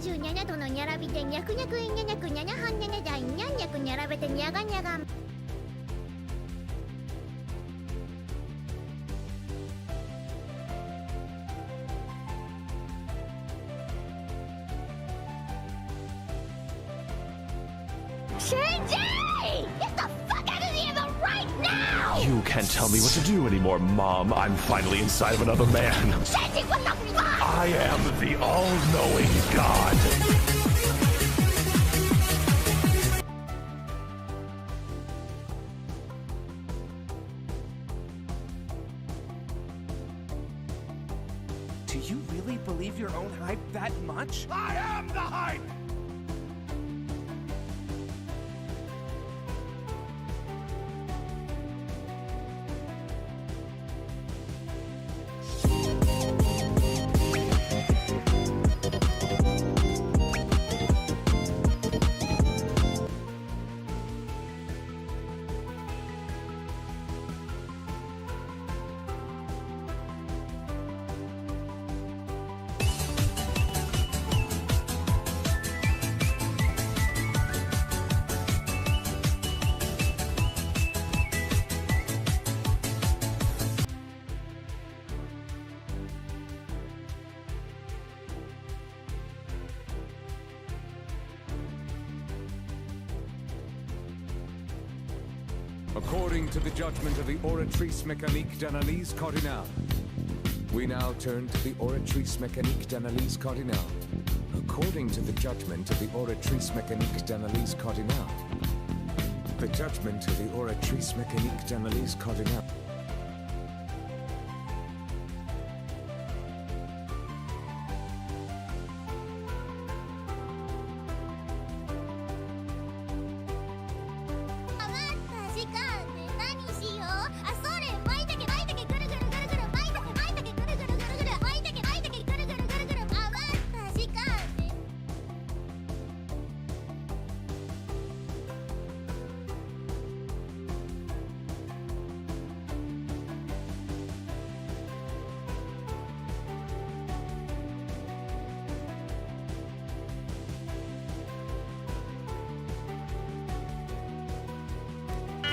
77度のにゃらびてにゃくにゃくいにゃにゃくにゃにゃはんにゃにゃじゃいにゃんにゃくにゃらべてにゃがにゃが。You can't tell me what to do anymore, Mom. I'm finally inside of another man. Shinji, what the fuck? I am the all-knowing God. Do you really believe your own hype that much? I am the hype! According to the judgment of the Oratrice Mécanique d'Analyse Cardinale, we now turn to the Oratrice Mécanique d'Analyse Cardinale. According to the judgment of the Oratrice Mécanique d'Analyse Cardinale, the judgment of the Oratrice Mécanique d'Analyse Cardinale.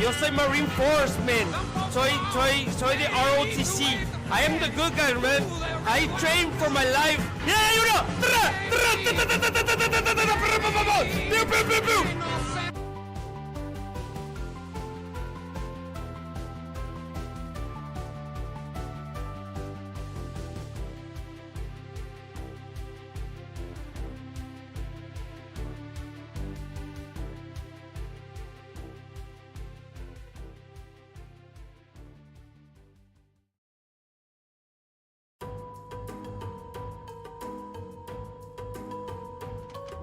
Yo soy Marine Force, man. Soy de ROTC. I am the good guy, man. I train for my life. Yeah, you know.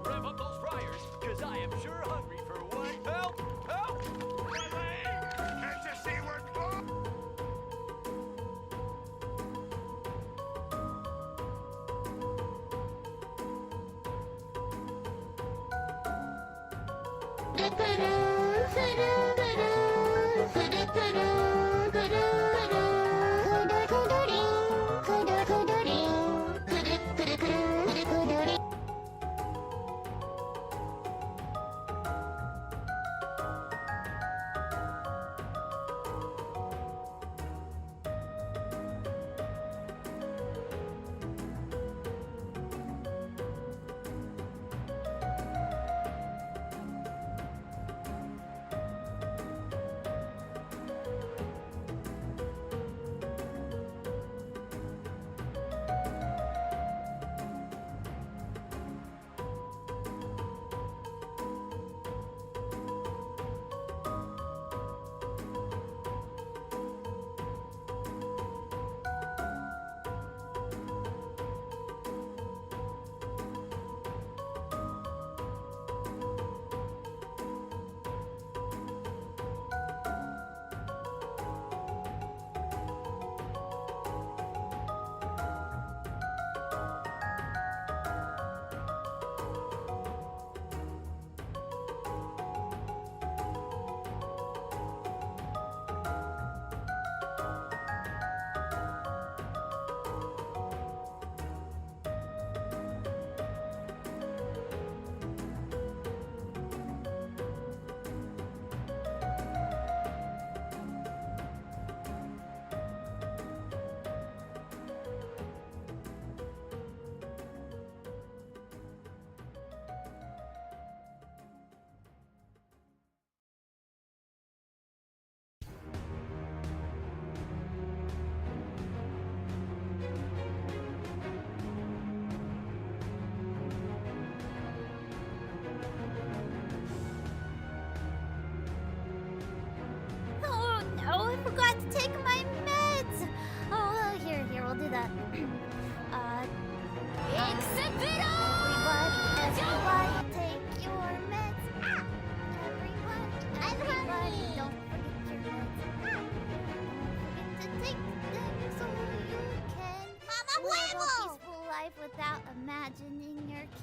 Rev up those fryers, cause I am sure hungry for one. Help! Help! Can't you see we're close?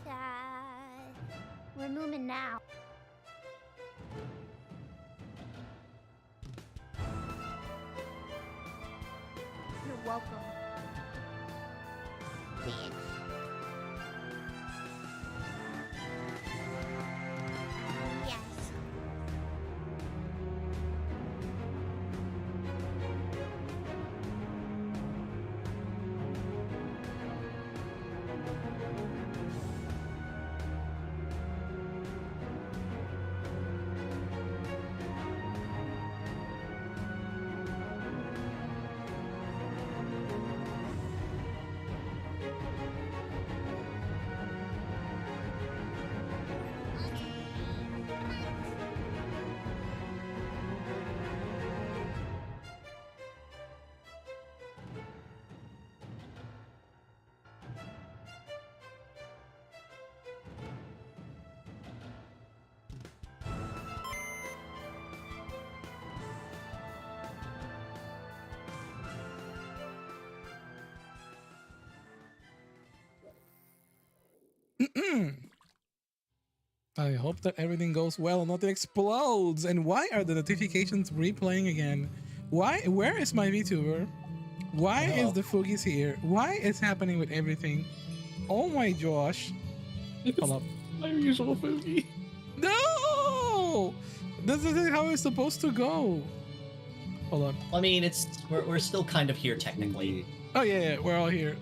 cat. We're moving now. You're welcome. Bitch. Yes. I hope that everything goes well and nothing explodes. And why are the notifications replaying again? Why? Where is my VTuber? Why is the Fugis here? Why is happening with everything? Oh my Josh. Hold up. My usual Fugi. No! This isn't how it's supposed to go. Hold on. I mean, we're still kind of here technically. Oh yeah, we're all here.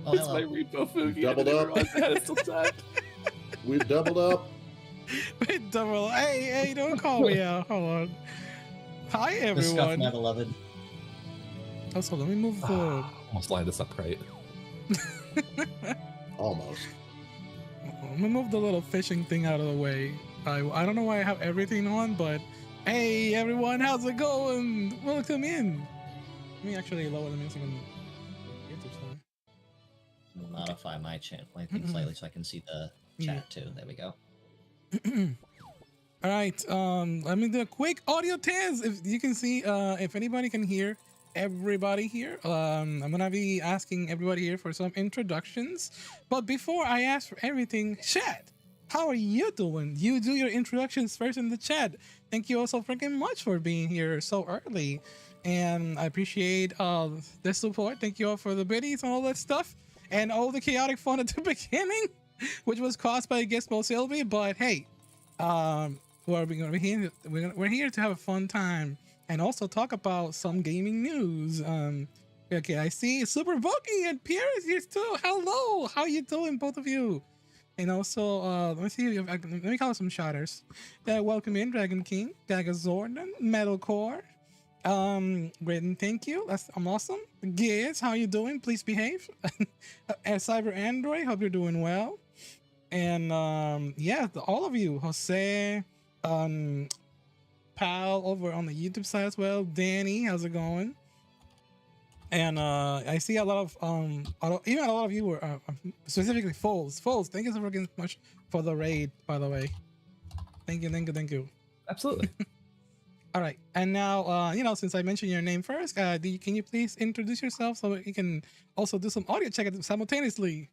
Oh, It's hello. my repo Fugi. Doubled I didn't up. realize I had it still tagged. We've doubled up. Wait, double. Hey, don't call me out. Hold on. Hi The scuff, everyone. my beloved. Also, let me move the. Almost lined us up right. Almost. Let me move the little fishing thing out of the way. I don't know why I have everything on, but hey everyone, how's it going? Welcome in. Let me actually lower the music on YouTube side. I'll modify my channel thing slightly so I can see the chat too. There we go. All right, let me do a quick audio test. If you can see, if anybody can hear everybody here, I'm gonna be asking everybody here for some introductions. But before I ask for everything, chat, how are you doing? You do your introductions first in the chat. Thank you all so freaking much for being here so early, and I appreciate the support. Thank you all for the biddies and all that stuff, and all the chaotic fun at the beginning, which was caused by Gizmo Sylvie. But hey, we're here to have a fun time and also talk about some gaming news. Okay, I see Super Bookie and Pierre is here too. Hello, how you doing, both of you? And also, let me see. Let me call some shouters. Welcome in, Dragon King, Gaga Zordan, Metalcore. Braden, thank you. I'm awesome. Giz, how you doing? Please behave. Cyber Android, hope you're doing well. And yeah, all of you, Jose, Pal over on the YouTube side as well. Danny, how's it going? And I see a lot of even a lot of you were specifically Foles. Foles, thank you so freaking much for the raid, by the way. Thank you. Absolutely. All right, and now since I mentioned your name first, can you please introduce yourself so you can also do some audio check simultaneously?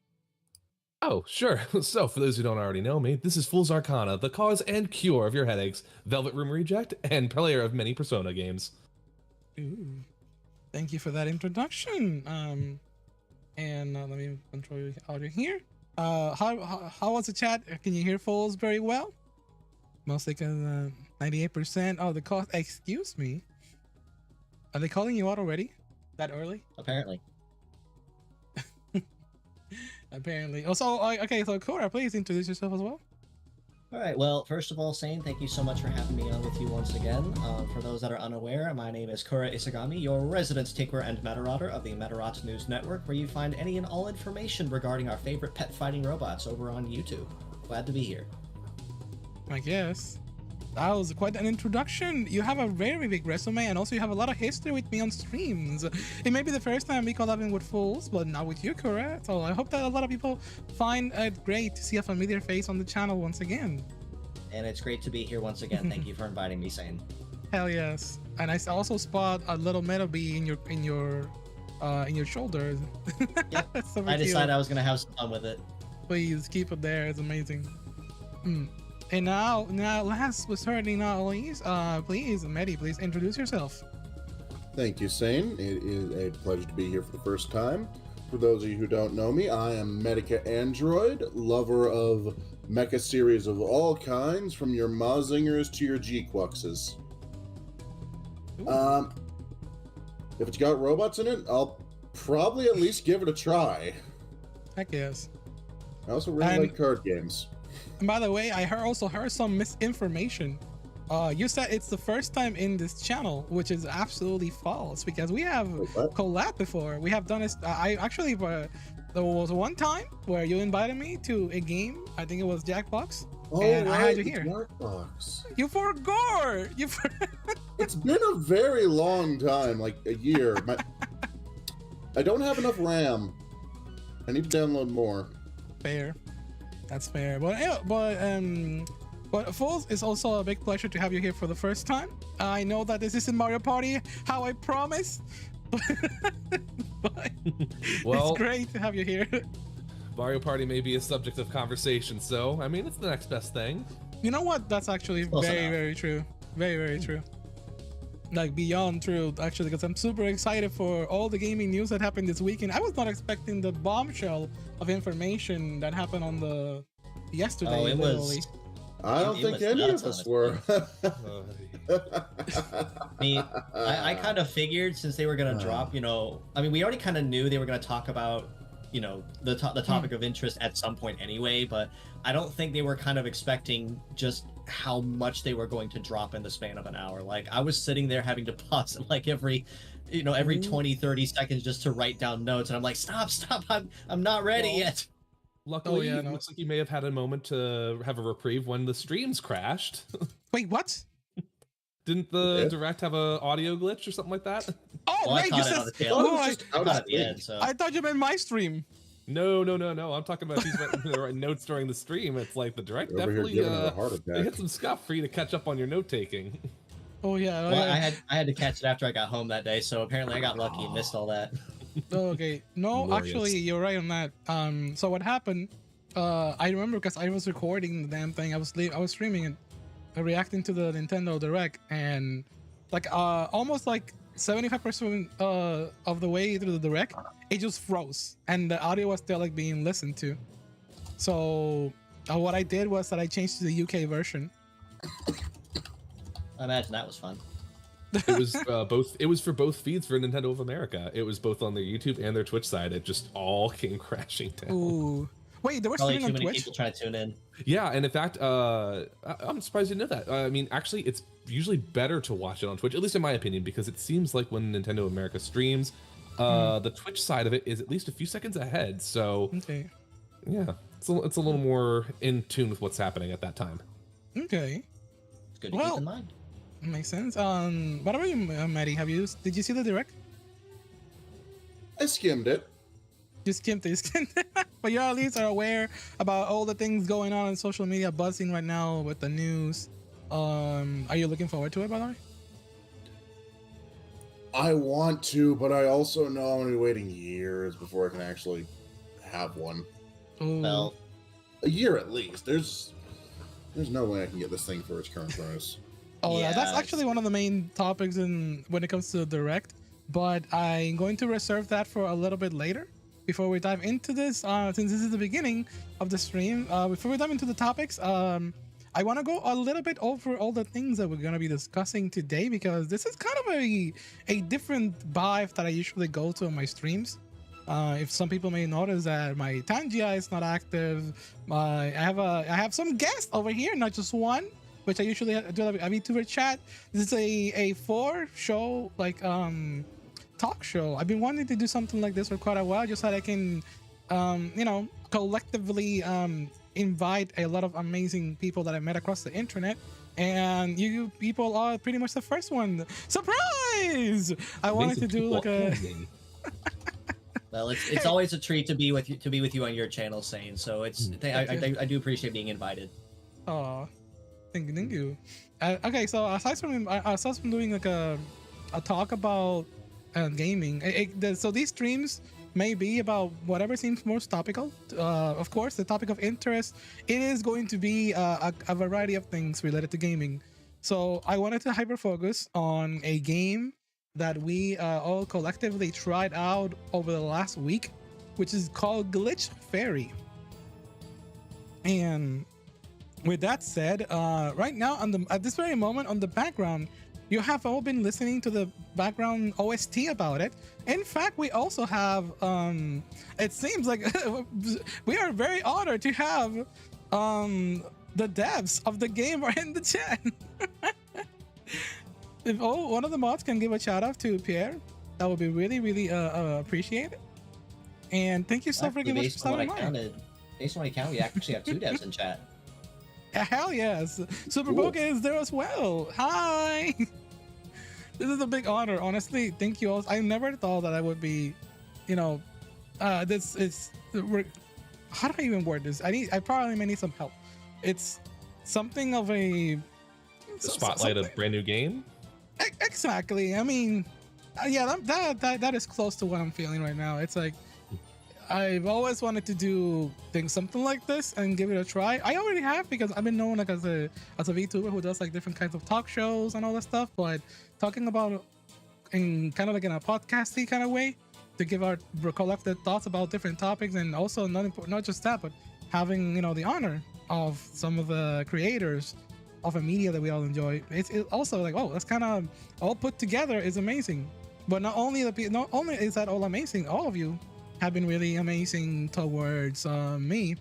Oh, sure. So, for those who don't already know me, this is Fool's Arcana, the cause and cure of your headaches, Velvet Room Reject, and player of many Persona games. Ooh. Thank you for that introduction. And let me control your audio here. How was the chat? Can you hear Foles very well? Mostly because 98%. Oh, the cost. Excuse me. Are they calling you out already? That early? Apparently. Apparently. Also, okay. So Cora, please introduce yourself as well. All right. Well, first of all, Sane, thank you so much for having me on with you once again. For those that are unaware, my name is Kura Isagami, your resident tinkerer and Metarotter of the Metarots News Network, where you find any and all information regarding our favorite pet fighting robots over on YouTube. Glad to be here. I guess. That was quite an introduction. You have a very big resume, and also you have a lot of history with me on streams. It may be the first time we collabing with Fools, but not with you, correct? So I hope that a lot of people find it great to see a familiar face on the channel once again. And it's great to be here once again. Thank you for inviting me, Sane. Hell yes. And I also spot a little metal bee in your shoulder. Yep. Super I cute. decided I was gonna have some fun with it. please keep it there. It's amazing. And now last but certainly not least, please, Medi, please introduce yourself. Thank you, Sane. It is a pleasure to be here for the first time. For those of you who don't know me, I am Medica Android, lover of mecha series of all kinds, from your Mazingers to your G-Quuxes. If it's got robots in it, I'll probably at least give it a try. Heck yes. I also really like card games. And by the way, I also heard some misinformation. You said it's the first time in this channel, which is absolutely false because we have collab before. We have done it. I actually, there was one time where you invited me to a game. I think it was Jackbox. Oh, and right, I had you here. Jackbox. You forgot. It's been a very long time, like a year. I don't have enough RAM. I need to download more. Fair. That's fair. But Fools, it's also a big pleasure to have you here for the first time. I know that this isn't Mario Party, how I promised. But Well, it's great to have you here. Mario Party may be a subject of conversation, so I mean, it's the next best thing. You know what? That's actually very true. Very true. Like beyond true, actually, because I'm super excited for all the gaming news that happened this weekend. I was not expecting the bombshell of information that happened on the yesterday. Oh, it was. I don't think any of us were. I kind of figured since they were going to drop, I mean, we already kind of knew they were going to talk about, the topic of interest at some point anyway, but I don't think they were kind of expecting just how much they were going to drop in the span of an hour. Like, I was sitting there having to pause like every 20, 30 seconds just to write down notes, and I'm like, stop, I'm not ready yet. Luckily, it looks like you may have had a moment to have a reprieve when the streams crashed. Wait, what? Didn't the Direct have a audio glitch or something like that? Oh, wait, you said... I thought you meant my stream. No. I'm talking about he's writing notes during the stream. It's like the Direct definitely hit some scuff for you to catch up on your note taking. Oh yeah. Well, I had to catch it after I got home that day, so apparently I got lucky and missed all that. Okay, no, Glorious. Actually, you're right on that. So what happened? I remember because I was recording the damn thing. I was streaming it, reacting to the Nintendo Direct, and like almost like 75% of the way through the Direct, it just froze, and the audio was still like being listened to. So what I did was that I changed to the UK version. I imagine that was fun. It was both. It was for both feeds for Nintendo of America. It was both on their YouTube and their Twitch side. It just all came crashing down. Ooh, wait, there were probably streaming too on many Twitch. people trying to tune in. Yeah, and in fact, I'm surprised you didn't know that. I mean, actually, it's usually better to watch it on Twitch, at least in my opinion, because it seems like when Nintendo of America streams, the Twitch side of it is at least a few seconds ahead. So, yeah, it's a little more in tune with what's happening at that time. Okay, it's good to keep in mind. Makes sense. What about you, Maddie? Did you see the Direct? I skimmed it. You skimmed it. But you at least are aware about all the things going on social media, buzzing right now with the news. Are you looking forward to it, by the way? I want to, but I also know I'm going to be waiting years before I can actually have one. Ooh. Well, a year at least. There's no way I can get this thing for its current price. Oh yeah, that's actually one of the main topics when it comes to the Direct, but I'm going to reserve that for a little bit later before we dive into this, since this is the beginning of the stream. Before we dive into the topics, I want to go a little bit over all the things that we're going to be discussing today, because this is kind of a different vibe that I usually go to on my streams. If some people may notice that my Tangia is not active, I have some guests over here, not just one, which I usually do a VTuber chat. This is a 4-show talk show. I've been wanting to do something like this for quite a while, just so that I can collectively invite a lot of amazing people that I met across the internet, and you people are pretty much the first one. Surprise! I wanted to do like a well, it's always a treat to be with you on your channel, Sane. So I do appreciate being invited. Oh, thank you. Okay, so aside from doing like a talk about gaming, so these streams maybe about whatever seems most topical. Of course, the topic of interest, it is going to be a variety of things related to gaming. So I wanted to hyper focus on a game that we all collectively tried out over the last week, which is called Glitch Fairy. And with that said, right now at this very moment on the background, you have all been listening to the background OST about it. In fact, we also have, it seems like we are very honored to have the devs of the game are in the chat. If one of the mods can give a shout out to Pierre, that would be really appreciated. And thank you so freaking much for stopping by. Based on what I counted, we actually have 2 devs in chat. Hell yes. Super Boca is there as well. Hi. This is a big honor, honestly. Thank you all. I never thought that I would be, this is, how do I even word this? I probably may need some help. It's something of a spotlight of brand new game. Exactly. I mean, yeah, that is close to what I'm feeling right now. It's like, I've always wanted to do something like this and give it a try. I already have, because I've been known like as a VTuber who does like different kinds of talk shows and all that stuff. But talking about in kind of like in a podcasty kind of way to give our collected thoughts about different topics, and also not just that, but having the honor of some of the creators of a media that we all enjoy. It's also like, oh, that's kind of all put together is amazing. But not only is that all amazing, all of you have been really amazing towards me.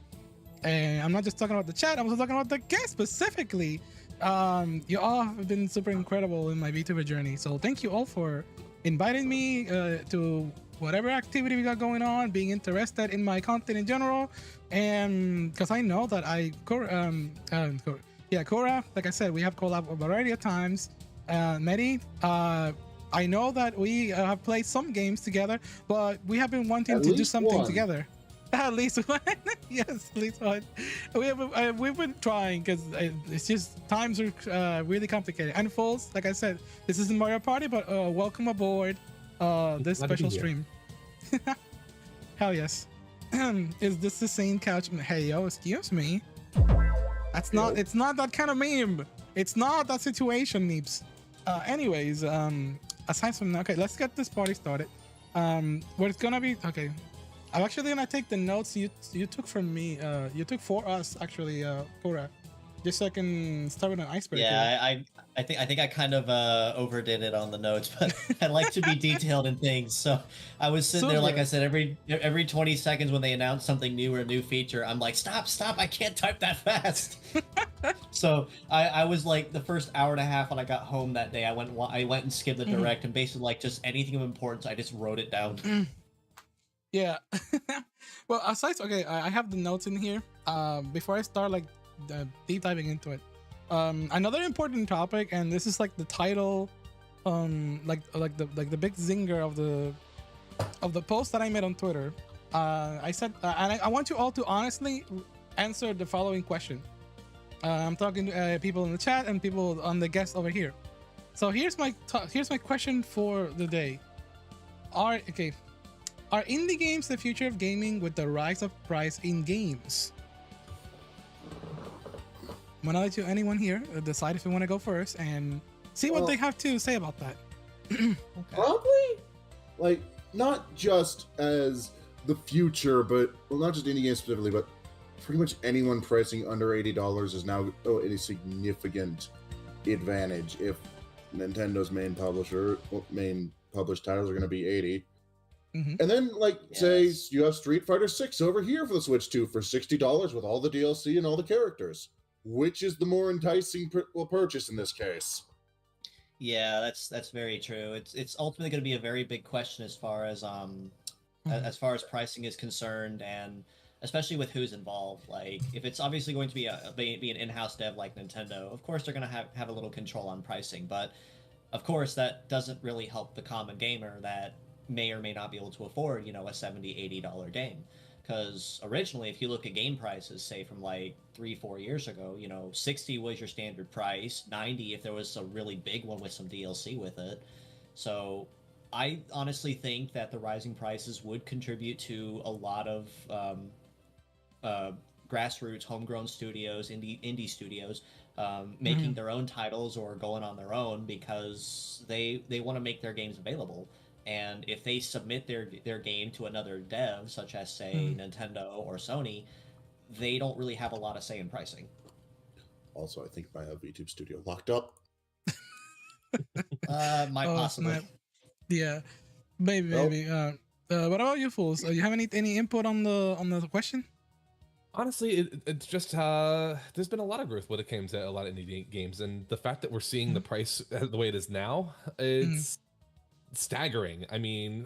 And I'm not just talking about the chat, I'm also talking about the guests specifically. You all have been super incredible in my VTuber journey. So thank you all for inviting me to whatever activity we got going on, being interested in my content in general. And because I know that Cora, like I said, we have collabed a variety of times. Medi, I know that we have played some games together, but we have been wanting to do something together. At least one. Yes, at least one. We've been trying, because it's just times are really complicated. And Fools, like I said, this isn't Mario Party, but welcome aboard this special stream. Hell yes. Is this the same couch? Hey, yo, excuse me. It's not that kind of meme. It's not that situation, Neeps. Anyways, aside from that, okay, let's get this party started. What it's gonna be, okay. I'm actually gonna take the notes you took from me. You took for us, actually, Cora, just so I can start with an icebreaker. Yeah, I think I kind of overdid it on the notes, but I like to be detailed in things. So I was sitting there, like I said, every 20 seconds when they announce something new or a new feature, I'm like, stop, I can't type that fast. So I was like, the first hour and a half when I got home that day, I went and skipped the direct, and basically like just anything of importance, I just wrote it down. Yeah. Well, aside, okay, I have the notes in here. Before I start like deep diving into it, another important topic, and this is like the title, like the big zinger of the post that I made on Twitter. I said, and I want you all to honestly answer the following question. I'm talking to people in the chat and people on the guest over here. So here's my question for the day. Are indie games the future of gaming with the rise of price in games? I'm gonna let anyone here decide if you want to go first and see what they have to say about that. Okay. Probably, like, not just as the future, but not just indie games specifically, but pretty much anyone pricing under $80 is now a significant advantage if Nintendo's main published titles are going to be 80. Mm-hmm. And then, like, say you have Street Fighter 6 over here for the Switch 2 for $60 with all the DLC and all the characters. Which is the more enticing purchase in this case? Yeah, that's very true. It's ultimately going to be a very big question as far as pricing is concerned, and especially with who's involved. Like, if it's obviously going to be an in-house dev like Nintendo, of course they're going to have a little control on pricing, but of course that doesn't really help the common gamer that may or may not be able to afford, a $70, $80 game. Because originally, if you look at game prices, say from like 3-4 years ago, 60 was your standard price, 90 if there was a really big one with some DLC with it. So I honestly think that the rising prices would contribute to a lot of grassroots, homegrown studios, indie studios, making their own titles or going on their own because they want to make their games available. And if they submit their game to another dev, such as say Nintendo or Sony, they don't really have a lot of say in pricing. Also, I think I have VTube Studio locked up. Might possibly. Snap. Yeah, maybe, Nope. maybe. What about you fools? You have any input on the question? Honestly, it's just there's been a lot of growth when it came to a lot of indie games, and the fact that we're seeing the price the way it is now, it's staggering. I mean,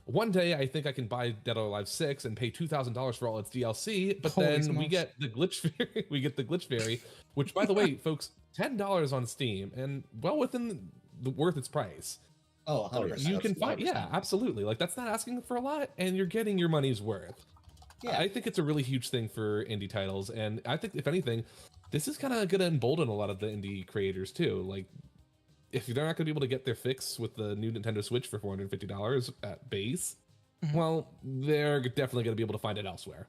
one day I think I can buy Dead or Alive 6 and pay $2,000 for all its DLC, but Holy then we smokes. get the glitch fairy, which, by the way, folks, $10 on Steam and well within the worth its price. Oh, 100%. You can find, yeah, absolutely. Like, that's not asking for a lot, and you're getting your money's worth. Yeah. I think it's a really huge thing for indie titles, and I think, if anything, this is kind of going to embolden a lot of the indie creators too. Like, if they're not going to be able to get their fix with the new Nintendo Switch for $450 at base, well, they're definitely going to be able to find it elsewhere.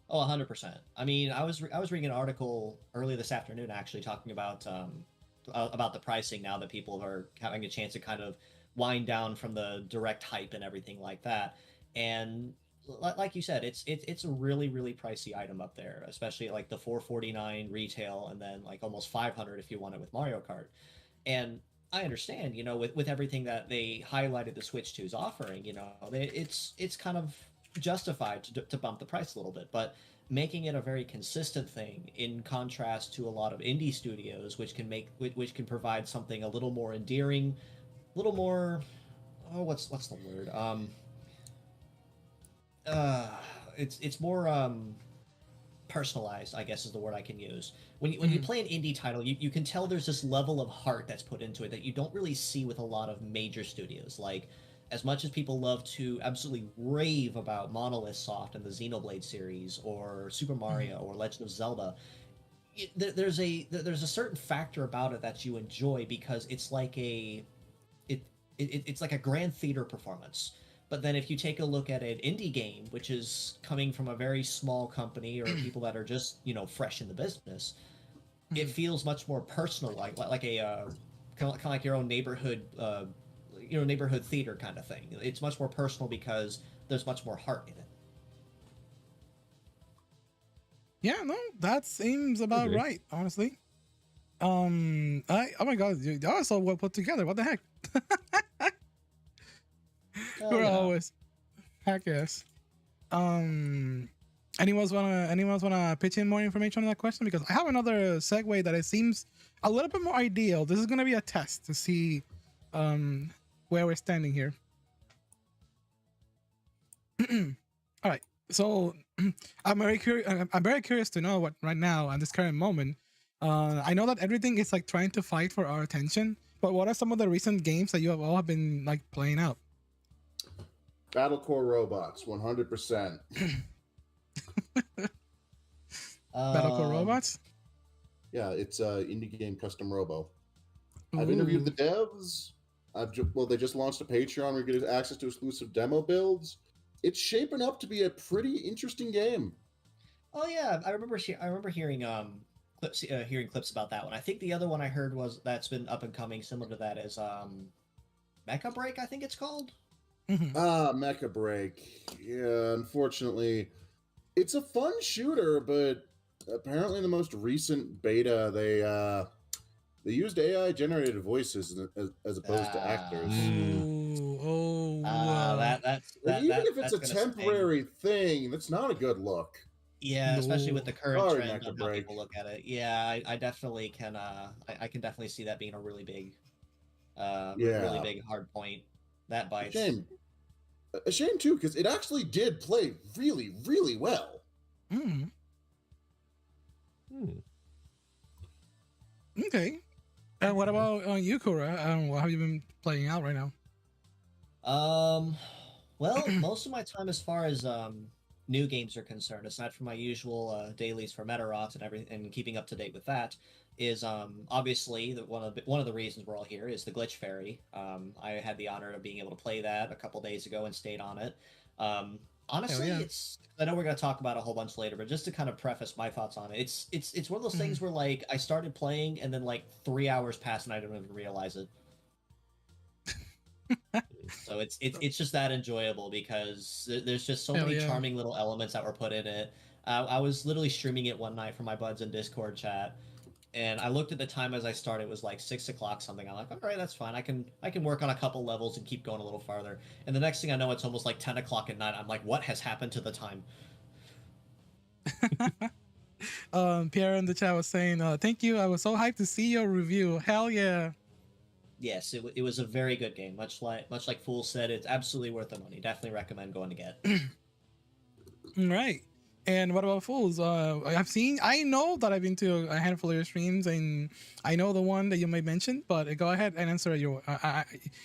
Oh, 100%. I mean, I was reading an article earlier this afternoon actually talking about the pricing now that people are having a chance to kind of wind down from the direct hype and everything like that. And like you said, it's a really pricey item up there, especially at like the $449 retail, and then like almost $500 if you want it with Mario Kart. And I understand, you know, with everything that they highlighted the Switch 2's offering, you know, it's kind of justified to bump the price a little bit, but making it a very consistent thing in contrast to a lot of indie studios, which can provide something a little more endearing, a little more, oh, what's the word? It's more personalized, I guess is the word I can use. When you play an indie title, you can tell there's this level of heart that's put into it that you don't really see with a lot of major studios. Like, as much as people love to absolutely rave about Monolith Soft and the Xenoblade series, or Super Mario, or Legend of Zelda, there's a certain factor about it that you enjoy because it's like it's like a grand theater performance. But then if you take a look at an indie game, which is coming from a very small company or people that are just, you know, fresh in the business, it feels much more personal, like a kind of like your own neighborhood neighborhood theater kind of thing. It's much more personal because there's much more heart in it. Yeah, no, that seems about right, honestly. Oh my god, y'all are so well put together. What the heck? We're always, heck yes. Anyone's wanna pitch in more information on that question? Because I have another segue that it seems a little bit more ideal. This is gonna be a test to see where we're standing here. All right, so I'm very curious to know what right now at this current moment. I know that everything is like trying to fight for our attention, but what are some of the recent games that you have all been like playing out? Battlecore Robots, 100%. Battlecore Robots? Yeah, it's indie game custom robo. I've interviewed the devs. They just launched a Patreon where you get access to exclusive demo builds. It's shaping up to be a pretty interesting game. Oh yeah, I remember hearing clips about that one. I think the other one I heard was that's been up and coming, similar to that, is Mecha Break, I think it's called. Mecha Break. Yeah, unfortunately, it's a fun shooter, but apparently in the most recent beta, they used AI generated voices as opposed to actors. Even if it's a temporary thing, that's not a good look. Yeah, especially with the current trend on how people look at it. Yeah, I definitely can. I can definitely see that being a really big, really big hard point. That bites. A shame too, because it actually did play really, really well. Okay. And what about you, Kura? What have you been playing out right now? Well, most of my time as far as new games are concerned, aside from my usual dailies for Metarot and everything, and keeping up to date with that, is obviously one of the reasons we're all here is the Glitch Fairy. I had the honor of being able to play that a couple days ago and stayed on it. Honestly, yeah. I know we're going to talk about it a whole bunch later, but just to kind of preface my thoughts on it, it's one of those things where like I started playing and then like 3 hours passed and I didn't even realize it. So it's just that enjoyable because there's just so many charming little elements that were put in it. I was literally streaming it one night for my buds in Discord chat, and I looked at the time as I started. It was like 6 o'clock something. I'm like, all right, that's fine. I can work on a couple levels and keep going a little farther. And the next thing I know, it's almost like 10 o'clock at night. I'm like, what has happened to the time? Pierre in the chat was saying, thank you. I was so hyped to see your review. Hell yeah. Yes, it was a very good game. Much like Fool said, it's absolutely worth the money. Definitely recommend going to get. Right. And what about Fools? I know that I've been to a handful of your streams, and I know the one that you may mention, but go ahead and answer you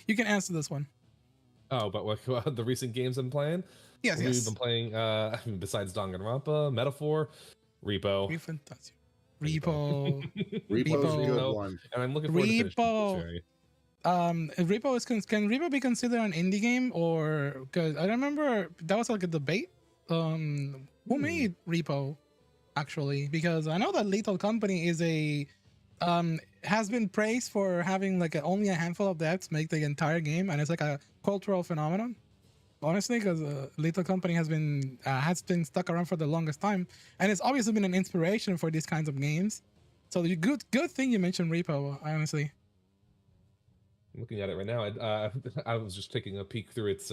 can answer this one. Oh, but what the recent games I'm playing? Yes, We've been playing, besides Danganronpa, Metaphor, Repo. Repo's Repo's a good one. And I'm looking forward to finishing Repo. Fairy. Repo can Repo be considered an indie game, or because I remember that was like a debate. Who made Repo actually? Because I know that Lethal Company is has been praised for having like only a handful of devs make the entire game, and it's like a cultural phenomenon. Honestly, because Lethal Company has been stuck around for the longest time, and it's obviously been an inspiration for these kinds of games. So the good thing you mentioned Repo, honestly. I'm looking at it right now. I was just taking a peek through its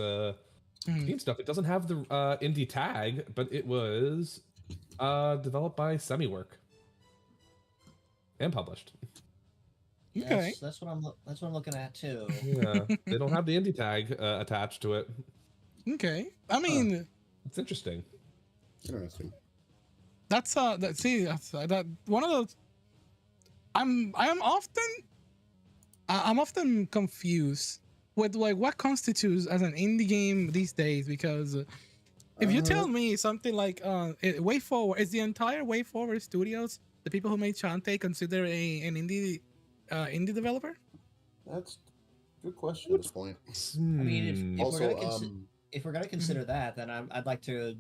game stuff. It doesn't have the indie tag, but it was developed by Semiwork and published. Okay, that's what I'm looking at too. Yeah, they don't have the indie tag attached to it. Okay, I mean, it's interesting. Interesting. That's that one of those. I'm often confused with like what constitutes as an indie game these days, because if you tell me something like Way Forward, is the entire Way Forward Studios, the people who made Shantae, consider an indie developer? That's a good question at this point. I mean, if Also, we're gonna consider that, then I'd like to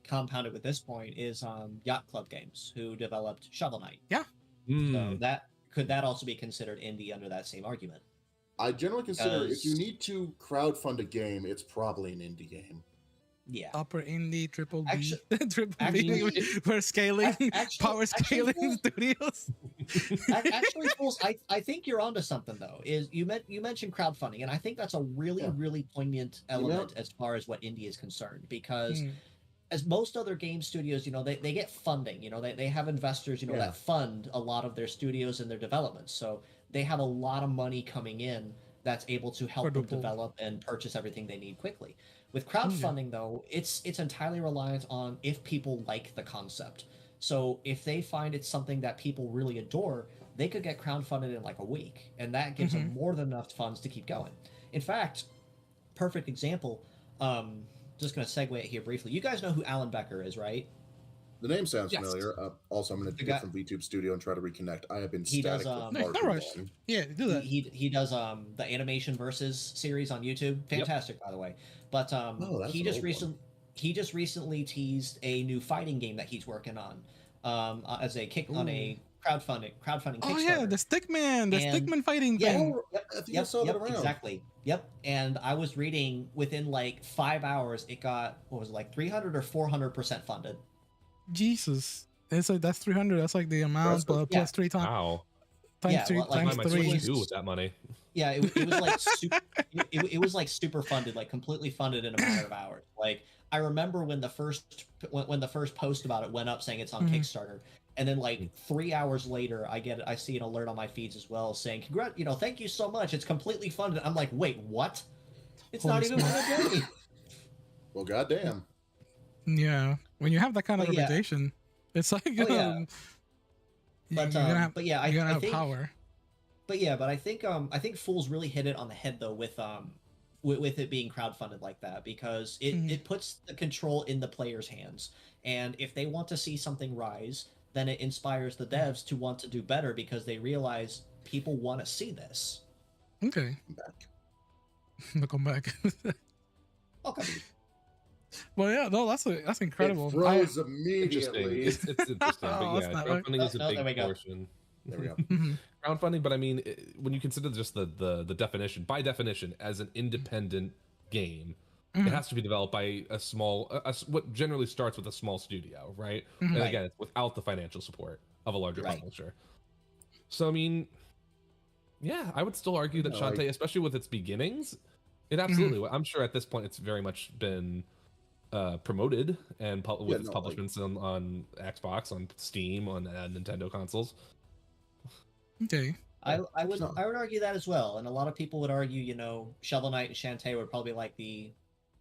compound it with this point is Yacht Club Games, who developed Shovel Knight. Yeah. So that also be considered indie under that same argument? I generally consider if you need to crowdfund a game, it's probably an indie game. Yeah. Upper indie, triple B, actually, for scaling, power scaling studios. Actually, Fools, I think you're onto something though. Is you mentioned crowdfunding, and I think that's a really poignant element as far as what indie is concerned, because as most other game studios, they get funding. They have investors, that fund a lot of their studios and their developments. So they have a lot of money coming in that's able to help them develop and purchase everything they need quickly. With crowdfunding, though, it's entirely reliant on if people like the concept. So if they find it's something that people really adore, they could get crowdfunded in like a week, and that gives them more than enough funds to keep going. In fact, perfect example. Just going to segue it here briefly. You guys know who Alan Becker is, right? The name sounds familiar. Also, I'm going to get from VTube Studio and try to reconnect. I have been static for far too long. Yeah, do that. He does the Animation Versus series on YouTube. Fantastic, by the way. But he just recently teased a new fighting game that he's working on as a on a crowdfunding Kickstarter. Oh yeah, the Stickman fighting thing. I saw that around. Exactly. Yep. And I was reading within like 5 hours, it got 300 or 400% funded. Jesus, that's 300. That's like the amount plus 3 times. Wow. Times 3 times 3. Do with that money? Yeah, it was like it was like super funded, like completely funded in a matter of hours. Like I remember when the first post about it went up saying it's on Kickstarter, and then like 3 hours later, I see an alert on my feeds as well saying thank you so much, it's completely funded. I'm like, wait, what? It's not even a day. Well, goddamn. Yeah, when you have that kind of reputation, it's like I think power. But I think Fools really hit it on the head though with with it being crowdfunded like that, because it puts the control in the players' hands. And if they want to see something rise, then it inspires the devs to want to do better because they realize people want to see this. Okay. I'll come back. Okay. Well, yeah, no, that's incredible. It froze Interesting. immediately. It's interesting, but Oh, that's yeah, not right. crowdfunding is a No, there we big go. portion. There we go. Crowdfunding, but I mean, when you consider just the definition, by definition, as an independent game, it has to be developed by a small, what generally starts with a small studio, right? And Right. again, it's without the financial support of a larger Right. publisher. So I mean, yeah, I would still argue that No, Shantae, like- especially with its beginnings, it absolutely. I'm sure at this point it's very much been promoted and with its publishments on Xbox, on Steam, on Nintendo consoles. Okay. I would argue that as well, and a lot of people would argue, you know, Shovel Knight and Shantae were probably like the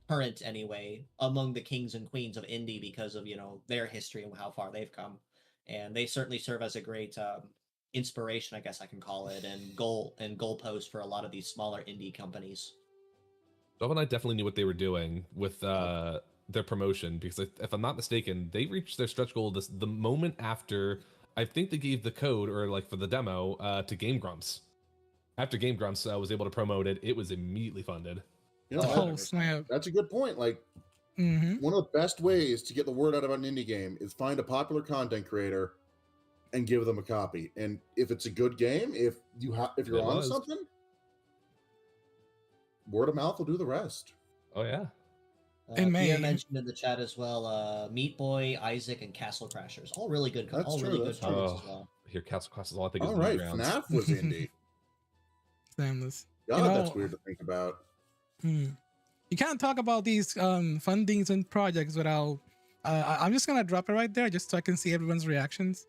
current, anyway, among the kings and queens of indie because of, you know, their history and how far they've come, and they certainly serve as a great inspiration, I guess I can call it, and goalpost for a lot of these smaller indie companies. Shovel Knight definitely knew what they were doing with their promotion, because if I'm not mistaken, they reached their stretch goal the moment after. I think they gave the code, or like for the demo, to Game Grumps. After Game Grumps was able to promote it, it was immediately funded. You know, Oh, snap. that's a good point. Like, one of the best ways to get the word out about an indie game is find a popular content creator and give them a copy. And if it's a good game, if you're on something, word of mouth will do the rest. Oh yeah. In May. Pierre mentioned in the chat as well, Meat Boy, Isaac, and Castle Crashers. All really good. That's all true, really good that's titles true. as well. Here, Castle Cross is all I think All is right, Newgrounds. FNAF was indie. Samless. God, that's know- weird to think about. You can't talk about these fundings and projects without. I'm just gonna drop it right there, just so I can see everyone's reactions.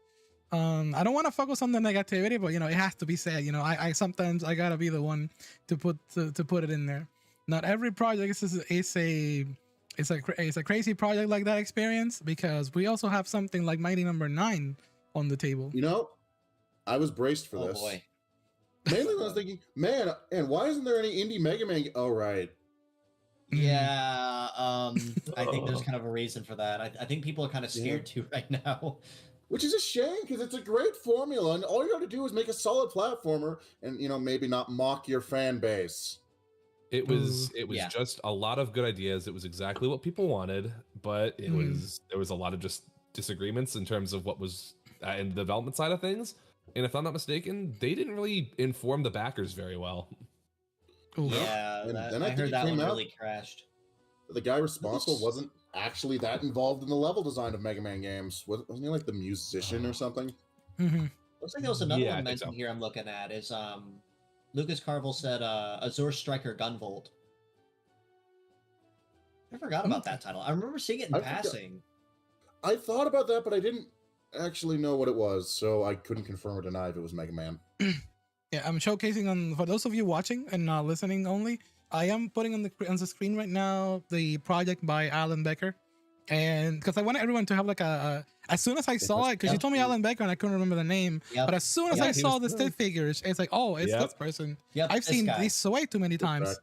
I don't want to focus on the negativity, but you know, it has to be said. You know, I sometimes I gotta be the one to put it in there. Not every project is a crazy project like that experience, because we also have something like Mighty Number 9 on the table. You know, I was braced for Oh this. boy. Mainly when I was thinking, man, and why isn't there any indie Mega Man? Oh, right. Yeah, I think there's kind of a reason for that. I think people are kind of scared too right now. Which is a shame, because it's a great formula, and all you got to do is make a solid platformer, and you know, maybe not mock your fan base. It was Yeah. just a lot of good ideas. It was exactly what people wanted, but there was a lot of just disagreements in terms of what was in the development side of things. And if I'm not mistaken, they didn't really inform the backers very well. Yeah, And that, then I think heard it that came one out really crashed. The guy responsible wasn't actually that involved in the level design of Mega Man games. Wasn't he like the musician or something? Looks like there was another Yeah, I one think mentioned so. here I'm looking at is Lucas Carvel said Azure Striker Gunvolt. I forgot about that title. I remember seeing it in I forgot- passing. I thought about that, but I didn't actually know what it was, so I couldn't confirm or deny if it was Mega Man. Yeah, I'm showcasing for those of you watching and not listening only. I am putting on the screen right now the project by Alan Becker, and because I want everyone to have like a as soon as I saw it, because you told me Alan Becker and I couldn't remember the name, Yep. but as soon as Yep. I He saw was the good. stick figures, it's like, oh, it's Yep. this person. Yep, I've this seen guy. this way too many times. Correct.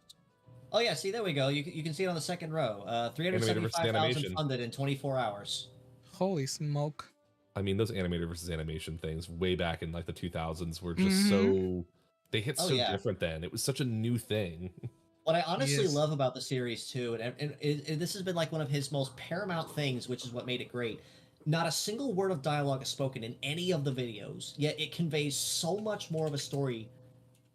Oh yeah, see there we go. You can see it on the second row. Animated versus 375,000 animation. funded in 24 hours. Holy smoke! I mean, those animator versus animation things way back in like the 2000s were just so they hit Oh, so yeah. different then. It was such a new thing. What I honestly Yes. love about the series too, and this has been like one of his most paramount things, which is what made it great. Not a single word of dialogue is spoken in any of the videos, yet it conveys so much more of a story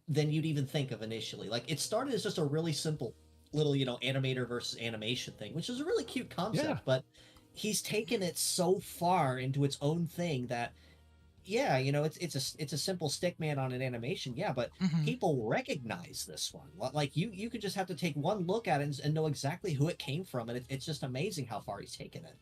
than you'd even think of initially. Like, it started as just a really simple little, you know, animator versus animation thing, which is a really cute concept, Yeah. but he's taken it so far into its own thing that, yeah, you know, it's a simple stick man on an animation, yeah, but people recognize this one. Like, you could just have to take one look at it and know exactly who it came from, and it's just amazing how far he's taken it.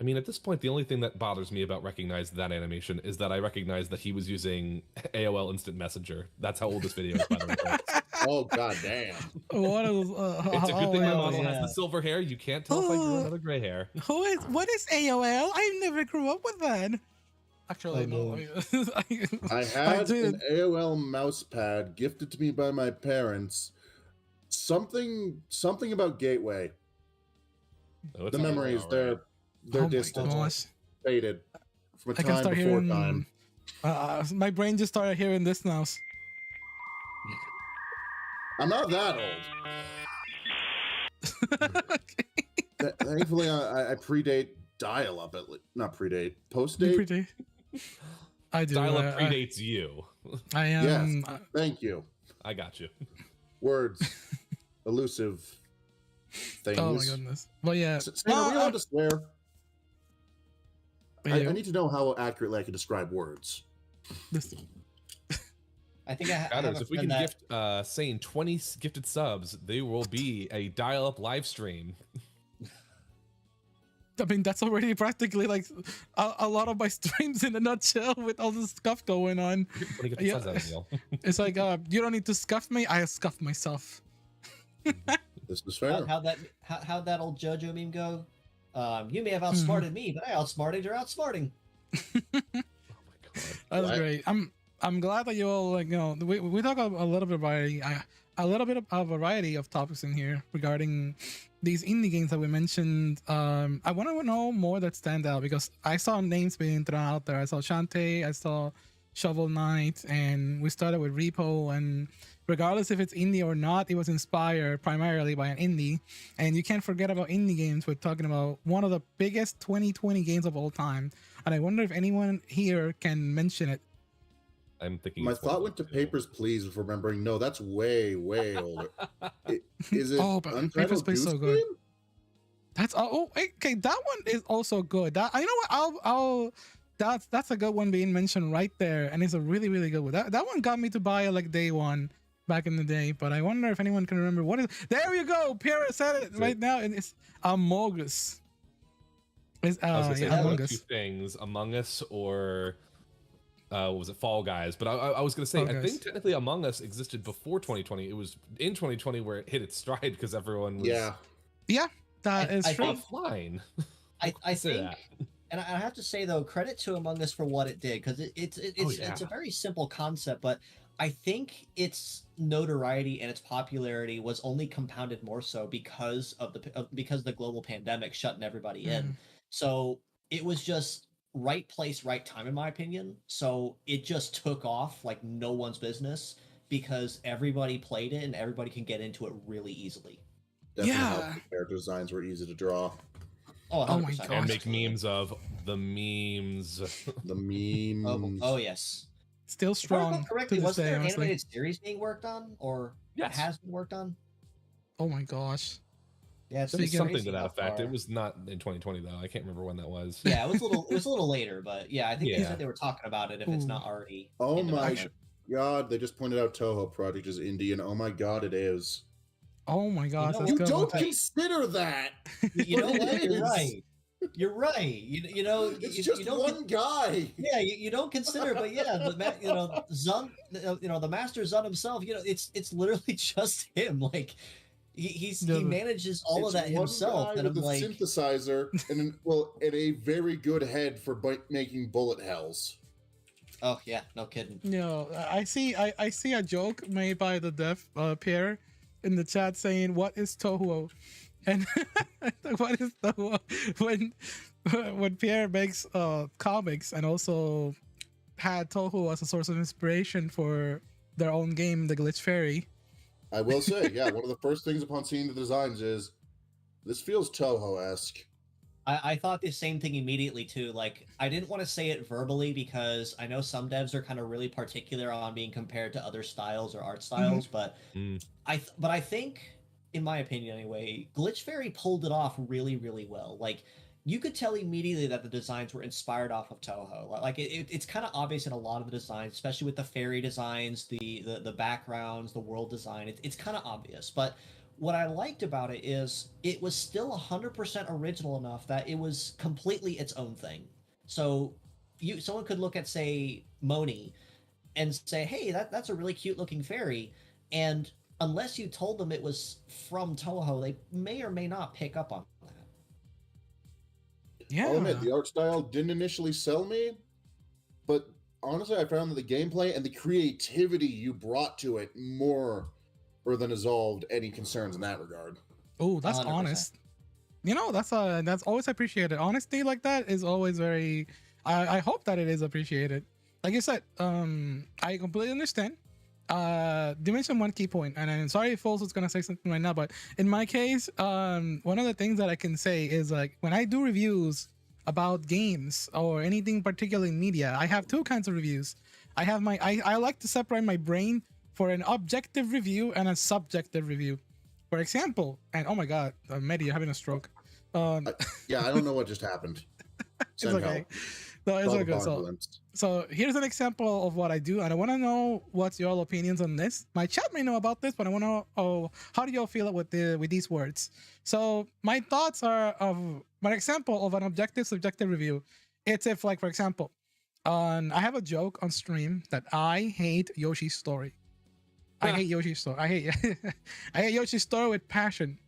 I mean, at this point, the only thing that bothers me about recognizing that animation is that I recognize that he was using AOL Instant Messenger. That's how old this video is, by the way. Oh, god damn. What is? It's a good thing my model yeah. has the silver hair. You can't tell if I grew another gray hair. What is AOL? I never grew up with that. Actually, no. I had did. an AOL mouse pad gifted to me by my parents something about Gateway. Oh, it's The all memories, right. they're Oh my distant, gosh. faded from a I can time start before hearing. time. My brain just started hearing this now. I'm not that old. Thankfully, I predate dial-up at least. Not predate, post-date. I do. Dial-up predates you. I am. Yes, thank you. I got you. Words, elusive things. Oh my goodness. Well, yeah. Sam, are we allowed to swear? I Yeah. need to know how accurately I can describe words. I think I have Gutters, a if we friend can that gift Sane 20 gifted subs, there will be a dial-up live stream. I mean, that's already practically like a lot of my streams in a nutshell with all this stuff going on. Yeah. It's like, you don't need to scuff me, I scuff myself. This is fair. how'd that old JoJo meme go? You may have outsmarted me, but I outsmarted your outsmarting. That's great. I'm glad that you all we talk a little bit of variety of topics in here regarding these indie games that we mentioned. I want to know more that stand out because I saw names being thrown out there. I saw Shantae, I saw Shovel Knight, and we started with Repo. And regardless if it's indie or not, it was inspired primarily by an indie. And you can't forget about indie games. We're talking about one of the biggest 2020 games of all time. And I wonder if anyone here can mention it. I'm thinking. My thought went to Papers, Please, with remembering. No, that's way older. Is it? Oh, but Papers, Please so good. That's okay. That one is also good. That you know what? I'll that's a good one being mentioned right there, and it's a really good one. That one got me to buy it like day one back in the day. But I wonder if anyone can remember what is. There you go. Pierre said it right now, and it's Among Us. It's Among Us. Two things: Among Us or. What was it, Fall Guys? But I was going to say, I think technically Among Us existed before 2020. It was in 2020 where it hit its stride because everyone was... Yeah, that is true. Offline. I think, that. And I have to say, though, credit to Among Us for what it did, because it's a very simple concept, but I think its notoriety and its popularity was only compounded more so because of the global pandemic shutting everybody in. So it was just right place, right time, in my opinion. So it just took off like no one's business because everybody played it and everybody can get into it really easily. Definitely character designs were easy to draw. Oh my god! And make memes of the memes. The memes. Oh yes. Still strong. Correctly, was there an animated series being worked on, or has been worked on? Oh my gosh. Yeah, it's something to that effect. It was not in 2020 though. I can't remember when that was. Yeah, it was a little later, but yeah, I think they said they were talking about it if it's not already. Oh my god! They just pointed out Toho Project is indie, and oh my god, it is. Oh my gosh, you don't consider that. You know what? You're right. You're right. You know, it's just one guy. Yeah, you don't consider, but yeah, Zun, the Master Zun himself. You know, it's literally just him. Like. He manages all of that himself, and I'm like synthesizer and a very good head for making bullet hells. Oh yeah, no kidding. No, I see a joke made by the deaf Pierre in the chat saying, "What is Toho?" And what is Toho? When Pierre makes comics and also had Toho as a source of inspiration for their own game, The Glitch Fairy. I will say, one of the first things upon seeing the designs is this feels Toho-esque. I thought the same thing immediately too. Like, I didn't want to say it verbally because I know some devs are kind of really particular on being compared to other styles or art styles, but I think, in my opinion anyway, Glitch Fairy pulled it off really well. Like, you could tell immediately that the designs were inspired off of Toho. Like it's kind of obvious in a lot of the designs, especially with the fairy designs, the backgrounds, the world design. It's kind of obvious. But what I liked about it is it was still 100% original enough that it was completely its own thing. So someone could look at, say, Moni and say, hey, that's a really cute looking fairy. And unless you told them it was from Toho, they may or may not pick up on that. Yeah. I'll admit, the art style didn't initially sell me, but honestly, I found that the gameplay and the creativity you brought to it more resolved any concerns in that regard. Oh, that's 100%. honest. You know, that's always appreciated. Honesty like that is always very. I hope that it is appreciated. Like you said, I completely understand. You mentioned one key point, and I'm sorry if Foles was gonna say something right now, but in my case, one of the things that I can say is like when I do reviews about games or anything particularly in media, I have two kinds of reviews. I have I like to separate my brain for an objective review and a subjective review. For example, and oh my god, Mehdi, you're having a stroke. Yeah, I don't know what just happened. It's okay. No, it's okay. So here's an example of what I do, and I want to know what's your opinions on this. My chat may know about this, but I want to know how do y'all feel with these words. So my thoughts are of my example of an objective subjective review. It's if, like, for example, I have a joke on stream that I hate Yoshi's story. I hate Yoshi's story. I hate Yoshi's story with passion,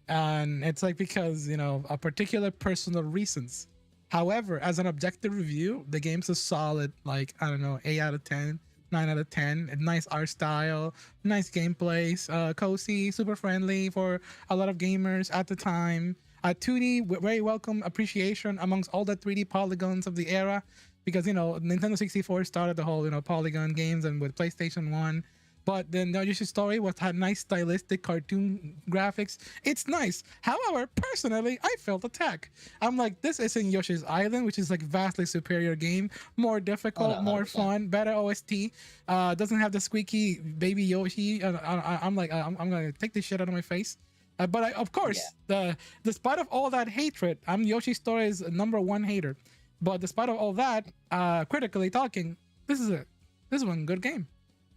and it's like because a particular personal reasons. However, as an objective review, the game's a solid, like, I don't know, 8 out of 10, 9 out of 10. A nice art style, nice gameplays, cozy, super friendly for a lot of gamers at the time. 2D, very welcome appreciation amongst all the 3D polygons of the era, because Nintendo 64 started the whole polygon games, and with PlayStation 1. But then Yoshi's story had nice stylistic cartoon graphics. It's nice. However, personally, I felt attacked. I'm like, this isn't Yoshi's Island, which is like vastly superior game, more difficult, more fun, better OST. Doesn't have the squeaky baby Yoshi. I'm like, I'm gonna take this shit out of my face. But of course, despite of all that hatred, I'm Yoshi's Story's #1 hater. But despite of all that, critically talking, this is one good game.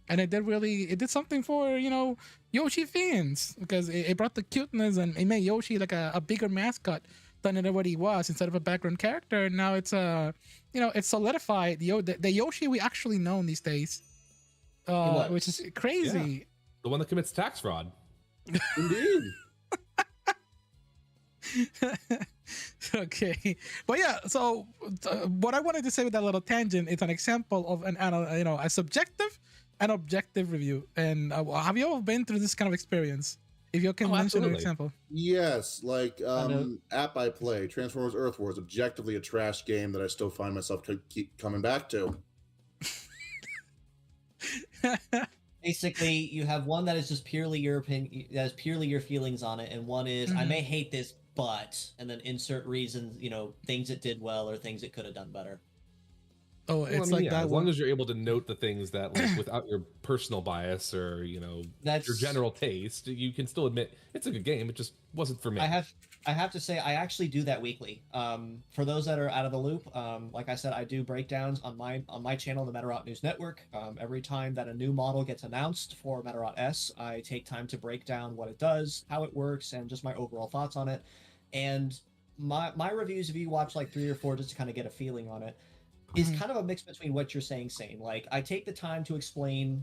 And it did something for, Yoshi fans, because it brought the cuteness and it made Yoshi like a bigger mascot than what he was instead of a background character. And now it's it's solidified the Yoshi we actually know in these days, which is crazy. Yeah. The one that commits tax fraud. Indeed. Okay, but yeah. So what I wanted to say with that little tangent is an example of a subjective and objective review. And have you all been through this kind of experience? If you can mention an example. Yes, like app I play, Transformers Earth Wars, objectively a trash game that I still find myself keep coming back to. Basically, you have one that is just purely your opinion, that is purely your feelings on it, and one is I may hate this, but, and then insert reasons, things it did well or things it could have done better. Oh, it's like that. As long as you're able to note the things that, like, without your personal bias or your general taste, you can still admit it's a good game. It just wasn't for me. I have to say, I actually do that weekly. For those that are out of the loop, like I said, I do breakdowns on my channel, the Metarot News Network. Every time that a new model gets announced for Metarot S, I take time to break down what it does, how it works, and just my overall thoughts on it. And my reviews, if you watch like 3 or 4 just to kind of get a feeling on it, is kind of a mix between what you're saying. Like, I take the time to explain,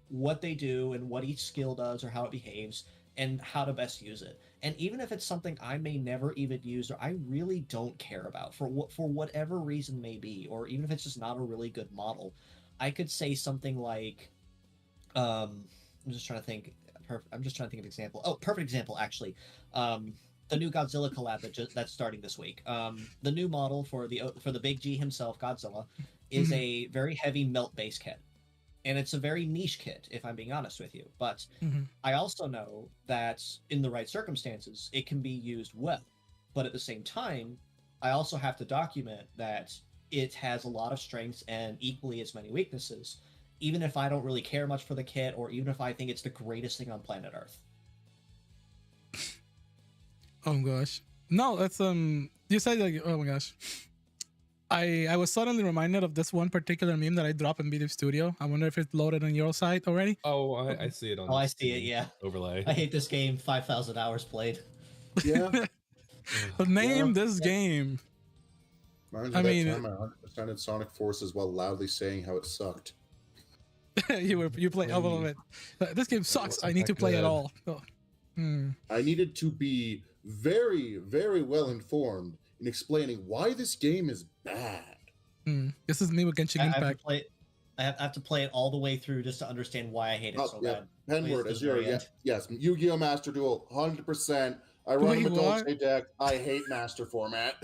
what they do and what each skill does or how it behaves and how to best use it. And even if it's something I may never even use or I really don't care about for whatever reason may be, or even if it's just not a really good model, I could say something like, I'm just trying to think of an example. Oh, perfect example, actually. The new Godzilla collab that's starting this week. The new model for the Big G himself, Godzilla, is a very heavy melt base kit, and it's a very niche kit, if I'm being honest with you. But I also know that in the right circumstances, it can be used well. But at the same time, I also have to document that it has a lot of strengths and equally as many weaknesses, even if I don't really care much for the kit, or even if I think it's the greatest thing on planet Earth. Oh gosh, no, that's you said like, oh my gosh, I was suddenly reminded of this one particular meme that I dropped in Video Studio. I wonder if it's loaded on your site already. Oh, I see it on. Oh, I see it. Yeah. Overlay. I hate this game. 5,000 hours played. Yeah. Name this game. I mean, time I 100%ed Sonic Forces while loudly saying how it sucked. you play a little bit. This game sucks. I need to play it all. Oh. I needed to be very, very well informed in explaining why this game is bad. This is me with Genshin Impact. I have to play it all the way through just to understand why I hate it so bad. Penword, Please, Azure, yes. Yu-Gi-Oh! Master Duel, 100%. I run Wait, a what? Dolce deck. I hate Master format.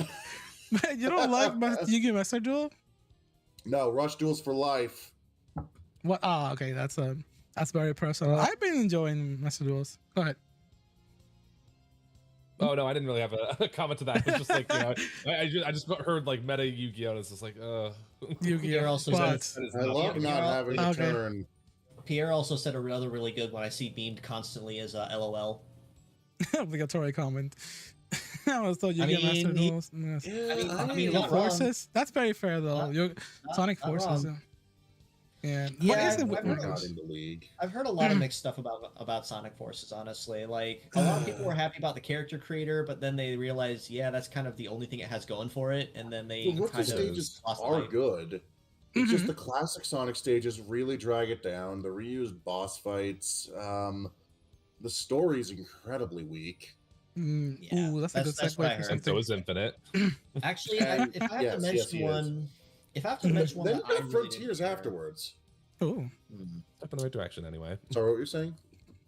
You don't like Yu-Gi-Oh! Master Duel? No, Rush Duels for life. What? Ah, okay, that's very personal. I've been enjoying Master Duels. Go ahead. Oh no, I didn't really have a comment to that. It was just like, you know, I just heard like meta Yu-Gi-Oh! And it's just like, Yu-Gi-Oh! Pierre also But- said, I love not having a Okay. turn. Pierre also said another really good one I see beamed constantly is LOL. obligatory comment. I was told Yu-Gi-Oh! Master mean, Duels. Yes. I mean, Your not wrong. Forces? That's very fair though. Your Sonic not Forces. wrong. Yeah. Yeah, What is it I've with heard Not in the league. I've heard a lot of mixed stuff about Sonic Forces, honestly. Like, a lot of people were happy about the character creator, but then they realized, yeah, that's kind of the only thing it has going for it, and then they The rookie kind stages of lost are light. good. It's just the classic Sonic stages really drag it down. The reused boss fights, the story's incredibly weak. Yeah, Ooh, that's a good that's what I segue for heard. and so something. is Infinite. Actually, if I have Yes, to mention he is. one, if I have to mention one Then that you I got really Frontiers didn't care- afterwards. Ooh. Step in the right direction anyway. Sorry, what you're saying?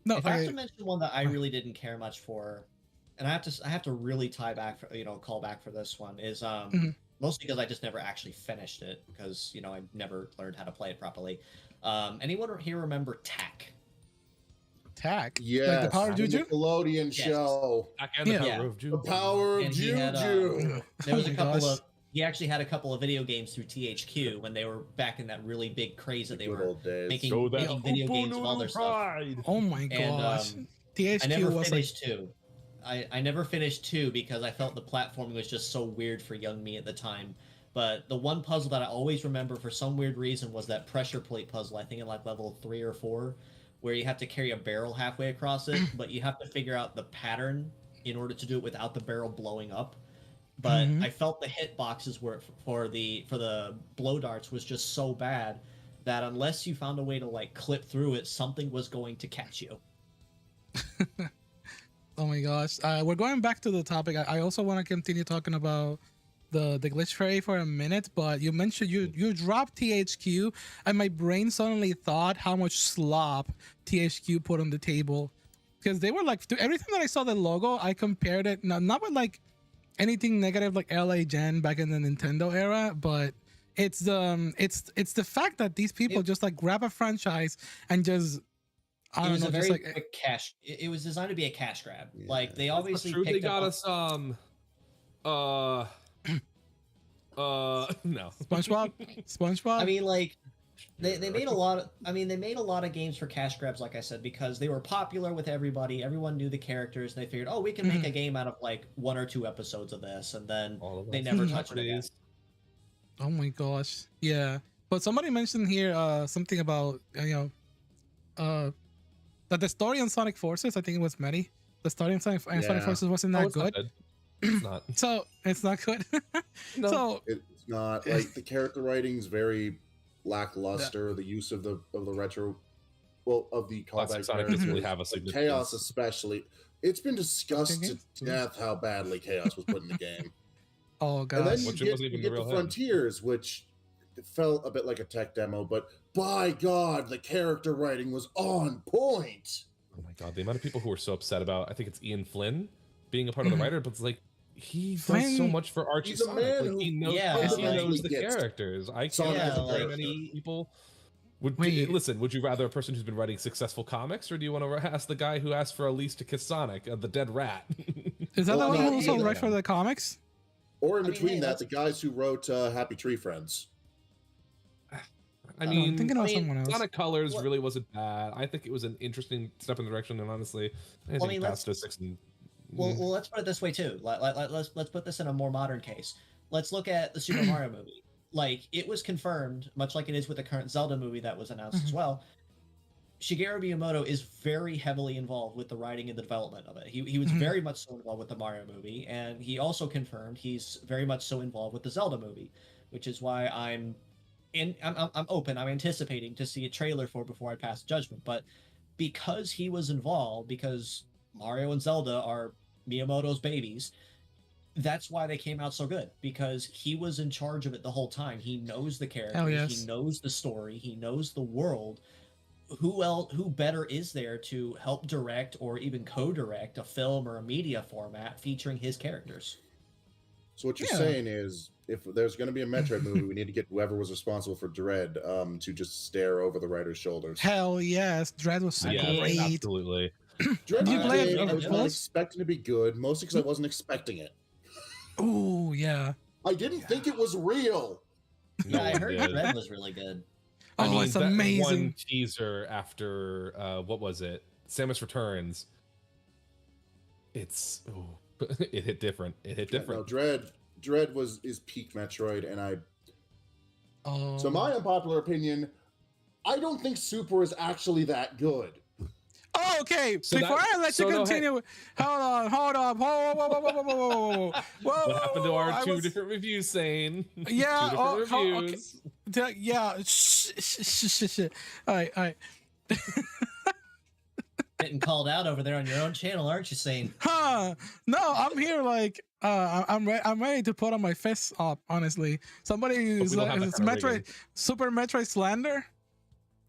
No, If I have okay. to mention one that I really didn't care much for, and I have to really tie back for call back for this one is mostly because I just never actually finished it because I never learned how to play it properly. Anyone here remember TAC? Tack. Yes. Like the Power of the Juju? Nickelodeon Yes. show. And the Yeah. power of The Juju. power of And he had, Juju. There was Oh a my couple gosh. of he actually had a couple of video games through THQ when they were back in that really big craze that they Good were old days. making, Show that making video games of all their stuff. pride. Oh my And, gosh. I THQ never was like finished two. I never finished two because I felt the platforming was just so weird for young me at the time. But the one puzzle that I always remember for some weird reason was that pressure plate puzzle, I think in like level 3 or 4, where you have to carry a barrel halfway across it, but you have to figure out the pattern in order to do it without the barrel blowing up. But I felt the hitboxes were for the blow darts was just so bad that unless you found a way to like clip through it, something was going to catch you. oh my gosh. We're going back to the topic. I also want to continue talking about the glitch fairy for a minute, but you mentioned you dropped THQ, and my brain suddenly thought how much slop THQ put on the table, because they were like, to everything that I saw the logo, I compared it not with like anything negative like LA Gen back in the Nintendo era, but it's the fact that these people just like grab a franchise and just I It don't was know, a just very like quick cash. It was designed to be a cash grab. Yeah. Like they That's obviously true. They picked got up. us no. SpongeBob. I mean, like they made a lot of. I mean, they made a lot of games for cash grabs, like I said, because they were popular with everybody. Everyone knew the characters. And they figured, oh, we can make a game out of like 1 or 2 episodes of this, and then All of they us. never touched it again. Oh my gosh. Yeah. But somebody mentioned here something about that the story on Sonic Forces, I think it was Medi. The story on Sonic Yeah. Forces wasn't Oh, that it's not good. It's not. So it's not good. No. So It's not like the character writing's very lackluster. The use of the retro, of the Classic callback Sonic doesn't characters, really have a significance. Chaos especially. It's been discussed Okay. to death how badly Chaos was put in the game. oh And gosh. then you Which it get, wasn't you even get the the real him. Frontiers, which felt a bit like a tech demo, but by God, the character writing was on point. Oh my god, the amount of people who are so upset about, I think it's Ian Flynn being a part of the writer, but it's like he does so Flynn- much for Archie He's a Sonic. man Like, who he knows, Yeah, he like, knows the gets characters. I Sonic can't as a very character. many people. Wait. Listen, would you rather a person who's been writing successful comics, or do you want to ask the guy who asked for Elise to kiss Sonic, the dead rat? Is that Well, the one no, who also either. wrote for the comics? Or in I mean, between hey, that, that's- the guys who wrote Happy Tree Friends. I I'm mean, thinking of someone else. Sonic Colors What- really wasn't bad. I think it was an interesting step in the direction, and honestly, I think mean, past 06 and Well, let's put it this way too. Let's put this in a more modern case. Let's look at the Super Mario movie. Like it was confirmed, much like it is with the current Zelda movie that was announced as well. Shigeru Miyamoto is very heavily involved with the writing and the development of it. He was very much so involved with the Mario movie, and he also confirmed he's very much so involved with the Zelda movie, which is why I'm open. I'm anticipating to see a trailer for it before I pass judgment. But because he was involved, because Mario and Zelda are Miyamoto's babies, that's why they came out so good, because he was in charge of it the whole time. He knows the characters, Hell yes. he knows the story, he knows the world. Who better is there to help direct or even co-direct a film or a media format featuring his characters? So what you're saying is, if there's going to be a Metroid movie, we need to get whoever was responsible for Dread to just stare over the writer's shoulders. Hell yes, Dread was so great. Absolutely. Dread You play it, I was not expecting to be good, mostly because I wasn't expecting it. Oh yeah. I didn't think it was real. No I one heard did. Dread was really good. Oh, I mean, it's that amazing. one teaser after what was it? Samus Returns. It's it hit different. It hit different. No, Dread is peak Metroid, and Oh. so my unpopular opinion, I don't think Super is actually that good. Oh, okay. So Before that- I let so you no, continue, hold on. Whoa. What happened to our I two was- different reviews, Sane? Yeah, Two different reviews. Yeah. Shh. All right. Getting called out over there on your own channel, aren't you, Sane? Huh? No, I'm here like I'm ready to put on my fists up. Honestly, somebody is we don't like, have that it's kind of Metroid, rigging. Super Metroid slander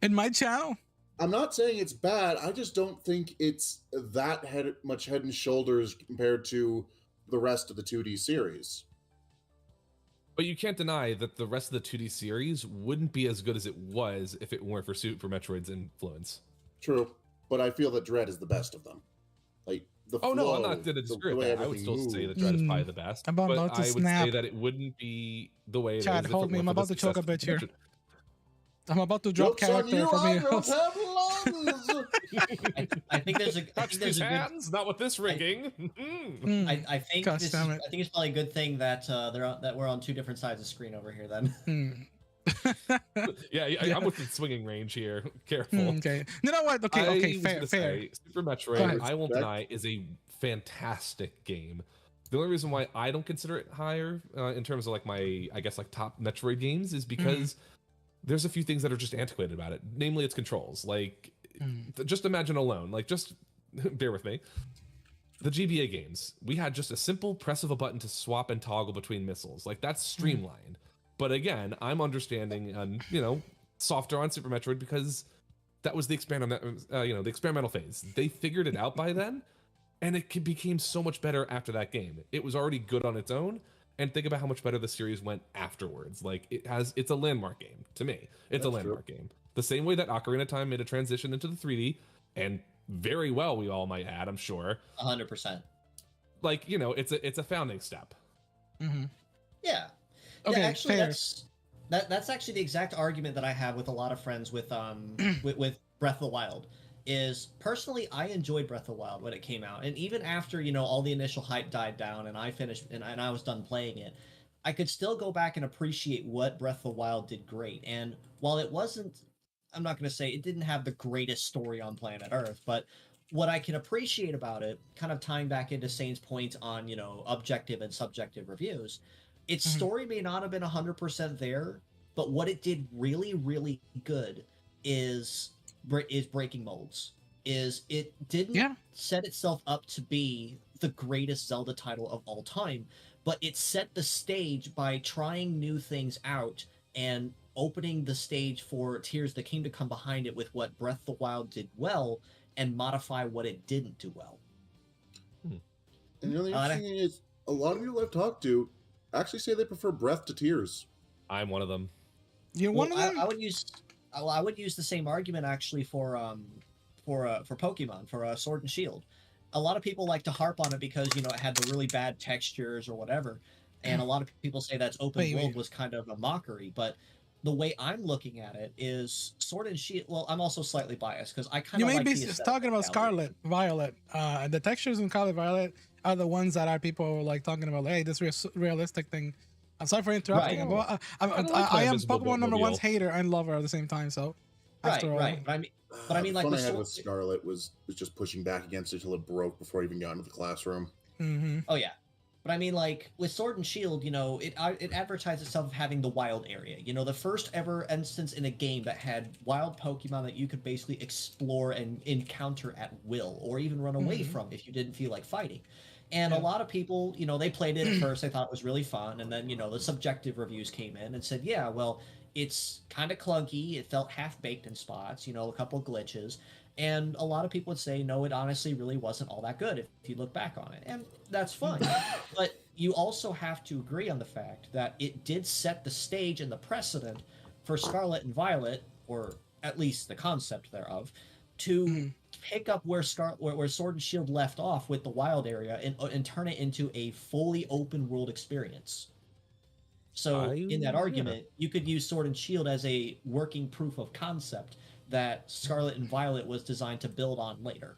in my channel. I'm not saying it's bad. I just don't think it's that much head and shoulders compared to the rest of the 2D series. But you can't deny that the rest of the 2D series wouldn't be as good as it was if it weren't for Super Metroid's influence. True, but I feel that Dread is the best of them. Like the Oh no, I'm flow, not going to the disagree with way that. I would everything still say that moves. Dread is probably the best. I'm but about to I would snap. say that it wouldn't be the way it Chad, is. if hold it me. weren't I'm for the about to choke a success bit of here. Metroid. I'm about to drop Joke's on character you, from I you. don't have lungs! I think there's a I Touch think there's these a good hands, not with this rigging. I think Gosh, this damn is, it. I think it's probably a good thing that that we're on two different sides of the screen over here then. Yeah, I'm within swinging range here. Careful. Okay. You know what? Okay. I Okay. was Fair. gonna Fair. say, Super Go Metroid, ahead. I won't deny, is a fantastic game. The only reason why I don't consider it higher in terms of like my, I guess, like top Metroid games is because there's a few things that are just antiquated about it. Namely, its controls. Like, just imagine alone. Like, just bear with me. The GBA games, we had just a simple press of a button to swap and toggle between missiles. Like, that's streamlined. But again, I'm understanding, softer on Super Metroid because that was the the experimental phase. They figured it out by then, and it became so much better after that game. It was already good on its own, and think about how much better the series went afterwards. Like it's a landmark game to me. It's a landmark game. The same way that Ocarina of Time made a transition into the 3D, and very well, we all might add, I'm sure. 100%. Like it's a founding step. Yeah. Okay, Yeah, actually, fair. that's actually the exact argument that I have with a lot of friends with with Breath of the Wild. Is personally, I enjoyed Breath of the Wild when it came out, and even after all the initial hype died down, and I finished and I was done playing it, I could still go back and appreciate what Breath of the Wild did great. And while it wasn't, I'm not going to say it didn't have the greatest story on planet Earth, but what I can appreciate about it, kind of tying back into Sane's point on objective and subjective reviews. Its story may not have been 100% there, but what it did really, really good is breaking molds. It didn't set itself up to be the greatest Zelda title of all time, but it set the stage by trying new things out and opening the stage for Tears of the Kingdom to come behind it with what Breath of the Wild did well and modify what it didn't do well. And the other interesting thing is, a lot of people I've talked to actually say they prefer Breath to Tears. I'm one of them. You're one of them. I would use the same argument actually for Pokemon, for Sword and Shield. A lot of people like to harp on it because it had the really bad textures or whatever, and a lot of people say that's open world was kind of a mockery. But the way I'm looking at it is Sword and Shield. Well, I'm also slightly biased because I kind of You may like be the aesthetic talking about of Scarlet Violet. The textures in Scarlet Violet are the ones that are people like talking about. Hey, this realistic thing. I'm sorry for interrupting. Right. But I I am Invisible Pokemon number Mobile. one's hater and lover at the same time. So after all, Right. But I mean, like the fun with I had Sword- with Scarlet was just pushing back against it till it broke before I even got into the classroom. Oh yeah, but I mean, like with Sword and Shield, it advertised itself having the wild area. The first ever instance in a game that had wild Pokemon that you could basically explore and encounter at will, or even run away from if you didn't feel like fighting. And a lot of people, they played it at first, they thought it was really fun, and then, the subjective reviews came in and said, yeah, well, it's kind of clunky, it felt half-baked in spots, a couple of glitches, and a lot of people would say, no, it honestly really wasn't all that good if you look back on it, and that's fine. But you also have to agree on the fact that it did set the stage and the precedent for Scarlet and Violet, or at least the concept thereof, to pick up where Sword and Shield left off with the wild area and turn it into a fully open world experience. So in that argument, you could use Sword and Shield as a working proof of concept that Scarlet and Violet was designed to build on later.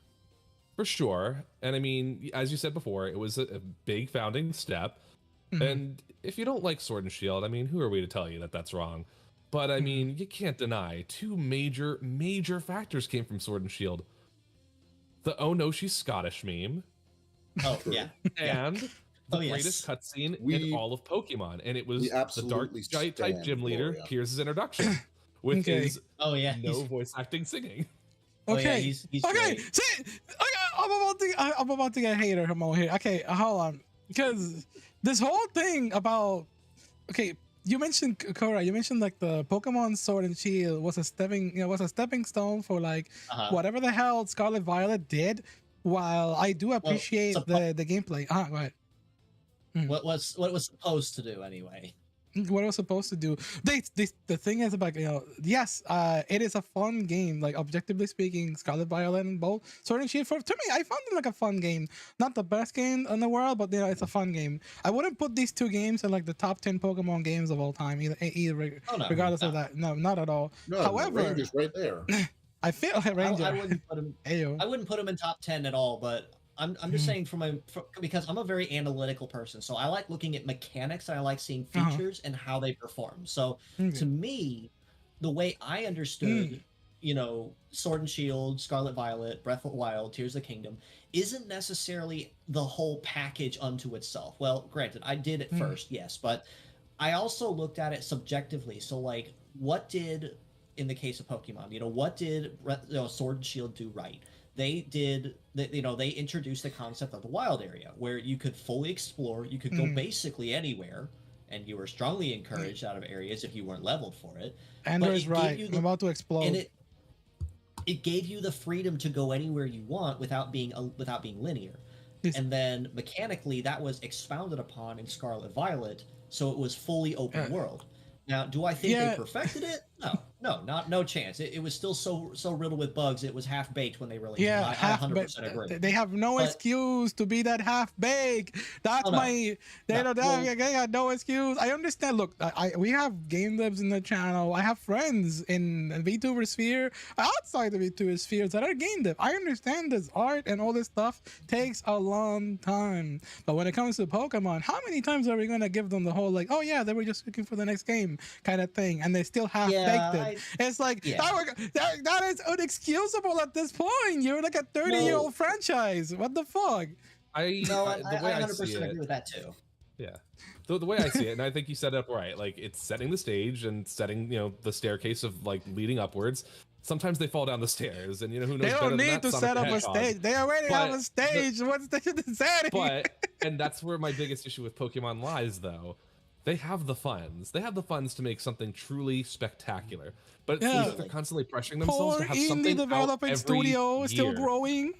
For sure. And I mean, as you said before, it was a big founding step. And if you don't like Sword and Shield, I mean, who are we to tell you that that's wrong? But I mean, you can't deny two major factors came from Sword and Shield. The "Oh no, she's Scottish" meme. Oh yeah. And the greatest cutscene in all of Pokemon, and it was the Dark Giant type gym leader Piers' introduction with his no voice acting singing. Okay. He's okay. See, I'm about to get hater Hamo here. Okay, hold on, because this whole thing about you mentioned Korra. You mentioned like the Pokemon Sword and Shield was a stepping stone for like whatever the hell Scarlet Violet did. While I do appreciate the gameplay. Go ahead. What it was supposed to do anyway. What it was supposed to do. The thing is about yes, it is a fun game. Like objectively speaking, Scarlet Violet and both Sword and Shield. To me, I found it like a fun game. Not the best game in the world, but it's a fun game. I wouldn't put these two games in like the top 10 Pokemon games of all time, regardless of that. No, not at all. No, however, Ranger's right there. I feel like Ranger. I wouldn't put him. I wouldn't put him in top 10 at all, but. I'm just saying because I'm a very analytical person, so I like looking at mechanics and I like seeing features and how they perform. So to me, the way I understood, Sword and Shield, Scarlet Violet, Breath of the Wild, Tears of the Kingdom, isn't necessarily the whole package unto itself. Well, granted, I did at first, yes, but I also looked at it subjectively. So like, what did, in the case of Pokemon, what did Sword and Shield do right? They introduced the concept of the wild area where you could fully explore, you could go basically anywhere, and you were strongly encouraged out of areas if you weren't leveled for it. Andrew's right. I'm about to explode. And it gave you the freedom to go anywhere you want without being linear. And then mechanically, that was expounded upon in Scarlet Violet, so it was fully open world. Now, do I think they perfected it? No chance. It was still so riddled with bugs. It was half baked when they released it. I 100% agree. They have no excuse to be that half baked. That's they got no excuse. I understand. Look, we have game devs in the channel. I have friends in VTuber sphere, outside the VTuber spheres that are game dev. I understand this art and all this stuff takes a long time. But when it comes to Pokemon, how many times are we gonna give them the whole like, oh yeah, they were just looking for the next game kind of thing, and they still half baked it? It's like that is inexcusable at this point. You're like a 30-year-old franchise. What the fuck? I 100% agree with that too. Yeah. The way I see it, and I think you set it up right, like it's setting the stage and setting, the staircase of like leading upwards. Sometimes they fall down the stairs, and who knows they better don't than need to set up a stage. They already have a stage. What's the setting? And that's where my biggest issue with Pokemon lies, though. They have the funds. They have the funds to make something truly spectacular. But it seems like they're constantly pressuring themselves to have something developing studio is still growing.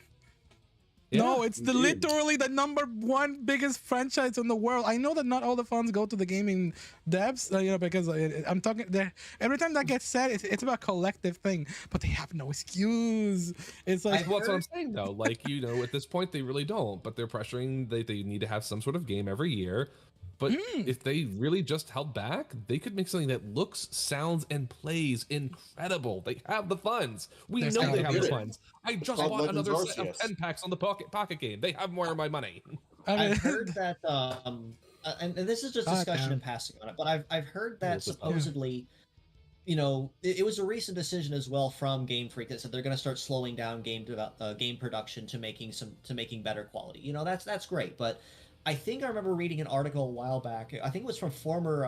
Yeah, no, it's literally the #1 biggest franchise in the world. I know that not all the funds go to the gaming devs, because I'm talking there. Every time that gets said, it's about collective thing, but they have no excuse. It's like well, that's what I'm saying though. Like at this point they really don't, but they're pressuring. They need to have some sort of game every year. But if they really just held back, they could make something that looks, sounds, and plays incredible. They have the funds. We know they have the funds. I just bought another set of 10 packs on the pocket game. They have more of my money. I've heard that, and this is just discussion in passing on it, but I've heard that supposedly, it was a recent decision as well from Game Freak that said they're going to start slowing down game production to making better quality. That's great, but I think I remember reading an article a while back. I think it was from former.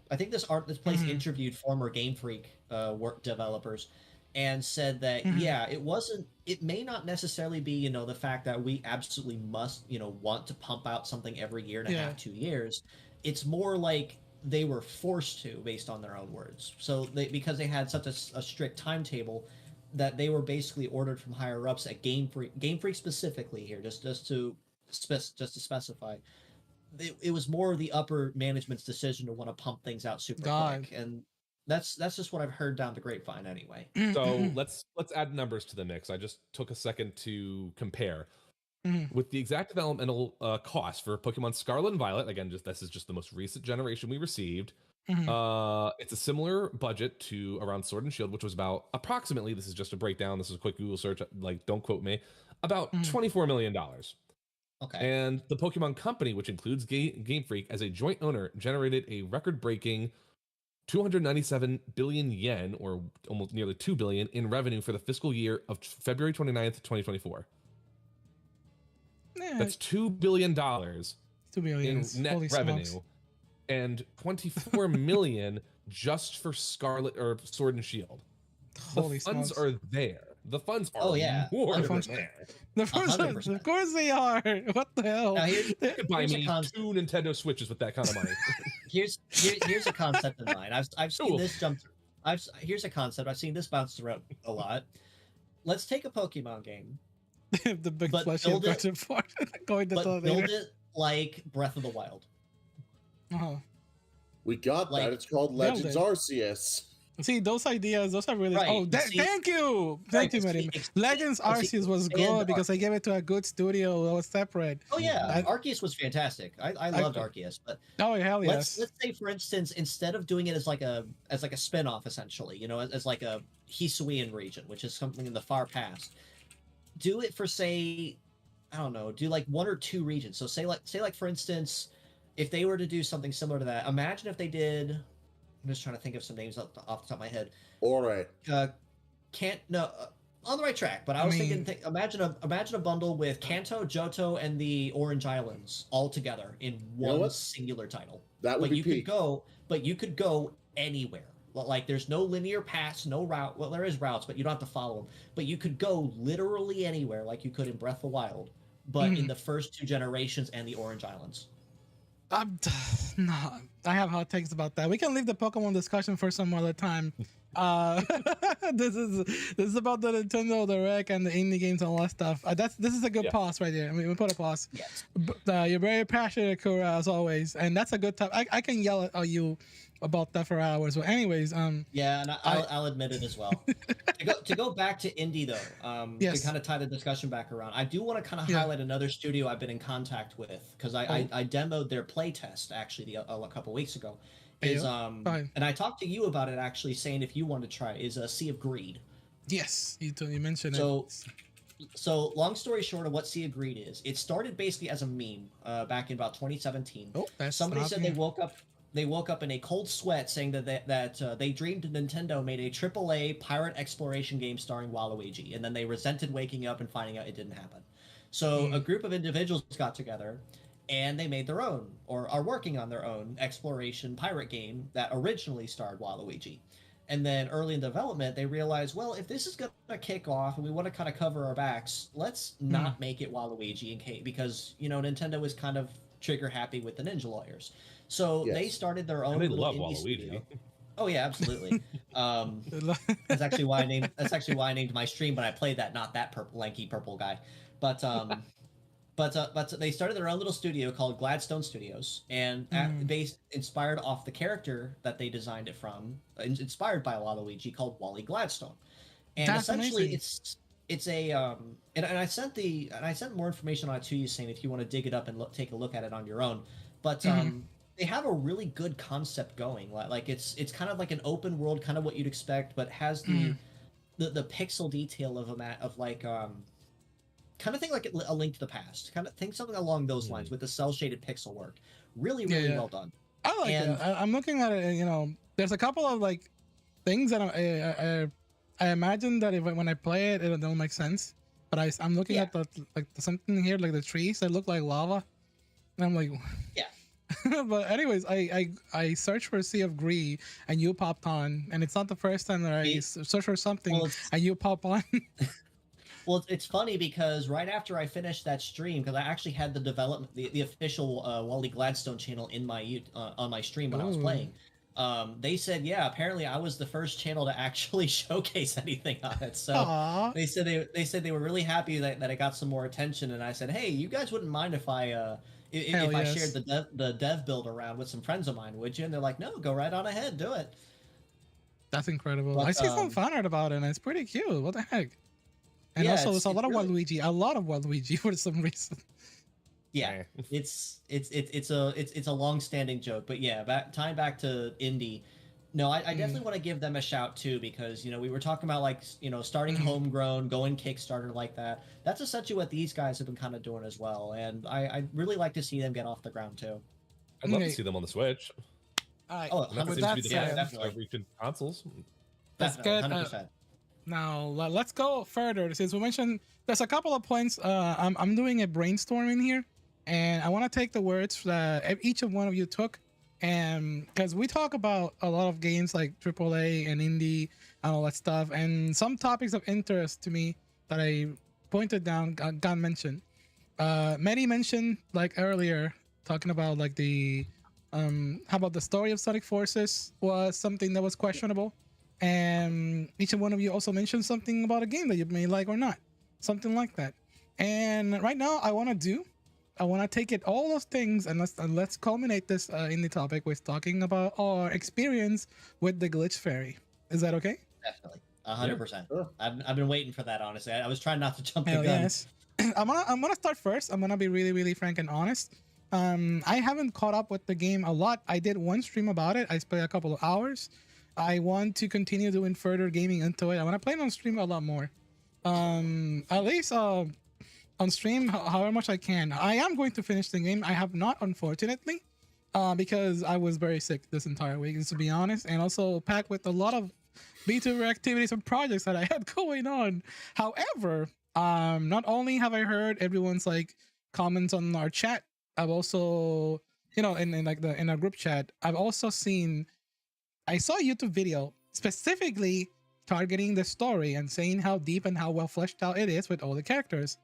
I think this place interviewed former Game Freak work developers, and said that it may not necessarily be, you know, the fact that we absolutely must, you know, want to pump out something every year and a half, 2 years. It's more like they were forced to, based on their own words. So because they had such a strict timetable, that they were basically ordered from higher ups at Game Freak specifically here, just to specify. It was more the upper management's decision to want to pump things out super quick, and that's just what I've heard down the grapevine anyway. So let's add numbers to the mix. I just took a second to compare. With the exact developmental cost for Pokemon Scarlet and Violet, again, this is just the most recent generation we received. It's a similar budget to around Sword and Shield, which was about approximately, this is just a breakdown, this is a quick Google search, like don't quote me, about $24 million. Okay. And the Pokemon Company, which includes Game Freak as a joint owner, generated a record-breaking 297 billion yen, or almost nearly 2 billion, in revenue for the fiscal year of February 29th, 2024. That's $2 billion in net revenue, and 24 million just for Scarlet or Sword and Shield. The funds are there. The funds are more than there. The funds, of course they are. What the hell? Now, you could buy me 2 Nintendo Switches with that kind of money. here's a concept in mind. I've seen this jump through. Here's a concept. I've seen this bounce around a lot. Let's take a Pokemon game. The big fleshy build it like Breath of the Wild. We got that. It's called Legends Arceus. See, those ideas, those are really... Right. Oh, thank you! Thank you, Maddie. Legends Arceus was good because I gave it to a good studio that was separate. Oh, yeah. Arceus was fantastic. I loved Arceus. But oh, hell yes. Let's say, for instance, instead of doing it as like a spin-off, essentially, you know, as like a Hisuian region, which is something in the far past, do it for, say, I don't know, do like 1 or 2 regions. So say like for instance, if they were to do something similar to that, imagine if they did... I'm just trying to think of some names off the top of my head. All right. On the right track, but I was thinking, imagine a bundle with Kanto, Johto, and the Orange Islands all together in one singular title. That would be peak. But you could go anywhere. Like, there's no linear paths, no route. Well, there is routes, but you don't have to follow them. But you could go literally anywhere, like you could in Breath of the Wild, but in the first 2 generations and the Orange Islands. No, I have hot takes about that. We can leave the Pokemon discussion for some other time. This is about the Nintendo Direct and the indie games and all that stuff. This is a good pause right here. I mean, we put a pause. Yes. You're very passionate, Kura, as always, and that's a good time. I can yell at you about that for hours. But anyways, yeah, and I'll admit it as well. to go back to indie though, to kind of tie the discussion back around, I do want to kind of highlight another studio I've been in contact with, because I demoed their playtest actually a couple weeks ago. And I talked to you about it actually, saying if you want to try it, is a Sea of Greed. Yes, you mentioned it. So long story short of what Sea of Greed is, it started basically as a meme back in about 2017. Somebody said they woke up in a cold sweat saying that they dreamed Nintendo made a AAA pirate exploration game starring Waluigi, and then they resented waking up and finding out it didn't happen. So a group of individuals got together, and they made their own, or are working on their own, exploration pirate game that originally starred Waluigi. And then early in development, they realized, well, if this is going to kick off and we want to kind of cover our backs, let's not make it Waluigi, because, you know, Nintendo is kind of trigger happy with the Ninja Lawyers. So they started their own little indie studio. Oh yeah, absolutely. That's actually why I named my stream when I played that, not that lanky purple guy. But they started their own little studio called Gladstone Studios, and inspired off the character that they designed it from, inspired by Waluigi, called Wally Gladstone. And that's essentially amazing. It's a and I sent more information on it to you, saying if you want to dig it up and take a look at it on your own. But they have a really good concept going. Like it's kind of like an open world, kind of what you'd expect, but has the pixel detail of like kind of think like a Link to the Past. Kind of think something along those lines with the cell shaded pixel work. Really well done. I like it. I'm looking at it, and you know, there's a couple of like things that I imagine that when I play it, it'll make sense. But I'm looking at something here, like the trees that look like lava, and I'm like, But anyways, I searched for Sea of Gree and you popped on, and it's not the first time that I search for something Well, and you pop on. Well, it's funny because right after I finished that stream, because I actually had the development, the official Wally Gladstone channel in my on my stream when I was Ooh. playing. They said, yeah, apparently I was the first channel to actually showcase anything on it. So Aw. they said they were really happy that it got some more attention. And I said, hey, you guys wouldn't mind if I if I shared the dev build around with some friends of mine, would you? And they're like, no, go right on ahead, do it. That's incredible. But, I see some fan art about it, and it's pretty cute. What the heck? And Yeah, also, it's there's a lot of really- Waluigi, a lot of Waluigi for some reason. Yeah, it's a long-standing joke, but yeah, tying back to indie. No, I definitely want to give them a shout too, because we were talking about like starting homegrown, going Kickstarter like that. That's essentially what these guys have been kind of doing as well, and I really like to see them get off the ground too. I'd love to see them on the Switch. All right. Oh, And that with seems to that be the said, case of recent consoles. Let's Definitely, get 100%. now. Let's go further. Since we mentioned, there's a couple of points. I'm doing a brainstorming here, and I want to take the words that each of one of you took, and because we talk about a lot of games like AAA and indie and all that stuff, and some topics of interest to me that I pointed down got mentioned. Many mentioned like earlier talking about like the how about the story of Sonic Forces was something that was questionable, and each and one of you also mentioned something about a game that you may like or not, something like that. And right now I want to take it all those things and let's culminate this in the topic with talking about our experience with the Glitch Fairy. Is that okay? Definitely, 100%. I've been waiting for that, honestly. I was trying not to jump the Hell gun. yes. I'm gonna start first. I'm gonna be really frank and honest. I haven't caught up with the game a lot. I did one stream about it. I spent a couple of hours. I want to continue doing further gaming into it. I want to play it on stream a lot more. At least on stream, however much I can. I am going to finish the game. I have not, unfortunately, because I was very sick this entire week, to be honest, and also packed with a lot of VTuber activities and projects that I had going on. However, not only have I heard everyone's like comments on our chat, I've also, in our group chat, I've also I saw a YouTube video specifically targeting the story and saying how deep and how well fleshed out it is with all the characters,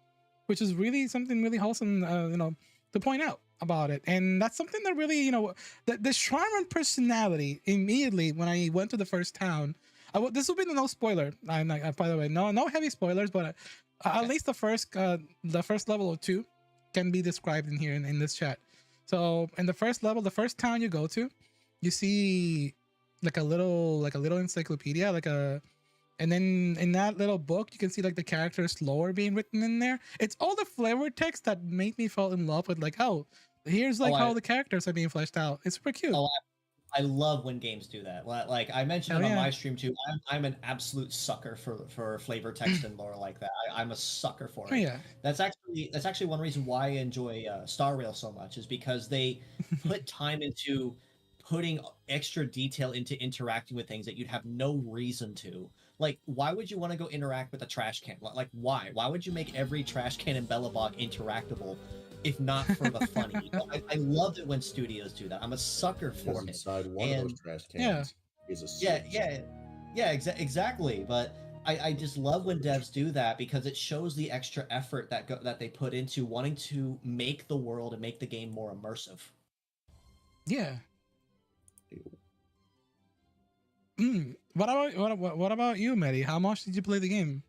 which is really something really wholesome, to point out about it. And that's something that really, the charm and personality immediately when I went to the first town. This will be no spoiler. By the way, no heavy spoilers, but at least the first level or two can be described in here in this chat. So in the first level, the first town you go to, you see like a little encyclopedia, and then in that little book you can see like the character's lore being written in there. It's all the flavor text that made me fall in love with like, oh, here's like how the characters are being fleshed out. It's super cute. Oh, I love when games do that. Like I mentioned it on my stream too. I'm an absolute sucker for flavor text and lore like that. I'm a sucker for it. Oh, yeah. That's actually one reason why I enjoy Star Rail so much, is because they put time into putting extra detail into interacting with things that you'd have no reason to. Like, why would you want to go interact with a trash can? Like, why? Why would you make every trash can in Belobog interactable, if not for the funny? I love it when studios do that. I'm a sucker for it. Inside one of those trash cans is a exactly. But I just love when devs do that, because it shows the extra effort that they put into wanting to make the world and make the game more immersive. Yeah. What about you, Mehdi? How much did you play the game?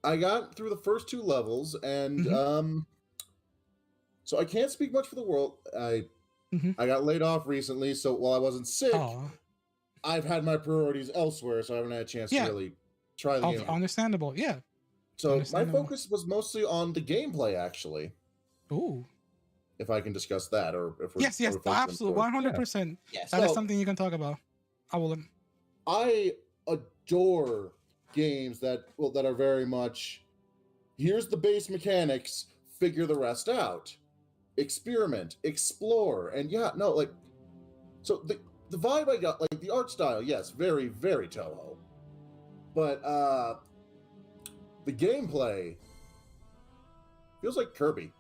I got through the first two levels, and so I can't speak much for the world. I got laid off recently, so while I wasn't sick, I've had my priorities elsewhere, so I haven't had a chance to really try the game. Understandable, yeah. So my focus was mostly on the gameplay, actually. Ooh. If I can discuss that, or if we're yes, absolutely, 100%. Yes, that is something you can talk about. I adore games that are very much, here's the base mechanics, figure the rest out, experiment, explore, and so the vibe I got, like the art style, yes, very, very Toho, but the gameplay feels like Kirby.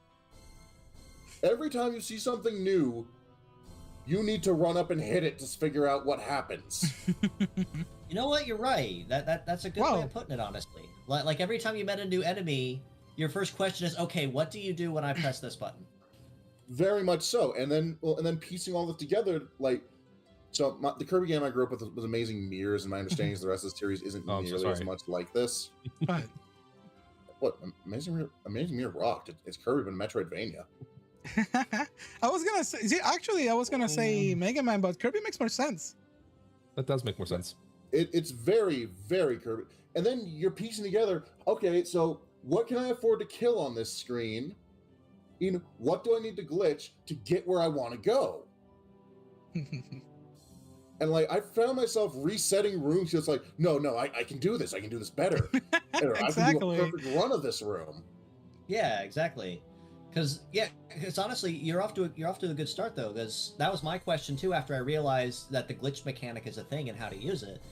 Every time you see something new, you need to run up and hit it to figure out what happens. You know what? You're right. That's a good way of putting it, honestly. Like every time you met a new enemy, your first question is, okay, what do you do when I press this button? Very much so. And then piecing all this together, like, so the Kirby game I grew up with was Amazing Mirrors, and my understanding is the rest of the series isn't nearly as much like this. What? Amazing Mirror rocked. It's Kirby, but Metroidvania. I was gonna say, I was gonna say Mega Man, but Kirby makes more sense. That does make more sense. It's very, very Kirby. And then you're piecing together, okay, so what can I afford to kill on this screen? You know, what do I need to glitch to get where I want to go? And like, I found myself resetting rooms. It's like, no, I can do this. I can do this better. Exactly. I can do a perfect run of this room. Yeah, exactly. Because honestly, you're off to a good start though. Because that was my question too. After I realized that the glitch mechanic is a thing and how to use it,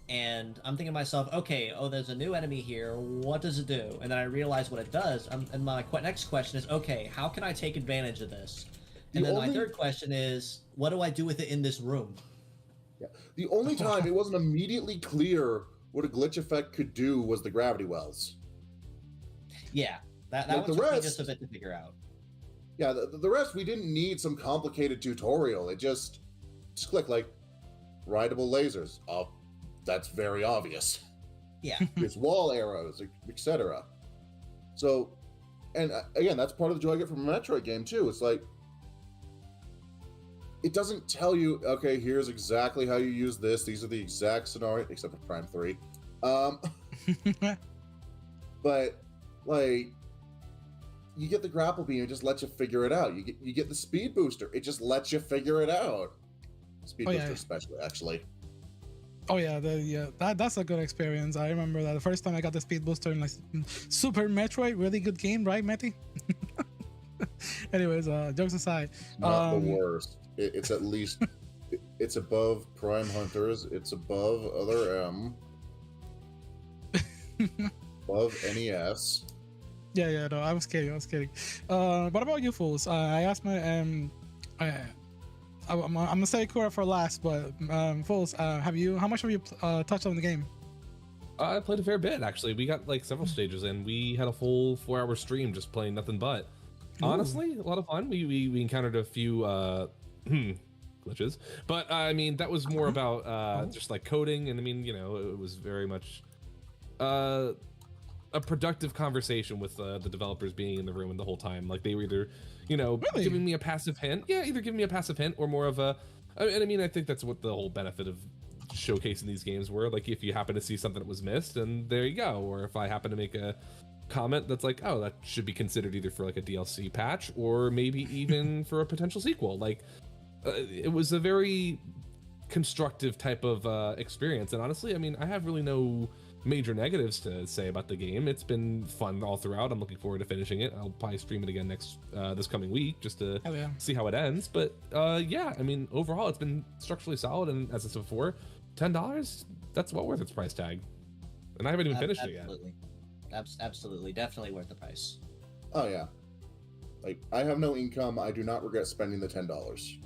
and I'm thinking to myself, okay, there's a new enemy here. What does it do? And then I realized what it does. And my next question is, okay, how can I take advantage of this? And then my third question is, what do I do with it in this room? Yeah. The only time it wasn't immediately clear what a glitch effect could do was the gravity wells. Yeah, that one took me just a bit to figure out. Yeah, the rest, we didn't need some complicated tutorial. It just click, like, rideable lasers. Oh, that's very obvious. Yeah. There's wall arrows, etc. So, and again, that's part of the joy I get from a Metroid game, too. It's like, it doesn't tell you, okay, here's exactly how you use this. These are the exact scenario, except for Prime 3. But, like, you get the grapple beam, it just lets you figure it out. You get the speed booster, it just lets you figure it out. Speed booster especially, actually. Oh yeah, that's a good experience. I remember that the first time I got the speed booster in like Super Metroid, really good game, right, Matty? Anyways, jokes aside, not the worst. It's at least it's above Prime Hunters. It's above Other M. Above NES. Yeah, no, I was kidding. What about you fools? I asked my I'm gonna say Kura for last, but fools, how much have you touched on the game? I played a fair bit, actually. We got like several stages in. We had a full 4-hour stream just playing nothing but. Honestly, a lot of fun. We encountered a few glitches, but I mean that was more about just like coding, and I mean, you know, it was very much a productive conversation with the developers being in the room and the whole time. Like they were either, you know, giving me a passive hint, either giving me a passive hint or more of a. And I mean, I think that's what the whole benefit of showcasing these games were. Like if you happen to see something that was missed, and there you go. Or if I happen to make a comment that's like, oh, that should be considered either for like a DLC patch or maybe even for a potential sequel. Like it was a very constructive type of experience, and honestly, I mean, I have really no major negatives to say about the game. It's been fun all throughout. I'm looking forward to finishing it. I'll probably stream it again this coming week just to see how it ends. But yeah, I mean, overall, it's been structurally solid, and as I said before, $10, that's well worth its price tag. And I haven't even finished it yet. Absolutely, definitely worth the price. Oh yeah, like I have no income. I do not regret spending the $10.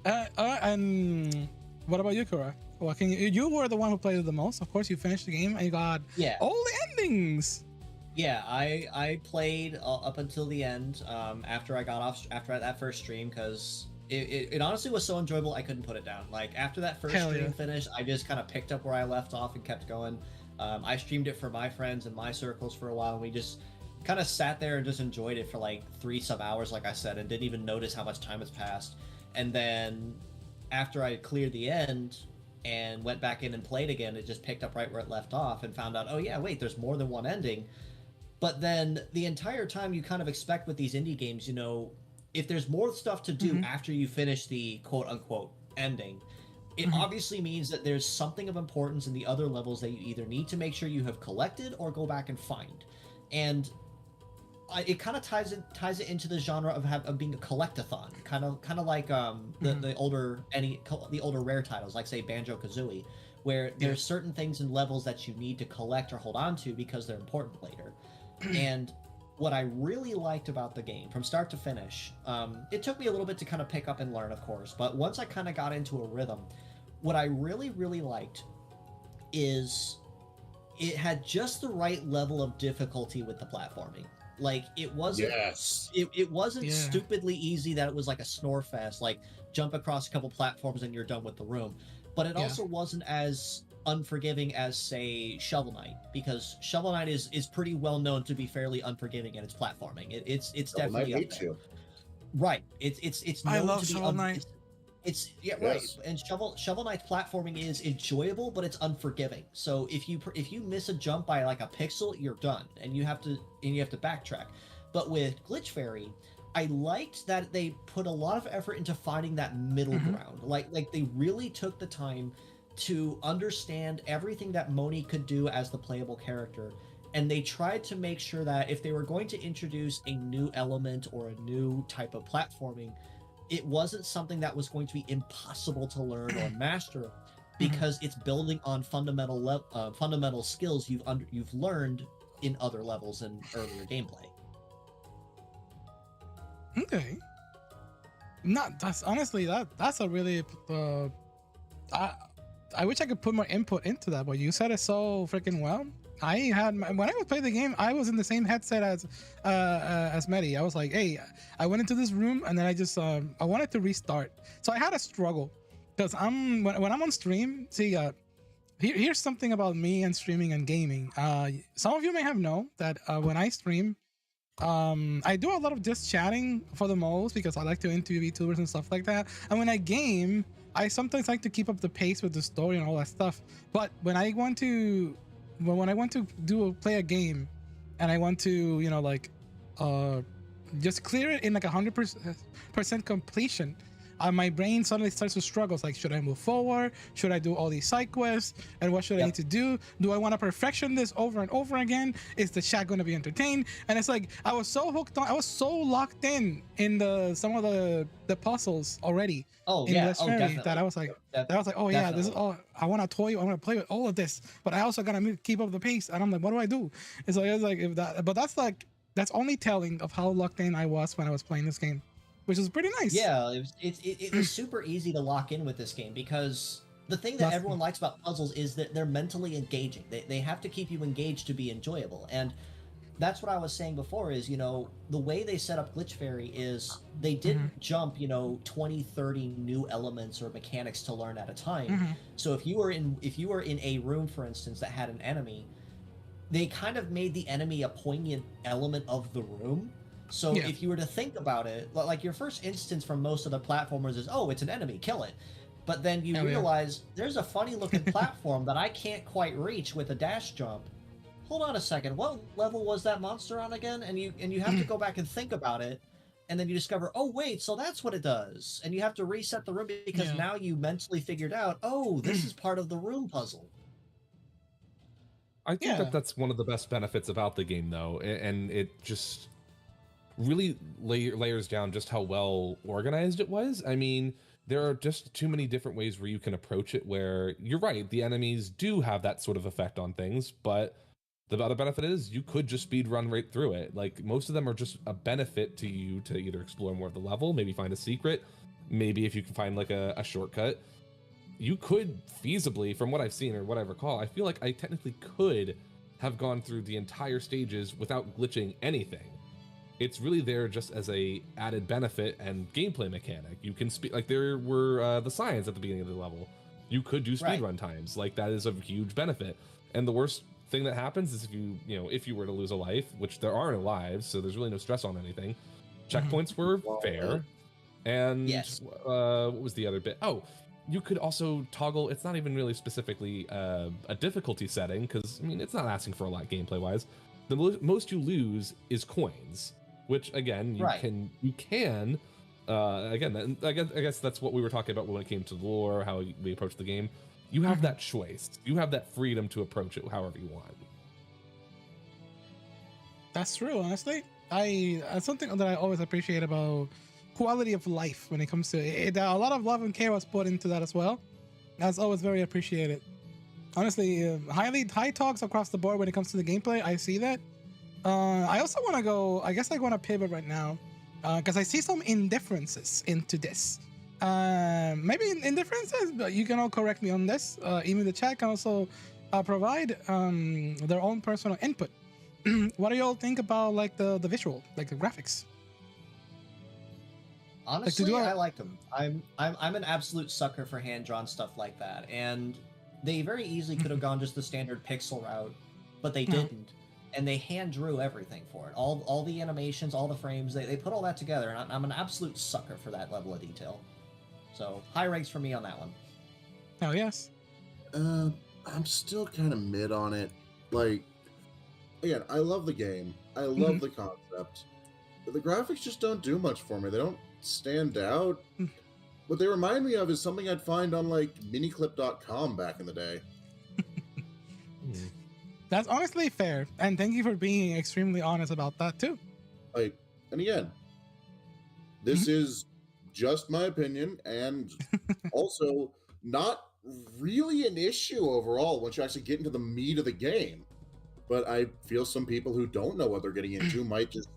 And what about you, Kura? Well, you were the one who played it the most. Of course, you finished the game and you got all the endings. Yeah, I played up until the end. After I got off after that first stream, because it honestly was so enjoyable I couldn't put it down. Like after that first stream finished, I just kind of picked up where I left off and kept going. I streamed it for my friends and my circles for a while, and we just kind of sat there and just enjoyed it for like 3 sub hours, like I said, and didn't even notice how much time has passed. And then after I cleared the end and went back in and played again, it just picked up right where it left off and found out, oh yeah, wait, there's more than one ending. But then the entire time you kind of expect with these indie games, you know, if there's more stuff to do after you finish the quote-unquote ending, it obviously means that there's something of importance in the other levels that you either need to make sure you have collected or go back and find. And it kind of ties it into the genre of being a collectathon, kind of like the older rare titles, like say Banjo-Kazooie, where there's certain things and levels that you need to collect or hold on to because they're important later. And what I really liked about the game from start to finish, it took me a little bit to kind of pick up and learn, of course, but once I kind of got into a rhythm, what I really, really liked is it had just the right level of difficulty with the platforming. Like, it wasn't it wasn't stupidly easy that it was like a snore fest, like jump across a couple platforms and you're done with the room. But it also wasn't as unforgiving as, say, Shovel Knight, because Shovel Knight is pretty well known to be fairly unforgiving in its platforming. It's definitely up there. Right. It's known I love to be Shovel Knight. It's right. And Shovel Knight's platforming is enjoyable, but it's unforgiving. So if you miss a jump by like a pixel, you're done, and you have to backtrack. But with Glitch Fairy, I liked that they put a lot of effort into finding that middle ground. Like they really took the time to understand everything that Moni could do as the playable character, and they tried to make sure that if they were going to introduce a new element or a new type of platforming, it wasn't something that was going to be impossible to learn or master, because it's building on fundamental skills you've learned in other levels and earlier gameplay. Okay. That's honestly that's a really I wish I could put more input into that, but you said it so freaking well. When I would play the game, I was in the same headset as Medi. I was like, hey, I went into this room and then I just I wanted to restart. So I had a struggle because when I'm on stream. See, here's something about me and streaming and gaming. Some of you may have known that when I stream, I do a lot of just chatting for the most, because I like to interview VTubers and stuff like that. And when I game, I sometimes like to keep up the pace with the story and all that stuff. But when I want to play a game and I want to, just clear it in like 100% completion, my brain suddenly starts to struggle. It's like, should I move forward? Should I do all these side quests? And what should I need to do? Do I want to perfection this over and over again? Is the chat going to be entertained? And it's like, I was so hooked on, I was so locked in some of the puzzles already. Definitely. That I was like, this is all, I want to toy, I want to play with all of this, but I also got to keep up the pace. And I'm like, what do I do? It's like, that's only telling of how locked in I was when I was playing this game, which is pretty nice. Yeah, it was super easy to lock in with this game, because the thing that everyone likes about puzzles is that they're mentally engaging. They have to keep you engaged to be enjoyable. And that's what I was saying before is, the way they set up Glitch Fairy is they didn't jump, 20, 30 new elements or mechanics to learn at a time. So if you were in a room, for instance, that had an enemy, they kind of made the enemy a poignant element of the room. So if you were to think about it, like your first instance from most of the platformers is, oh, it's an enemy, kill it. But then you realize there's a funny looking platform that I can't quite reach with a dash jump. Hold on a second, what level was that monster on again? And you have to go back and think about it, and then you discover, oh wait, so that's what it does. And you have to reset the room because now you mentally figured out, oh, this is part of the room puzzle. I think that's one of the best benefits about the game, though, and it just really layers down just how well organized it was. I mean, there are just too many different ways where you can approach it, where you're right, the enemies do have that sort of effect on things, but the other benefit is you could just speed run right through it. Like, most of them are just a benefit to you to either explore more of the level, maybe find a secret, maybe if you can find like a shortcut. You could feasibly, from what I've seen or what I recall, I feel like I technically could have gone through the entire stages without glitching anything. It's really there just as a added benefit and gameplay mechanic. You can speed, like there were the signs at the beginning of the level. You could do speedrun times. Like, that is a huge benefit. And the worst thing that happens is if you were to lose a life, which there are no lives, so there's really no stress on anything. Checkpoints were fair. And what was the other bit? Oh, you could also toggle, it's not even really specifically a difficulty setting, because, I mean, it's not asking for a lot gameplay-wise. The most you lose is coins, which, again, you can again, I guess that's what we were talking about when it came to the lore, how we approach the game. You have that choice. You have that freedom to approach it however you want. That's true, honestly. That's something that I always appreciate about quality of life when it comes to it. A lot of love and care was put into that as well. That's always very appreciated. Honestly, high talks across the board when it comes to the gameplay. I see that. I also want to go. I guess I want to pivot right now because I see some indifferences into this. Maybe indifferences, but you can all correct me on this. Even the chat can also provide their own personal input. What do you all think about like the visual, like the graphics? Honestly, I like them. I'm an absolute sucker for hand-drawn stuff like that, and they very easily could have gone just the standard pixel route, but they didn't, and they hand drew everything for it. All the animations, all the frames, they put all that together, and I'm an absolute sucker for that level of detail. So high ranks for me on that one. Oh yes. I'm still kind of mid on it. Like, again, I love the game. I love the concept. But the graphics just don't do much for me. They don't stand out. What they remind me of is something I'd find on like miniclip.com back in the day. That's honestly fair, and thank you for being extremely honest about that too. Like, and again, this is just my opinion, and also not really an issue overall once you actually get into the meat of the game. But I feel some people who don't know what they're getting into might just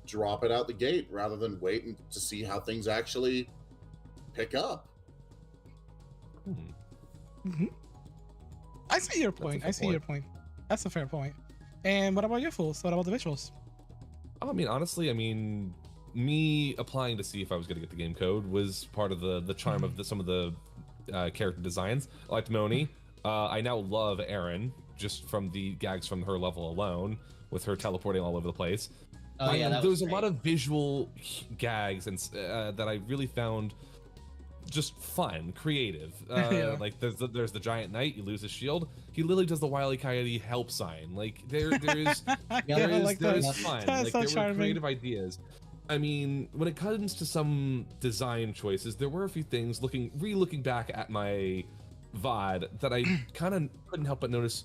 drop it out the gate rather than waiting to see how things actually pick up. I see your point. Your point. That's a fair point. And what about you, Fools? What about the visuals? I mean, honestly, me applying to see if I was going to get the game code was part of the charm of some of the character designs. I liked Moni. I now love Erin just from the gags from her level alone, with her teleporting all over the place. Oh yeah, that there was a lot of visual gags and that I really found just fun, creative. Like there's the giant knight, you lose his shield. He literally does the Wile E. Coyote help sign. Like there is fun. Like so there were creative ideas. I mean, when it comes to some design choices, there were a few things looking back at my VOD that I kind of couldn't help but notice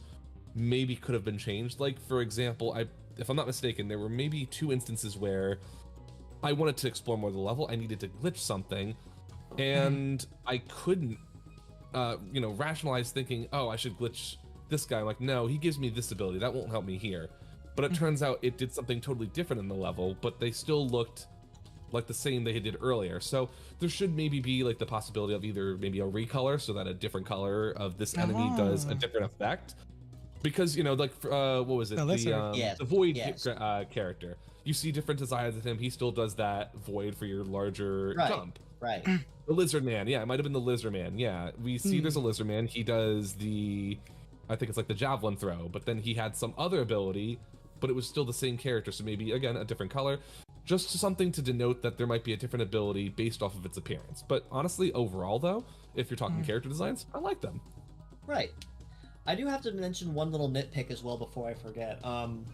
maybe could have been changed. Like for example, if I'm not mistaken, there were maybe 2 instances where I wanted to explore more of the level. I needed to glitch something, and I couldn't, rationalize thinking, oh, I should glitch this guy. I'm like, no, he gives me this ability. That won't help me here. But it turns out it did something totally different in the level, but they still looked like the same they did earlier. So there should maybe be like the possibility of either maybe a recolor so that a different color of this enemy does a different effect. Because, like, what was it? The Void character. You see different designs of him. He still does that Void for your larger jump. Right. The Lizard Man. Yeah, it might have been the Lizard Man. Yeah, we see there's a Lizard Man. He does I think it's like the javelin throw, but then he had some other ability, but it was still the same character. So maybe, again, a different color. Just something to denote that there might be a different ability based off of its appearance. But honestly, overall, though, if you're talking character designs, I like them. Right. I do have to mention one little nitpick as well before I forget.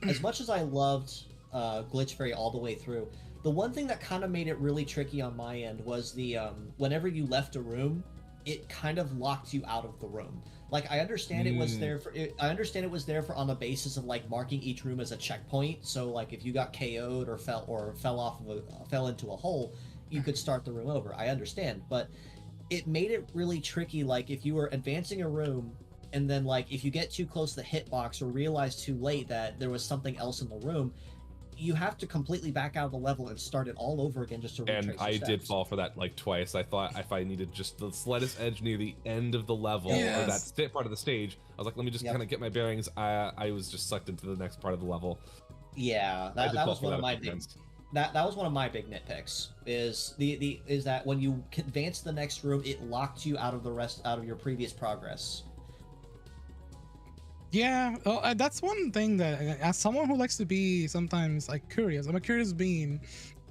As much as I loved Glitch Fairy all the way through, the one thing that kind of made it really tricky on my end was the whenever you left a room, it kind of locked you out of the room. Like I understand it was there for on the basis of like marking each room as a checkpoint. So like if you got KO'd or fell into a hole, you could start the room over. I understand, but it made it really tricky. Like if you were advancing a room, and then like if you get too close to the hitbox or realize too late that there was something else in the room, you have to completely back out of the level and start it all over again just to retrace And I did fall for that like twice. I thought if I needed just the slightest edge near the end of the level or that part of the stage, I was like, let me just kind of get my bearings. I was just sucked into the next part of the level. Yeah, that was one of my big. That was one of my big nitpicks. Is that when you advance to the next room, it locked you out of your previous progress. Yeah, well, that's one thing that, as someone who likes to be sometimes like curious, I'm a curious being,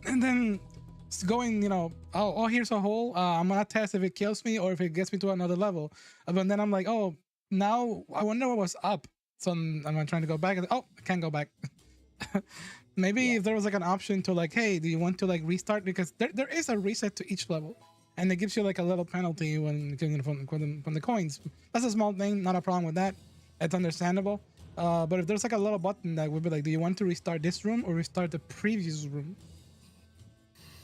and then it's going, oh, here's a hole. I'm gonna test if it kills me or if it gets me to another level. But then I'm like, oh, now I wonder what was up. So I'm trying to go back, and I can't go back. Maybe if there was like an option to like, hey, do you want to like restart? Because there is a reset to each level, and it gives you like a little penalty when from the coins. That's a small thing, not a problem with that. It's understandable, but if there's like a little button that would be like, do you want to restart this room or restart the previous room?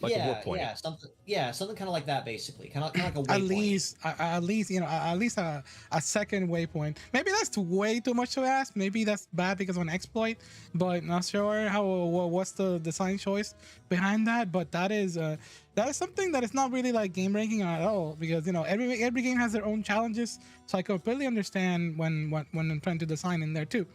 Like a warp point. something kind of like that, basically, kind of like a waypoint. At least at least a second waypoint. Maybe that's way too much to ask. Maybe that's bad because of an exploit, but not sure what's the design choice behind that. But that is something that is not really like game ranking at all, because every game has their own challenges. So I completely understand when I'm trying to design in there too.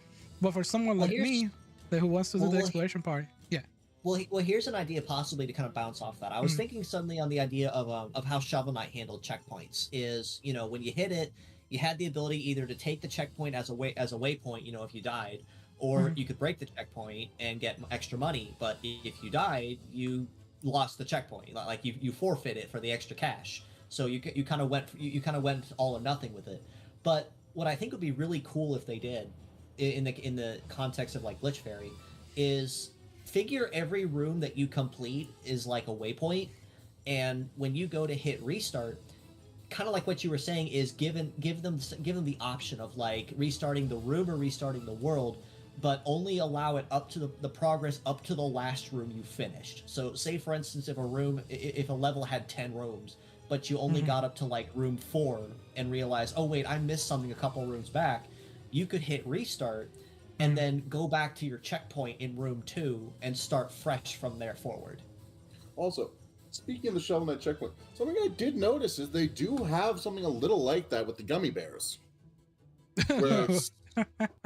But for someone like me who wants to do the exploration part, yeah. Well, here's an idea possibly to kind of bounce off that. I was thinking suddenly on the idea of how Shovel Knight handled checkpoints. Is when you hit it, you had the ability either to take the checkpoint as a waypoint, if you died, or you could break the checkpoint and get extra money. But if you died, you lost the checkpoint. Like you forfeit it for the extra cash. So you kind of went all or nothing with it. But what I think would be really cool if they did, in the context of like Glitch Fairy, is figure every room that you complete is like a waypoint, and when you go to hit restart, kind of like what you were saying, is give them the option of like restarting the room or restarting the world, but only allow it up to the progress up to the last room you finished. So say for instance, if a level had 10 rooms, but you only got up to like room 4 and realized, oh wait, I missed something a couple rooms back, you could hit restart and then go back to your checkpoint in room 2 and start fresh from there forward. Also, speaking of the Shovel Knight checkpoint, something I did notice is they do have something a little like that with the gummy bears. Where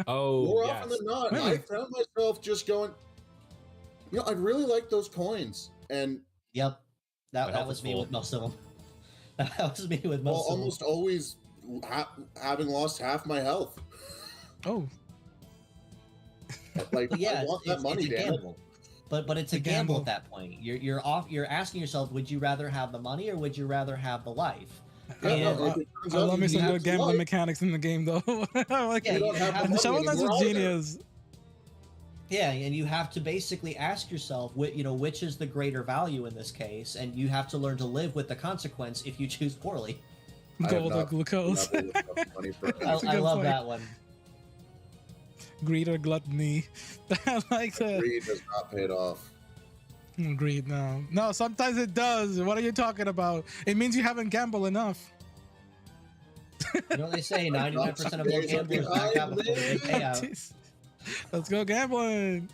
more often than not, I found myself just going, I'd really like those coins. And yep, that was me with most of them. That was me with most of them. Almost always having lost half my health. Oh. Like, I want that money, it's a gamble. But it's a gamble at that point. You're asking yourself, would you rather have the money or would you rather have the life? I love me some good gambling mechanics in the game, though. Shovel Knight's a genius. Yeah, and you have to basically ask yourself, which is the greater value in this case, and you have to learn to live with the consequence if you choose poorly. Gold or glucose. I love that one. Greed or gluttony. Greed has not paid off. Greed, no, sometimes it does. What are you talking about? It means you haven't gambled enough. You know what they say, 99% of all gamblers back out before they pay out. Let's go gambling.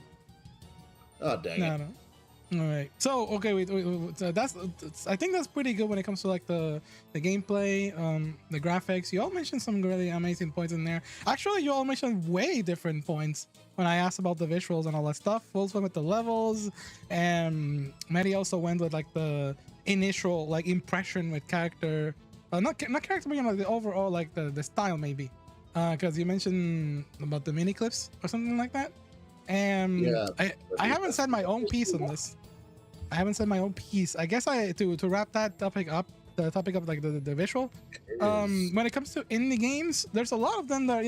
Oh dang it. No. All right. So okay, wait. So I think that's pretty good when it comes to like the gameplay, the graphics. You all mentioned some really amazing points in there. Actually, you all mentioned way different points when I asked about the visuals and all that stuff. Fulls went with the levels, and Mary also went with like the initial like impression with character, not character, but like the overall like the style maybe, because you mentioned about the mini clips or something like that. And I haven't said my own piece on this. I guess to wrap that topic up, the topic of like the visual. When it comes to indie games, there's a lot of them that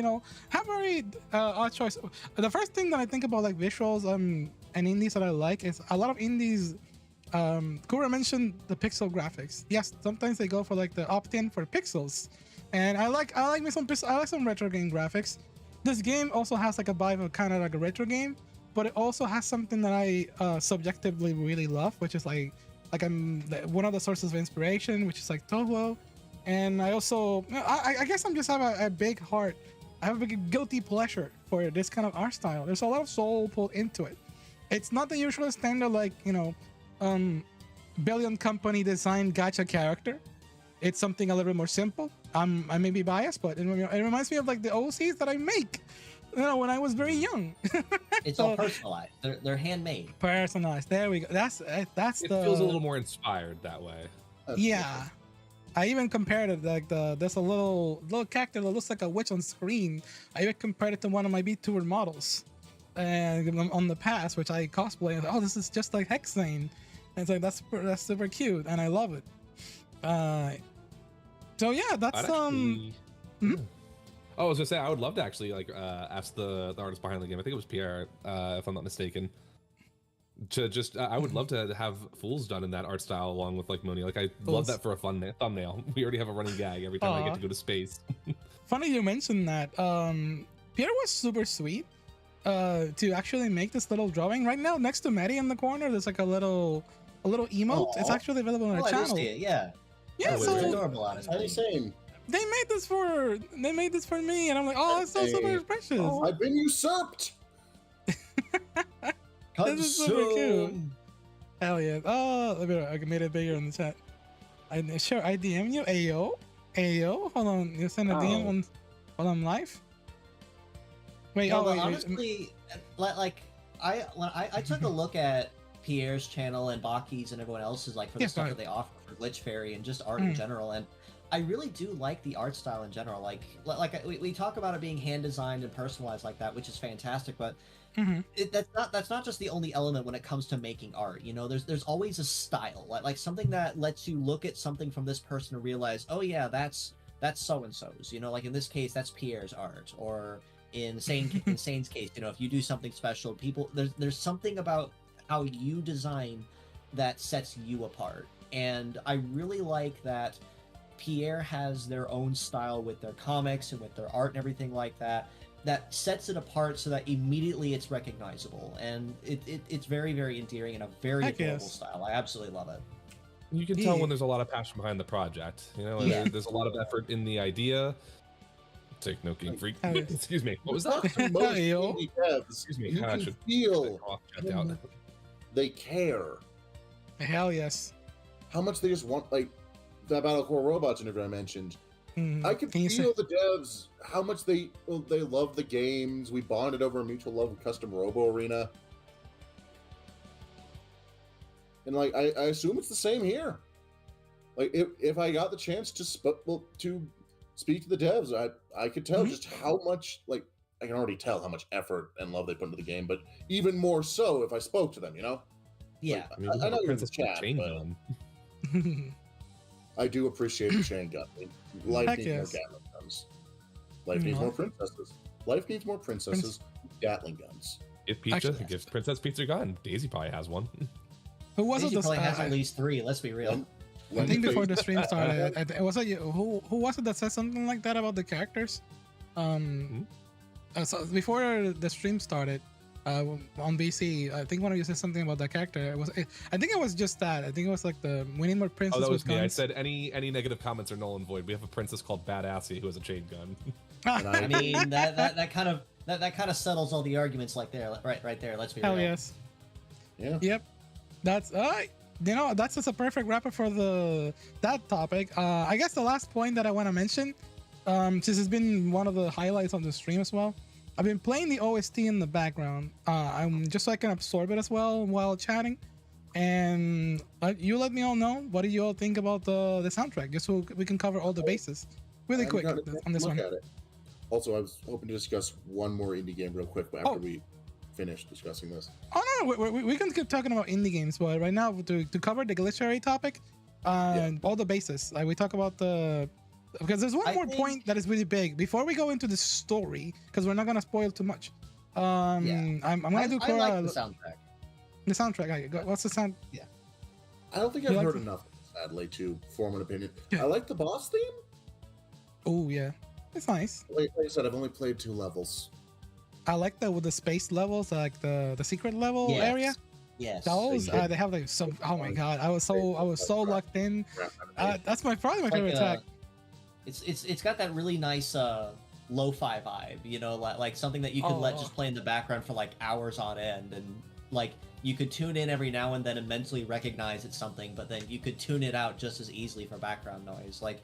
have very odd choice. The first thing that I think about like visuals and indies that I like is a lot of indies. Kura mentioned the pixel graphics. Yes, sometimes they go for like the opt-in for pixels, and I like some retro game graphics. This game also has like a vibe of kind of like a retro game, but it also has something that I subjectively really love, which is like one of the sources of inspiration, which is like Toho. And I also, I guess I'm just have a big heart. I have a big guilty pleasure for this kind of art style. There's a lot of soul put into it. It's not the usual standard like billion company design gacha character. It's something a little bit more simple. I may be biased, but it reminds me of like the OCs that I make, when I was very young. It's all personalized. They're handmade. Personalized. There we go. That's it feels a little more inspired that way. Yeah. I even compared it like there's a little character that looks like a witch on screen. I even compared it to one of my VTuber models, and on the past, which I cosplay. And this is just like Hexane. And it's like that's super cute, and I love it. So yeah, that's I was gonna say I would love to actually like ask the artist behind the game. I think it was Pierre, if I'm not mistaken. To just I would love to have Fools done in that art style along with like Mooney. Like I love that for a fun thumbnail. We already have a running gag every time I get to go to space. Funny you mentioned that. Pierre was super sweet to actually make this little drawing. Right now, next to Maddie in the corner, there's like a little a little emote. It's Aw. actually available on our Oh, I do channel. see it, yeah. Yeah, Oh, It's wait, so adorable, How honestly. insane. they made this for me, and I'm like, oh, it's so super precious. I've been usurped. This is super cute. Hell yeah. Oh, let me, I made it bigger in the chat. I DM you, Ayo. Hold on, you send a DM Oh. on while I'm live. Wait, No, oh but wait, honestly, like when I took a look at Pierre's channel and Baki's and everyone else's, like for the Yeah, stuff go that they offer for Glitch Fairy and just art in general, and I really do like the art style in general. Like we talk about it being hand designed and personalized like that, which is fantastic, but that's not just the only element when it comes to making art. You know, there's always a style, like something that lets you look at something from this person and realize, oh yeah, that's so and so's. You know, like in this case, that's Pierre's art, or in Sane's case, you know, if you do something special, people there's something about how you design that sets you apart, and I really like that Pierre has their own style with their comics and with their art and everything like that. That sets it apart so that immediately it's recognizable, and it's very, very endearing and a very adorable style. I absolutely love it. You can tell when there's a lot of passion behind the project. You know, and Yeah. there's a lot of effort in the idea. Take note, Game Freak. Excuse me. What was that? Most Yo. indie devs, Excuse me. you I can should feel check out. they care. hell yes. How much they just want, like that Battlecore Robots interview I mentioned. I could Can you feel the devs, how much they love the games. We bonded over a mutual love of Custom Robo Arena. And like I assume it's the same here. Like if I got the chance to speak to the devs, I could tell just how much, like, I can already tell how much effort and love they put into the game, but even more so if I spoke to them, you know? Yeah. I mean, I know you're in the Princess chat, Chain but Gun. I do appreciate the chain gun. Life Heck needs yes. more Gatling guns. Life needs more princesses. Life needs more princesses with Gatling guns. Give pizza. Actually- Give Princess Pizza Gun. Daisy probably has one. Who was it? Daisy This, probably has at least 3. Let's be real. I think before the stream started, was it you? Who was it that said something like that about the characters? So before the stream started, on BC, I think one of you said something about that character. I think it was just that. I think it was like the we need more princess. Oh, that was with me. I guns. said any negative comments are null and void. We have a princess called Badassy who has a chain gun. I mean, that kind of settles all the arguments, like there, right there. Let's be Hell real. yes. Yeah. Yep. That's you know, that's just a perfect wrapper for that topic. I guess the last point that I want to mention, since it's been one of the highlights on the stream as well, I've been playing the OST in the background. I'm just so I can absorb it as well while chatting. And you let me all know, what do you all think about the soundtrack, just so we can cover all the bases really quick on this one. At it. Also, I was hoping to discuss one more indie game real quick after we finish discussing this. Oh no, we can keep talking about indie games, but right now to cover the glitchery topic, all the bases, like we talk about because there's one more point that is really big before we go into the story, because we're not gonna spoil too much. I'm gonna do I like the soundtrack. The soundtrack. What's the sound? Yeah. I don't think I've heard enough, sadly, to form an opinion. I like the boss theme. Oh yeah, it's nice. Like I said, I've only played 2 levels. I like that with the space levels, like the secret level area. Yes. Those they have like some. Oh my god, I was so locked in. That's probably my favorite attack. It's got that really nice lo-fi vibe, you know, like something that you could let just play in the background for like hours on end, and like you could tune in every now and then and mentally recognize it's something, but then you could tune it out just as easily for background noise. Like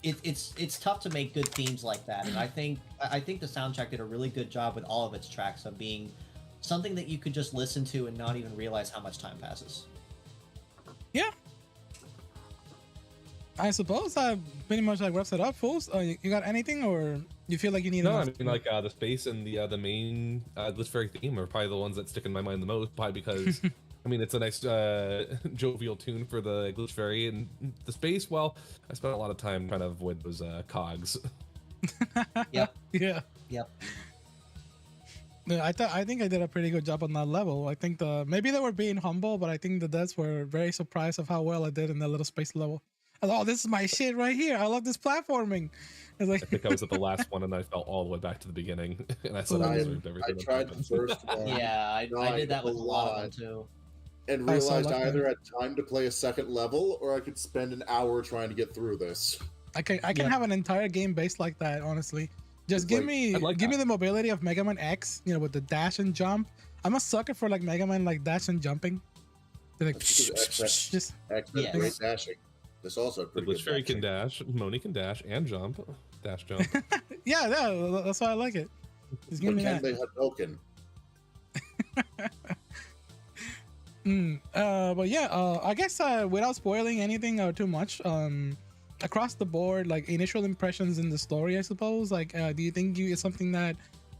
it's tough to make good themes like that, and I think the soundtrack did a really good job with all of its tracks of being something that you could just listen to and not even realize how much time passes. Yeah. I suppose that pretty much like wraps it up, fools. You got anything, or you feel like you need? No, I mean, like the space and the main Glitch Fairy theme are probably the ones that stick in my mind the most. Probably because I mean it's a nice jovial tune for the Glitch Fairy, and the space. Well, I spent a lot of time trying to avoid those cogs. Yep. Yeah. Yep. Yeah, I think I did a pretty good job on that level. I think maybe they were being humble, but I think the devs were very surprised of how well I did in that little space level. I thought, oh, this is my shit right here. I love this platforming. It's like I think I was at the last one, and I fell all the way back to the beginning, and I said I deserved everything. I tried the first one. Yeah, I did that with a lot of them too. and Oh, so realized I lucky. either had time to play a second level or I could spend an hour trying to get through this. I can have an entire game based like that, honestly. Just It's give like- me I'd like give me that. the mobility of Mega Man X, you know, with the dash and jump. I'm a sucker for like Mega Man like dash and jumping. They're like That's because just X-Men Yes. great dashing. This also The pretty Glitch good Fairy can dashing. dash, Moni can dash and jump. Dash jump. yeah, that's why I like it. Just give But me can that. they Hadouken? But yeah, I guess without spoiling anything too much, across the board, like initial impressions in the story, I suppose. Like, do you think it's something that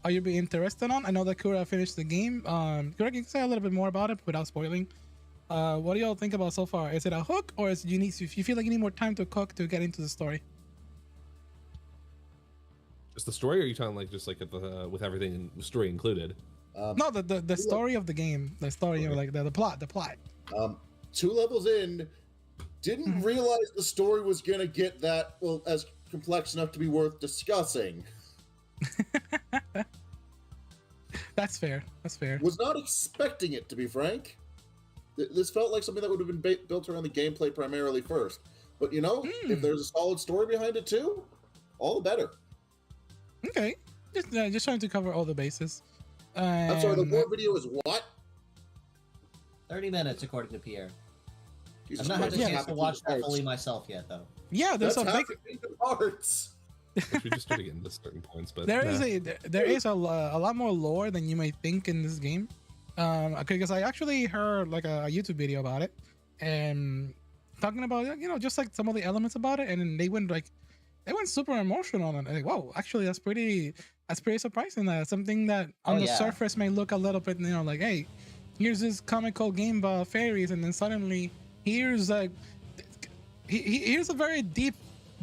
you'd be interested on? I know that Kura finished the game. Kura, can you say a little bit more about it without spoiling? What do y'all think about so far? Is it a hook, or is you feel like you need more time to cook to get into the story? Just the story, or are you talking like just like at the with everything in the story included? No, the story of the game, the story, you know, like the plot. 2 levels in, didn't realize the story was gonna get that as complex enough to be worth discussing. That's fair. That's fair. Was not expecting it, to be frank. This felt like something that would have been built around the gameplay primarily first. But you know, if there's a solid story behind it too, all the better. Okay, just trying to cover all the bases. I'm sorry, the war video is what? 30 minutes, according to Pierre. Jesus I've not had Christ, the it's chance to half watch of that Kingdom fully Hearts. myself yet, though. Yeah, there's That's a half big. of Kingdom Hearts. We just started getting to certain points, but There nah. is a lot more lore than you may think in this game. Because I actually heard like a YouTube video about it, and talking about, you know, just like some of the elements about it, and then they went super emotional on it. Like, whoa, actually that's pretty surprising. That's something that on the surface may look a little bit, you know, like, hey, here's this comical game about fairies, and then suddenly here's like here's a very deep,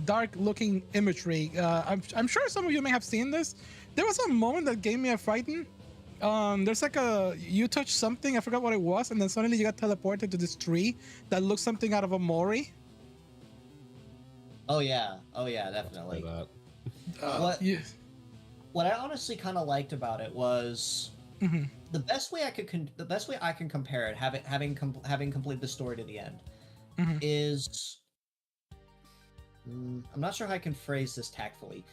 dark looking imagery. I'm sure some of you may have seen this. There was a moment that gave me a frighten. There's like you touch something, I forgot what it was, and then suddenly you got teleported to this tree that looks something out of a Mori. Oh yeah, definitely. Like Yeah. What I honestly kind of liked about it was the best way I can compare it, having completed the story to the end, is I'm not sure how I can phrase this tactfully.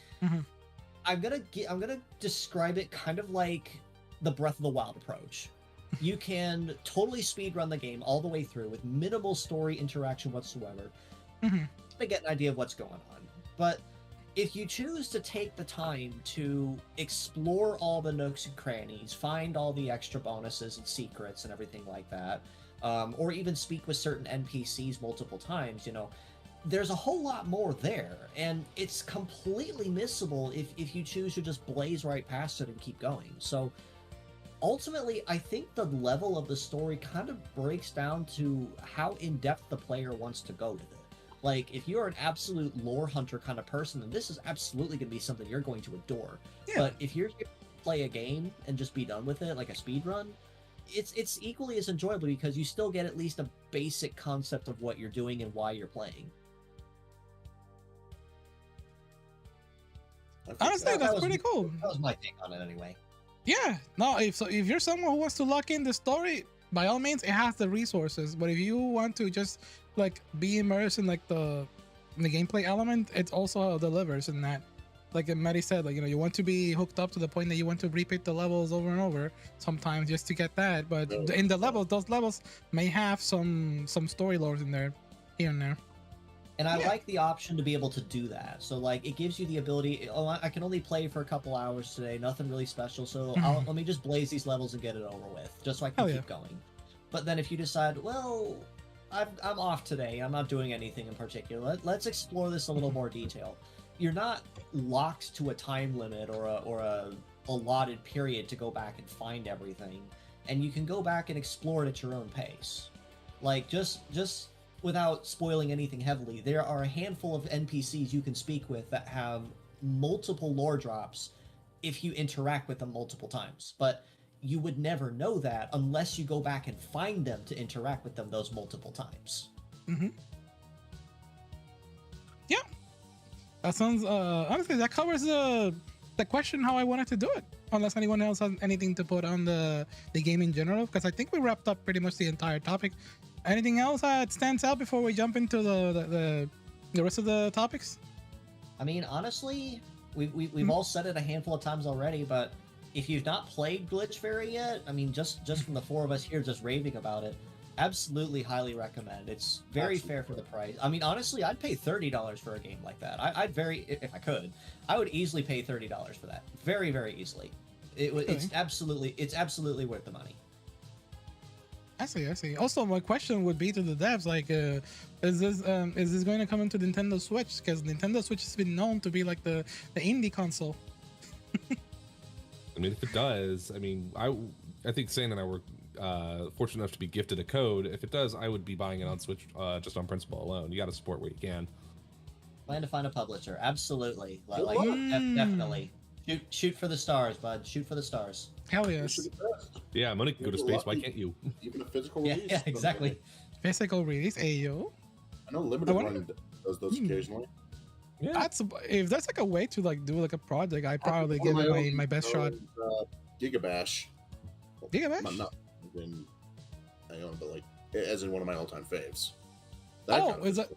I'm gonna describe it kind of like the Breath of the Wild approach. You can totally speedrun the game all the way through with minimal story interaction whatsoever to get an idea of what's going on. But if you choose to take the time to explore all the nooks and crannies, find all the extra bonuses and secrets and everything like that, or even speak with certain NPCs multiple times, you know, there's a whole lot more there, and it's completely missable if you choose to just blaze right past it and keep going. So ultimately, I think the level of the story kind of breaks down to how in-depth the player wants to go with it. Like, if you're an absolute lore hunter kind of person, then this is absolutely going to be something you're going to adore. Yeah. But if you're here to play a game and just be done with it, like a speed run, it's equally as enjoyable because you still get at least a basic concept of what you're doing and why you're playing. Honestly, that's pretty cool. That was my take on it anyway. Yeah, no, if you're someone who wants to lock in the story, by all means, it has the resources. But if you want to just like be immersed in like the gameplay element, it also delivers in that. Like Maddie said, like, you know, you want to be hooked up to the point that you want to repeat the levels over and over sometimes just to get that. But in the levels, those levels may have some story lores in there, here and there. And I like the option to be able to do that. So, like, it gives you the ability, oh, I can only play for a couple hours today, nothing really special, so let me just blaze these levels and get it over with, just so I can keep going. But then if you decide, well, I'm off today, I'm not doing anything in particular, let's explore this a little more detail. You're not locked to a time limit or a allotted period to go back and find everything, and you can go back and explore it at your own pace. Like, just without spoiling anything heavily, there are a handful of NPCs you can speak with that have multiple lore drops if you interact with them multiple times. But you would never know that unless you go back and find them to interact with them those multiple times. Yeah. That sounds, honestly, that covers the question how I wanted to do it. Unless anyone else has anything to put on the game in general, because I think we wrapped up pretty much the entire topic. Anything else that stands out before we jump into the rest of the topics? I mean, honestly, we've all said it a handful of times already, but if you've not played Glitch Fairy yet, I mean, just from the four of us here just raving about it, absolutely highly recommend. It's very fair for the price. I mean, honestly, I'd pay $30 for a game like that. If I could, I would easily pay $30 for that. Very, very easily. It's absolutely worth the money. I see. Also, my question would be to the devs, like, is this going to come into Nintendo Switch? Because Nintendo Switch has been known to be like the indie console. I mean, if it does, I mean, I think Sane and I were fortunate enough to be gifted a code. If it does, I would be buying it on Switch just on principle alone. You got to support where you can. Plan to find a publisher. Absolutely. Definitely. Shoot for the stars, bud. Shoot for the stars. Hell yes. Yeah, money can go to space. Why can't you? Even a physical release. Yeah, exactly. Physical release, ayo. I know Limited Run does those occasionally. Yeah. If that's like a way to like do like a project, I probably give it my best shot. Gigabash. Gigabash? Not in I own, but like as in one of my all-time faves. Is that?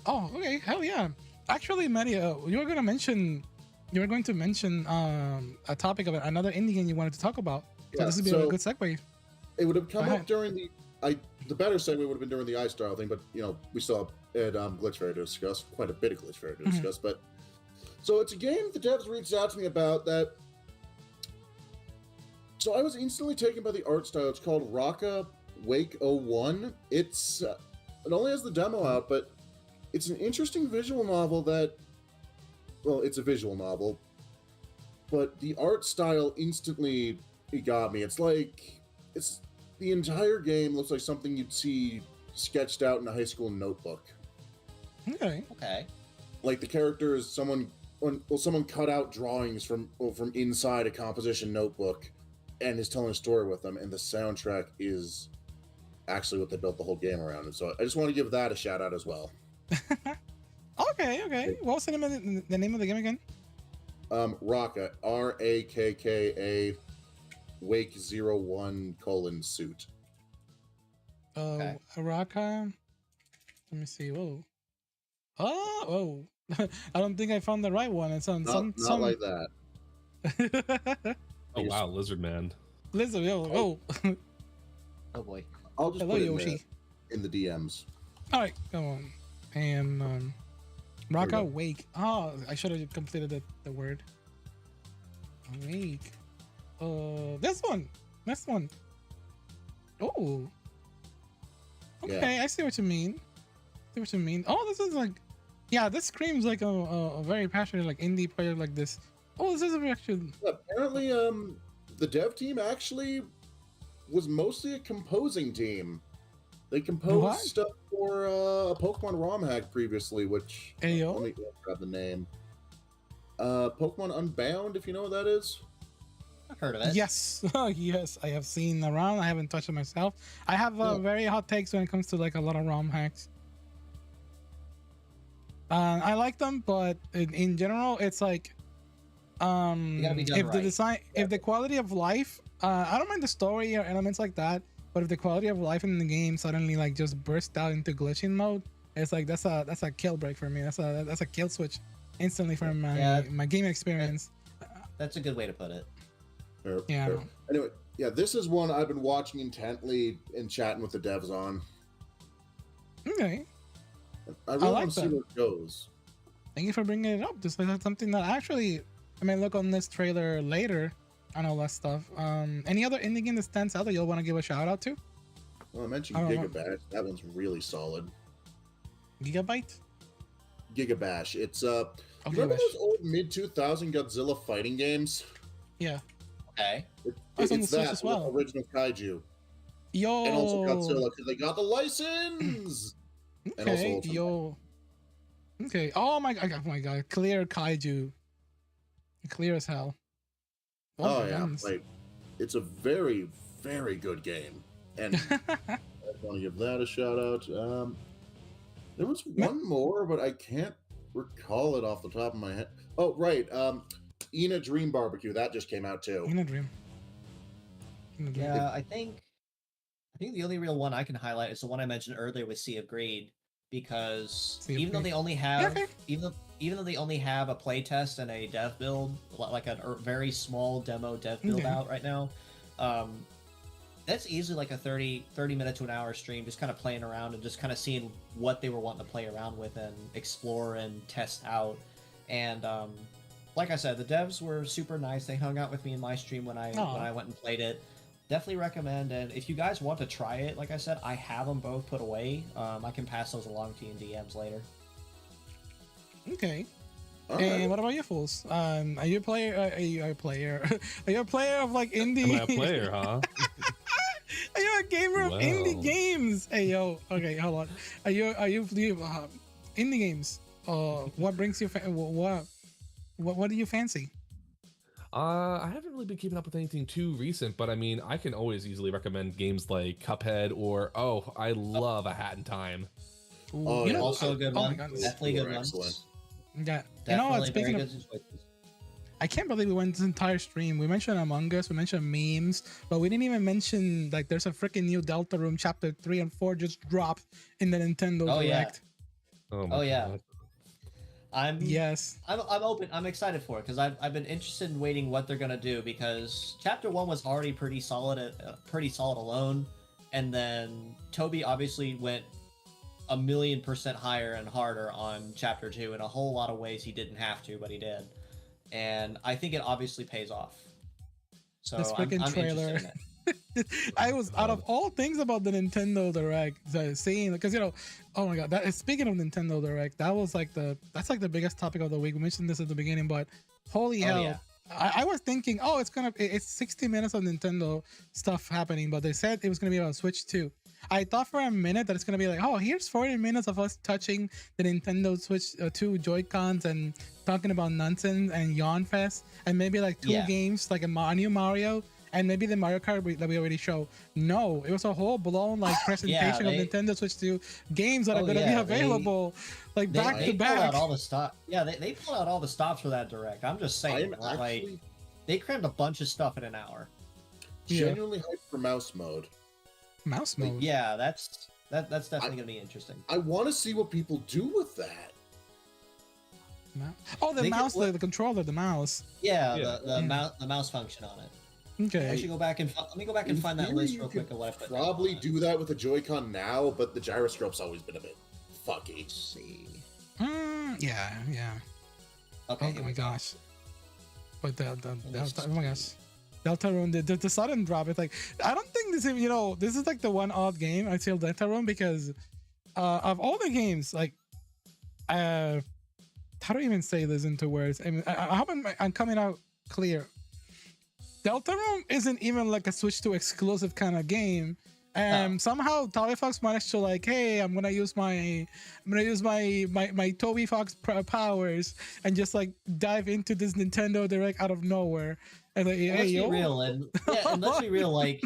Oh, okay. Hell yeah. Actually, Maddie, you were going to mention a topic of another indie game you wanted to talk about. So this would be a good segue. It would have come up during the better segue would have been during the iStyle thing, but we still had Glitch Fairy to discuss, quite a bit of Glitch Fairy to discuss. But so it's a game the devs reached out to me about that. So I was instantly taken by the art style. It's called Raka Wake 01. It only has the demo out, but it's an interesting visual novel that, well, it's a visual novel, but the art style instantly got me. It's the entire game looks like something you'd see sketched out in a high school notebook. Okay. Like the characters, someone cut out drawings from inside a composition notebook and is telling a story with them, and the soundtrack is actually what they built the whole game around. And so I just want to give that a shout out as well. Okay. What was the name of the game again? Raka, Rakka, Wake 01 suit. Raka. Let me see. Whoa. Oh. I don't think I found the right one. It's on not like that. Oh wow, Lizard Man. Lizard, oh boy. I'll just Hello, put it Yoshi. in the DMs. All right, come on. And Raka Wake. Oh, I should have completed the word. Wake. This one. Oh. Okay, I see what you mean. Oh, this is like, yeah, this screams like a very passionate like indie player like this. Oh, this is actually. Apparently, the dev team actually was mostly a composing team. They composed stuff for a Pokemon ROM hack previously, which let me grab the name. Pokemon Unbound, if you know what that is. I've heard of it. Yes, yes, I have seen around. I haven't touched it myself. I have very hot takes when it comes to like a lot of ROM hacks. I like them, but in general, it's like if the quality of life, I don't mind the story or elements like that, but if the quality of life in the game suddenly like just burst out into glitching mode, it's like that's a kill break for me. That's a kill switch instantly from my game experience. That's a good way to put it. Yeah. Anyway, this is one I've been watching intently and chatting with the devs on. Okay. I really want to see where it goes. Thank you for bringing it up. Just like that's something that actually I may look on this trailer later and all that stuff. Any other indie game that stands out that you'll want to give a shout out to? Well, I mentioned Gigabash. That one's really solid. Gigabyte? Gigabash. It's remember those old mid-2000 Godzilla fighting games? Yeah. Okay. It's that as well. Original Kaiju. Yo. And also Godzilla because they got the license. Okay. Yo. Okay. Oh my god. Clear Kaiju. Clear as hell. Oh yeah. Like, it's a very, very good game. And I want to give that a shout out. There was one more, but I can't recall it off the top of my head. Oh, right. Ina Dream Barbecue. That just came out too. In a dream. In a dream. Yeah, I think the only real one I can highlight is the one I mentioned earlier with Sea of Greed, because Sea of even though Greed. they only have okay. even though they only have a playtest and a dev build, like a very small demo dev build Okay. out right now, that's easily like a 30 minute to an hour stream, just kind of playing around and just kind of seeing what they were wanting to play around with and explore and test out. And like I said, the devs were super nice. They hung out with me in my stream when I went and played it. Definitely recommend. And if you guys want to try it, like I said, I have them both put away. I can pass those along to you in DMs later. Okay. All And right. what about you fools? Are you a player? Are you a player? Are you a player of like indie? Am I a player, huh? Are you a gamer of indie Well. games? Hey yo. Okay, hold on. Are you indie games? What brings you? What do you fancy? I haven't really been keeping up with anything too recent, but I mean, I can always easily recommend games like Cuphead or I love A Hat in Time. Oh, you yeah. know, Also a good oh my one. goodness. Definitely good Excellent. ones. Yeah. You know Definitely what? Speaking very of, good choices. I can't believe we went this entire stream. We mentioned Among Us, we mentioned memes, but we didn't even mention like there's a freaking new Deltarune Chapter 3 and 4 just dropped in the Nintendo Oh, yeah. Direct. Oh yeah. God. Yes. I'm open. I'm excited for it because I've been interested in waiting what they're gonna do, because Chapter 1 was already pretty solid alone, and then Toby obviously went 1,000,000% higher and harder on Chapter 2 in a whole lot of ways he didn't have to, but he did, and I think it obviously pays off. So This I'm freaking interested trailer. in it. I was out of all things about the Nintendo Direct, seeing, because oh my god, speaking of Nintendo Direct, that's like the biggest topic of the week. We mentioned this at the beginning, but holy hell. yeah. I was thinking, it's 60 minutes of Nintendo stuff happening, but they said it was gonna be on Switch too. I thought for a minute that it's gonna be like, oh, here's 40 minutes of us touching the Nintendo Switch 2 Joy-Cons and talking about nonsense and yawn fest, and maybe like two Yeah. games, like a new Mario and maybe the Mario Kart that we already showed. No, it was a whole blown like presentation they- of Nintendo Switch 2 games that are going to be yeah, available like back They to pulled back. out all the stop. Yeah, they pulled out all the stops for that Direct. I'm just saying, I'm like actually they crammed a bunch of stuff in an hour. Yeah. genuinely hyped for mouse mode. Mouse mode. Yeah, that's definitely gonna be interesting. I want to see what people do with that. Oh, the They mouse, get- the controller, the mouse. Yeah, Yeah. the mouse function on it. I Okay. should go back and let me go back and In find that theory, list you real could quick of what I put. down Probably on it. do that with a Joy-Con now, but the gyroscope's always been a bit fucky. Let's see. Yeah. Okay. Oh my gosh. But Let's oh my gosh. Deltarune, the sudden drop. It's like, I don't think this is, this is like the one odd game I feel Deltarune, because of all the games, like, how do I even say this into words? I mean, I hope I'm coming out clear. Deltarune isn't even like a Switch 2 exclusive kind of game. And somehow Toby Fox managed to like, hey, I'm gonna use my Toby Fox powers and just like dive into this Nintendo Direct out of nowhere. And like, Well, hey, let's be yo. real, and let's be real, like,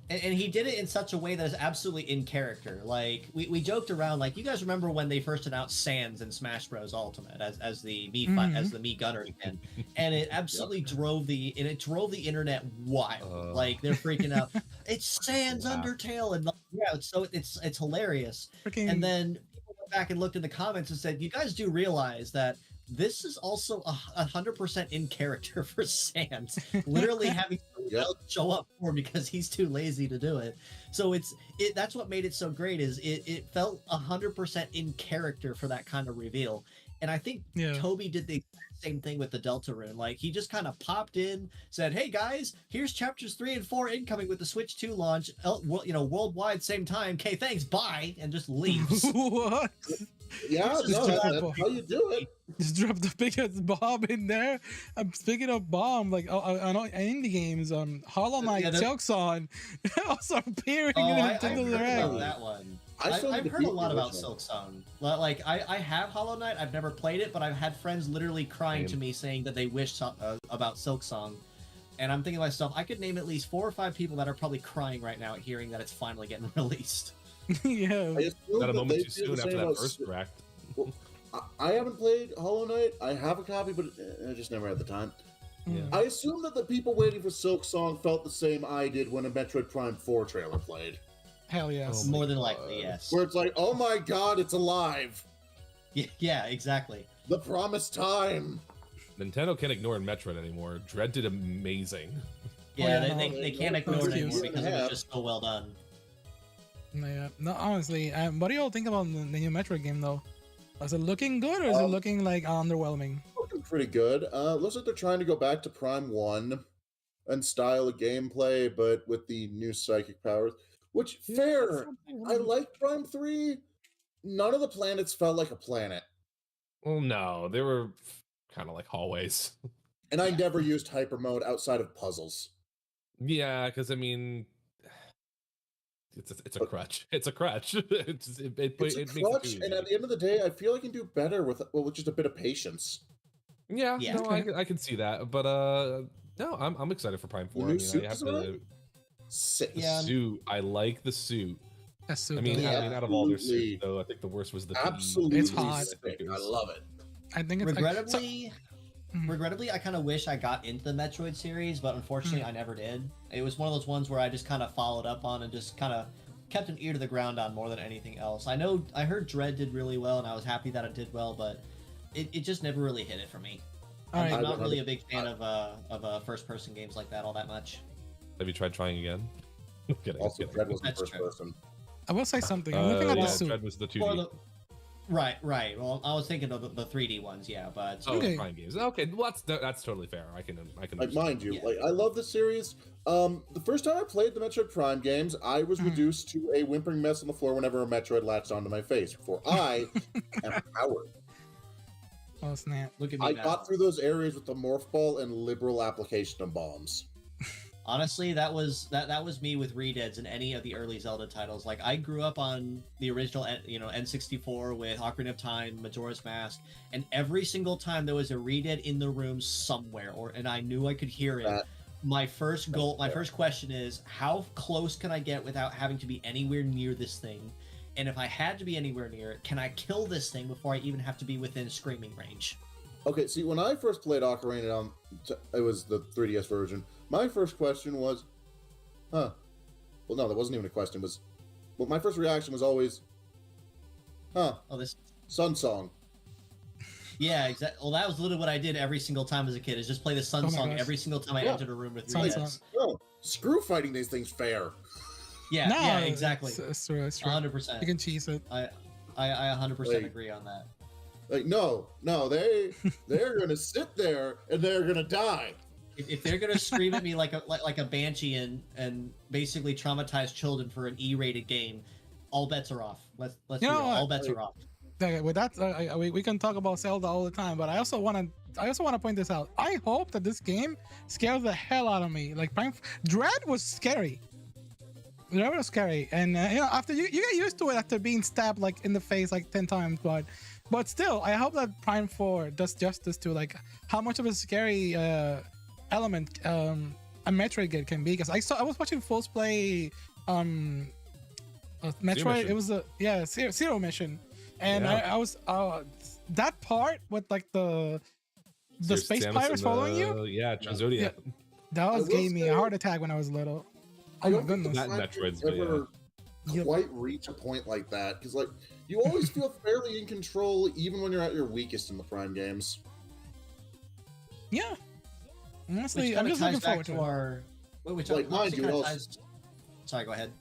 and he did it in such a way that is absolutely in character. Like we joked around, like, you guys remember when they first announced Sans in Smash Bros. Ultimate as the Mii as the Mii Gunner again, and it absolutely drove the internet wild. Like they're freaking out. It's Sans Undertale, and yeah, it's hilarious. Freaking- And then people went back and looked in the comments and said, you guys do realize that this is also 100% in character for Sans, literally having someone else show up for him because he's too lazy to do it. So that's what made it so great, is it felt 100% in character for that kind of reveal. And I think Toby did the exact same thing with the Deltarune. Like, he just kind of popped in, said, hey guys, here's chapters 3 and 4 incoming with the Switch 2 launch, worldwide same time. Okay, thanks, bye, and just leaves. What? Yeah, Just no, drop that's a how you do it. Just drop the biggest bomb in there. Speaking of bomb, like I know indie games, Hollow Knight, Silksong, also appearing in I've Nintendo heard Direct. about that one. I still need I've to heard beat a lot the about original. Silksong. Like, I have Hollow Knight. I've never played it, but I've had friends literally crying to me saying that they wish about Silksong. And I'm thinking to myself, I could name at least 4 or 5 people that are probably crying right now at hearing that it's finally getting released. Yeah. I assume Not a that moment they too did soon the after same that about first direct. I haven't played Hollow Knight. I have a copy, but I just never had the time. Yeah. I assume that the people waiting for Silk Song felt the same I did when a Metroid Prime 4 trailer played. Hell yes. Oh my More than God. likely, yes. Where it's like, oh my god, it's alive! Yeah, exactly. The promised time! Nintendo can't ignore Metroid anymore. Dread did amazing. Yeah, yeah, they can't no, ignore it excuse. anymore because it Yeah. was just so well done. Yeah. No, honestly, what do you all think about the new Metroid game though? Is it looking good or is it looking like underwhelming? Looking pretty good. Looks like they're trying to go back to Prime 1 and style of gameplay, but with the new psychic powers. Which, fair! I like Prime 3. None of the planets felt like a planet. Well, no, they were kind of like hallways. And I never used hyper mode outside of puzzles. Yeah, because I mean, it's a crutch. It's a crutch. It It's a makes it crutch, too and easy. at the end of the day, I feel I can do better with just a bit of patience. Yeah, Yeah. no, Okay. I can see that, but no, I'm excited for Prime 4. new I suit mean, I have design? to. Sick. The Yeah. suit, I like the suit. That's so I mean, dope. out of all their Absolutely. suits, though, I think the worst was the Absolutely It's hot. sick. I love it. I think it's Regrettably, Mhm. regrettably, I kind of wish I got into the Metroid series, but unfortunately, I never did. It was one of those ones where I just kind of followed up on and just kind of kept an ear to the ground on more than anything else. I heard Dread did really well, and I was happy that it did well, but it just never really hit it for me. All I'm right. not really a big fan of first-person games like that all that much. Have you tried trying again? Kidding, Also, kidding. Dread was the That's first true. person. I will say something. I'm looking at yeah, the suit. Dread was the 2D. Or the, right. Well, I was thinking of the 3D ones, yeah, but Oh, Okay. Prime games. Okay, well, that's totally fair. I can. Like, understand. mind you, Yeah. like I love the series. The first time I played the Metroid Prime games, I was reduced to a whimpering mess on the floor whenever a Metroid latched onto my face. For I am powered. Oh snap! look at me I now. got through those areas with the morph ball and liberal application of bombs. Honestly, that was me with redeads in any of the early Zelda titles. Like I grew up on the original, N64 with Ocarina of Time, Majora's Mask, and every single time there was a redead in the room somewhere, and I knew I could hear it. That- My first question is, how close can I get without having to be anywhere near this thing? And if I had to be anywhere near it, can I kill this thing before I even have to be within screaming range? Okay, see, when I first played Ocarina on, it was the 3DS version. My first question was, Well, no, that wasn't even a question. My first reaction was always, Oh, this. Sun Song. Yeah, exactly. Well, that was literally what I did every single time as a kid. Is just play the Sun Oh my Song gosh. every single time I Yeah. entered a room with Sun redeads. Song. No, screw fighting these things fair. Yeah, No, yeah, exactly. It's true. It's true. 100%. You can cheese it. I 100% Like- agree on that. Like, no, they're gonna sit there and they're gonna die. If they're gonna scream at me like a banshee and basically traumatize children for an E-rated game, all bets are off. Let's be You know real. what? All bets are off. Okay, with that, we can talk about Zelda all the time, but I also want to point this out. I hope that this game scares the hell out of me. Like Dread was scary. Dread was scary, and after you get used to it after being stabbed like in the face like 10 times, but still, I hope that Prime 4 does justice to like how much of a scary element a Metroid game can be. Because I was watching Full Play Metroid. Mission. It was Zero Mission. And Yeah. I was that part with like the space Samus pirates and following you. Yeah, Transodia. That I was will gave me a say- heart attack when I was little. I Oh my don't think the goodness. Not Prime Metroids, games but ever Yeah. quite reach a point like that because, like, you always feel fairly in control even when you're at your weakest in the Prime games. Yeah. Which Honestly, kind I'm of just ties looking back forward to to it. our. Which Like, mind honestly you, kinda also- ties. Sorry, go ahead.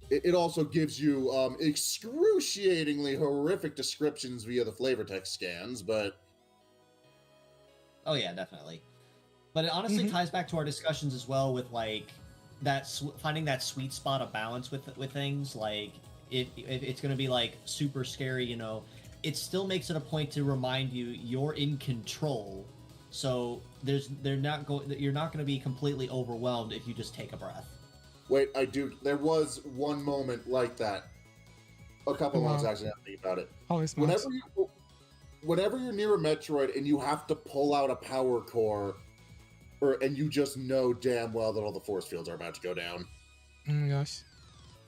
It also gives you excruciatingly horrific descriptions via the flavor text scans, but Oh yeah, definitely. But it honestly Mhm. ties back to our discussions as well with like that finding that sweet spot of balance with things. Like if it's going to be like super scary, it still makes it a point to remind you you're in control. So you're not going to be completely overwhelmed if you just take a breath. wait, there was one moment like that. A couple Wow. months actually, now that I think about it. Holy smokes. Whenever you're near a Metroid and you have to pull out a power core, and you just know damn well that all the force fields are about to go down. Oh my gosh.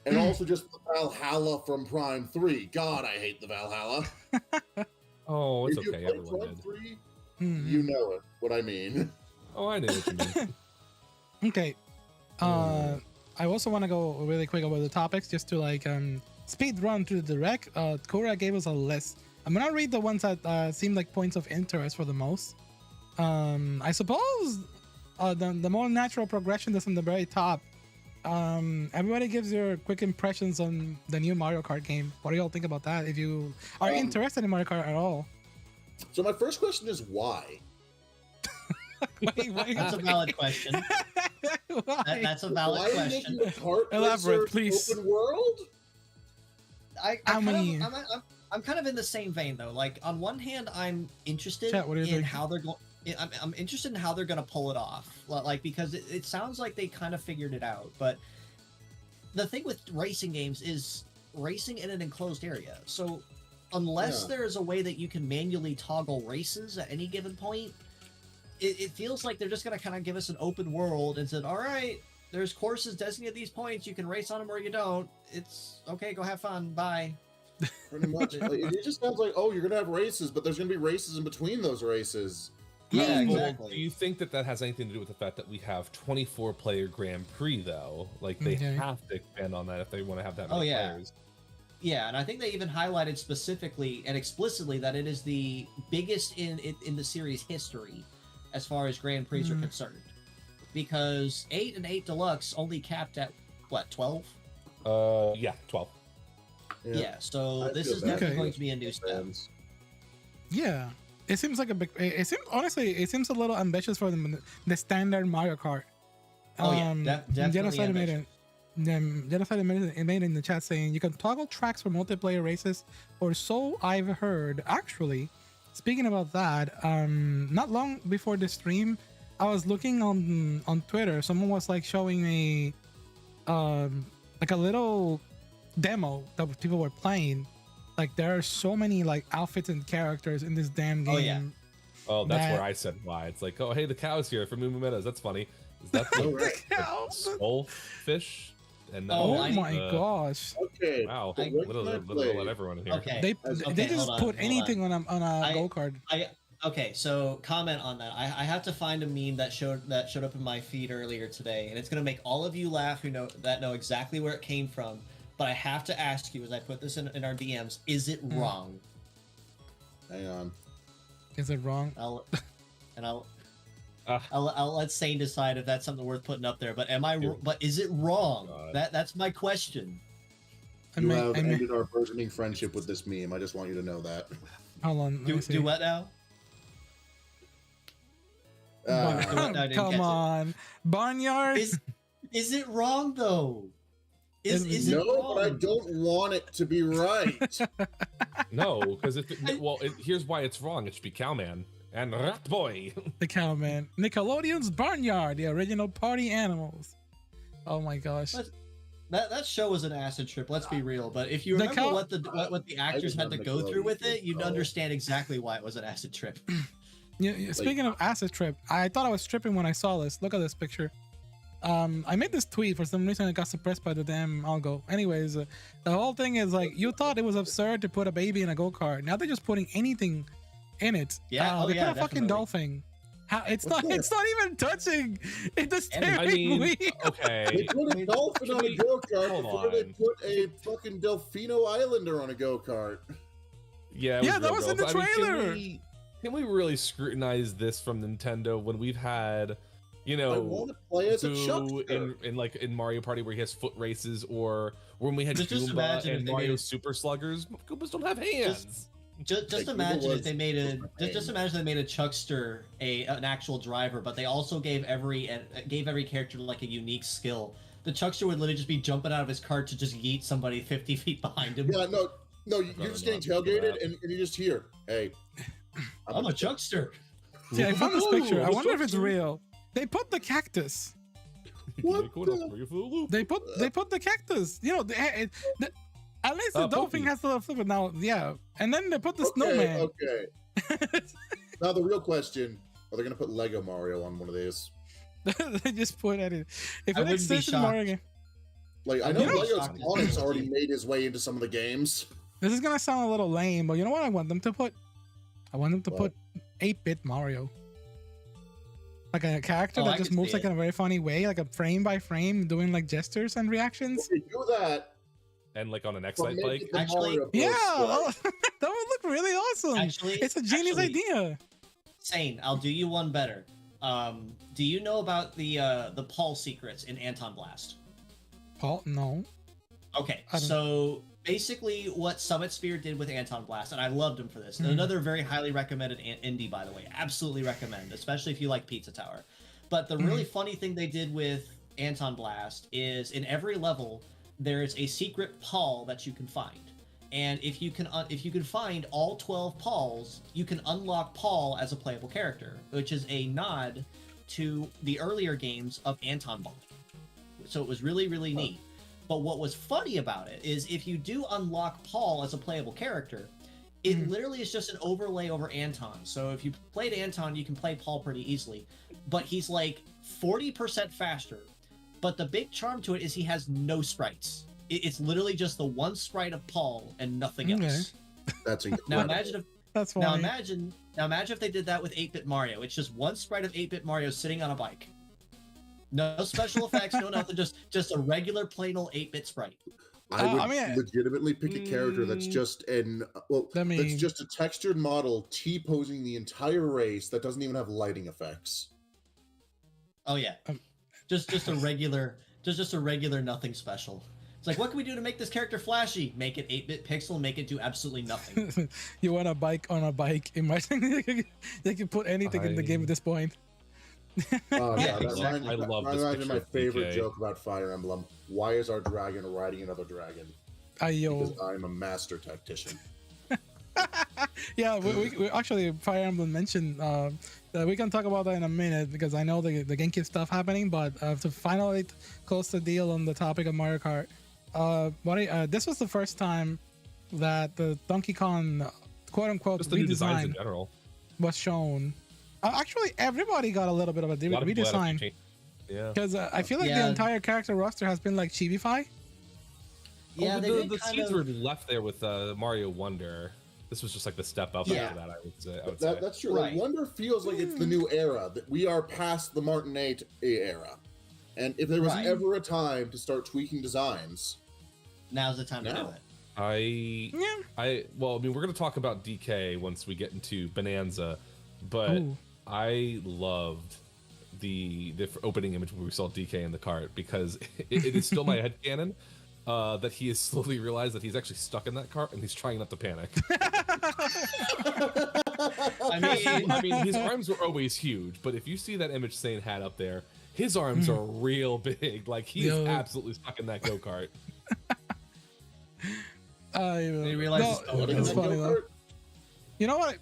And also just the Valhalla from Prime 3. God, I hate the Valhalla. Oh, it's If you okay. play Everyone Tron did. 3, Mhm. you know it. What I mean. Oh, I know what you mean. Okay. I also want to go really quick over the topics just to like speed run through the direct. Cora gave us a list. I'm gonna read the ones that seem like points of interest for the most. I suppose the more natural progression is in the very top. Everybody gives your quick impressions on the new Mario Kart game. What do y'all think about that? If you are interested in Mario Kart at all. So my first question is why? Wait, That's a valid question. Why? That's a valid Why question. making Kart Elaborate, Racer please. open world? I'm kind of in the same vein though. Like on one hand, I'm interested Chat, what do you in think? how they're going. I'm interested in how they're going to pull it off. Like because it sounds like they kind of figured it out. But the thing with racing games is racing in an enclosed area. So unless there is a way that you can manually toggle races at any given point, it feels like they're just going to kind of give us an open world and said, all right, there's courses designated at these points. You can race on them or you don't. It's okay. Go have fun. Bye. Pretty much. Like, it just sounds like, oh, you're gonna have races, but there's gonna be races in between those races. Yeah, Well, exactly. do you think that has anything to do with the fact that we have 24-player Grand Prix, though? Like, they Okay. have to expand on that if they want to have that many Oh, yeah. players. Yeah, and I think they even highlighted specifically and explicitly that it is the biggest in the series history as far as Grand Prix are concerned. Because 8 and 8 Deluxe only capped at, what, 12? Yeah, 12. Yeah, so I this feel is bad definitely for going to be a new step. fans. Yeah, it seems like a big. It seems honestly, it seems a little ambitious for the standard Mario Kart. Oh, yeah, definitely Genocide made ambitious. it. Genocide made it in the chat saying you can toggle tracks for multiplayer races, or so I've heard. Actually, speaking about that, not long before the stream, I was looking on Twitter. Someone was like showing a like a little demo that people were playing. Like there are so many like outfits and characters in this damn game. Oh, yeah. Oh, that's That- where I said why. It's like, oh, hey, the cow's here from Moo Meadows. That's funny. Is that the cow. skullfish? And Oh, Oh I- my gosh! Okay. Wow, but what when a can I little play? let everyone in here. Okay. They just hold put on. anything on a go kart. Okay, so comment on that. I have to find a meme that showed up in my feed earlier today, and it's gonna make all of you laugh who know exactly where it came from. But I have to ask you, as I put this in our DMs, is it wrong? Hang on. Is it wrong? I'll Ah. I'll let Sane decide if that's something worth putting up there. But but is it wrong? God. That's my question. You have ended our burgeoning friendship with this meme. I just want you to know that. Hold on. let me see. Do what now? Uh, I didn't Come catch it. on, Barnyard. Is it wrong though? Is it no, wrong? but I don't want it to be right. No, because here's why it's wrong. It should be Cowman and Rat Boy. The Cowman. Nickelodeon's Barnyard, the original party animals. Oh my gosh. That show was an acid trip. Let's be real. But if you The remember what the actors did had to not go Nickelodeon through with it, you'd show. understand exactly why it was an acid trip. Yeah, speaking of acid trip, I thought I was tripping when I saw this. Look at this picture. I made this tweet. For some reason, it got suppressed by the damn algo. Anyways, the whole thing is like, you thought it was absurd to put a baby in a go-kart. Now they're just putting anything in it. Yeah, they put a fucking definitely. dolphin. It's not even touching the steering I mean, wheel. okay. They put a dolphin on a go-kart Hold before they on. put a fucking Delfino Islander on a go-kart. Yeah, Yeah, that real was in the girls. I mean, trailer. can we really scrutinize this from Nintendo when we've had, you I know, want to play as a Boo Chuckster. in Mario Party where he has foot races, or when we had Just Goomba imagine if and they Mario made- Super Sluggers. Goombas don't have hands. Just Like, imagine Google if they made just imagine they made a Chuckster an actual driver, but they also gave every character like a unique skill. The Chuckster would literally just be jumping out of his cart to just yeet somebody 50 feet behind him. Yeah, no, you're just getting tailgated, and you just hear, "Hey, I'm a Chuckster. See, I found this picture. I Ooh, wonder if it's real. They put the cactus. What They put the cactus. You know, at least the dolphin Poppy. has the flip it now. Yeah, and then they put the Okay, snowman. okay. Now the real question: are they gonna put Lego Mario on one of these? They just put at it. If I it wouldn't be exists in shocked. Mario game, Like, I I'm know not Lego shocked. Sonic's already made his way into some of the games. this is gonna sound a little lame, but you know what I want them to put? I want them to What? put 8-bit Mario. Like a character Oh, I that just could moves see like it. in a very funny way, like a frame by frame, doing like gestures and reactions. If you do that, And like on an but Excite make bike. it the Actually- Mario Bros. Yeah, slide. that would look really awesome. Actually- it's a genius actually- idea. Sane, I'll do you one better. Do you know about the Paul secrets in Anton Blast? Paul, no. Okay, I don't- so basically what Summit Sphere did with Anton Blast, and I loved him for this. Mhm. Another very highly recommended indie, by the way. Absolutely recommend, especially if you like Pizza Tower. But the really funny thing they did with Anton Blast is in every level there is a secret Paul that you can find. And if you can find all 12 Pauls, you can unlock Paul as a playable character, which is a nod to the earlier games of Anton Ball. So it was really, really neat. But what was funny about it is if you do unlock Paul as a playable character, it literally is just an overlay over Anton. So if you played Anton, you can play Paul pretty easily. But he's like 40% faster. But the big charm to it is he has no sprites. It's literally just the one sprite of Paul and nothing else. That's Now incredible. imagine if That's funny. now imagine if they did that with 8-bit Mario. It's just one sprite of 8-bit Mario sitting on a bike. No special effects, no nothing, just a regular plain old 8-bit sprite. I would I mean, legitimately pick a character that's just that's just a textured model T-posing the entire race that doesn't even have lighting effects. Oh yeah, just a regular nothing special. It's like, what can we do to make this character flashy? Make it 8-bit pixel, make it do absolutely nothing. You want a bike on a bike. Imagine they can put anything in the game at this point. Oh, Yeah, that exactly. I love this reminds me of my picture of favorite DK. joke about Fire Emblem. Why is our dragon riding another dragon? Ayo. Because I'm a master tactician. Yeah, we actually Fire Emblem mentioned that we can talk about that in a minute because I know the GameCube stuff happening, but to finally close the deal on the topic of Mario Kart, this was the first time that the Donkey Kong quote unquote Just the new designs in redesign general. was shown. Actually, everybody got a little bit of a A lot of people had redesign change- Yeah. because I feel like the Yeah. entire character roster has been like chibi-fi. Yeah, Oh, they the did kind seeds of- were left there with Mario Wonder. This was just like the step up Yeah. after that, I would say. That's true. Right. Like, Wonder feels like it's the new era, that we are past the Martin 8 era. And if there was Right. ever a time to start tweaking designs, Now's the time to do Now. it. Well, I mean, we're going to talk about DK once we get into Bonanza, but Ooh. I loved the opening image where we saw DK in the cart because it is still my headcanon that he has slowly realized that he's actually stuck in that cart and he's trying not to panic. I mean, his arms were always huge, but if you see that image Sane had up there, his arms are real big. Like, he is Yo. absolutely stuck in that go-kart. He realizes no, it's funny though. You know what?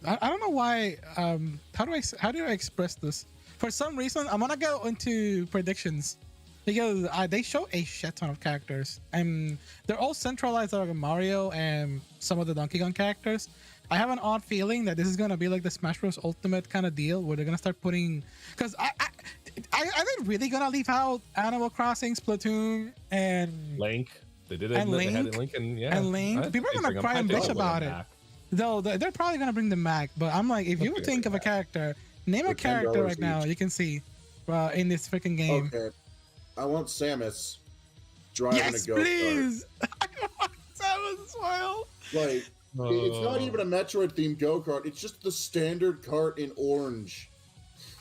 I don't know why. How do I express this? For some reason, I'm gonna go into predictions because they show a shit ton of characters, and they're all centralized around Mario and some of the Donkey Kong characters. I have an odd feeling that this is gonna be like the Smash Bros. Ultimate kind of deal, where they're gonna start putting. Because are they really gonna leave out Animal Crossing, Splatoon, and Link. They did it. And They had Link? Link and yeah. And Link? People are gonna cry and bitch about it. Though they're probably gonna bring them back, but I'm like, if you Okay, think of a character, name a For character $10 right now each. you can see in this freaking game. Okay. I want Samus driving Yes, a go-kart. please. I want Samus as well. Like, it's not even a Metroid-themed go-kart. It's just the standard cart in orange.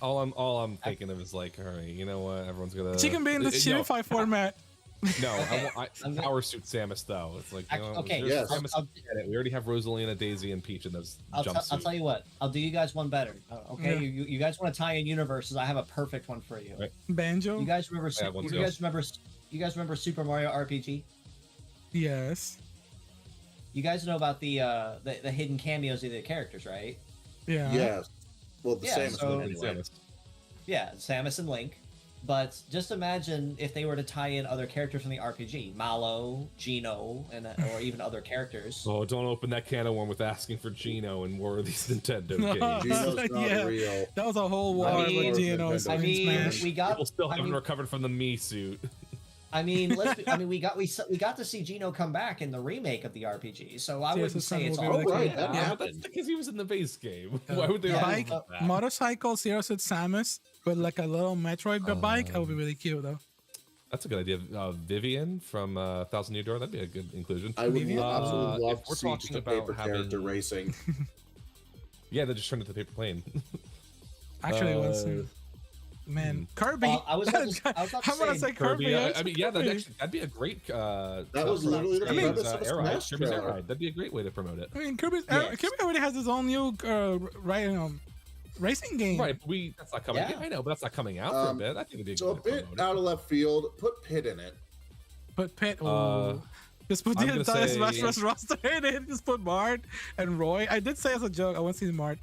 All I'm thinking of is like, all right, you know what? Everyone's gonna. She can be in the Shirify format. No, Okay. I I'm Power Suit Samus though. It's like, you know, Okay, there's yes. Samus, get it. We already have Rosalina, Daisy, and Peach in those I'll jumpsuits. tell you what. I'll do you guys one better. Okay, Yeah. you guys want to tie in universes? I have a perfect one for you. Right. Banjo. You guys remember? I have one You too. guys remember? You guys remember Super Mario RPG? Yes. You guys know about the hidden cameos of the characters, right? Yeah. Yes. Well, the Yeah, Samus so- one anyway. Samus. Yeah, Samus and Link. But just imagine if they were to tie in other characters from the RPG, Mallow, Gino, and or even other characters. Oh, don't open that can of worms with asking for Gino and more of these Nintendo No. games. Gino's not Yeah. real. That was a whole war I mean- with Genos I in mean, Smash. we got. People still I haven't mean, recovered from the Me suit. I mean, we got to see Gino come back in the remake of the RPG, so I wouldn't say it's all right. bad. Yeah. But that's because he was in the base game. Why would they Bike, remove that? motorcycle, Zero Suit Samus with like a little Metroid bike. That would be really cute though. That's a good idea. Vivian from Thousand Year Door. That'd be a good inclusion. I would absolutely love if we're to see just talking a paper about character having- racing. Yeah, they just turned it to paper plane. Actually, it was. Man, Kirby. I was about to I'm gonna say Kirby. I mean, yeah, that'd be a great. That was literally the premise of a Smash Kirby's Air trailer. Ride. That'd be a great way to promote it. I mean, Kirby Yes. already has his own new racing game. Right, but that's not coming. Yeah. Yeah, I know, but that's not coming out for a bit. I think it'd be a So a good way to bit promote it. out of left field. Put Pit in it. Put Pit. Just put I'm the gonna entire say- Smash Bros. Roster in it. Just put Mart and Roy. I did say as a joke, I want to see Mart.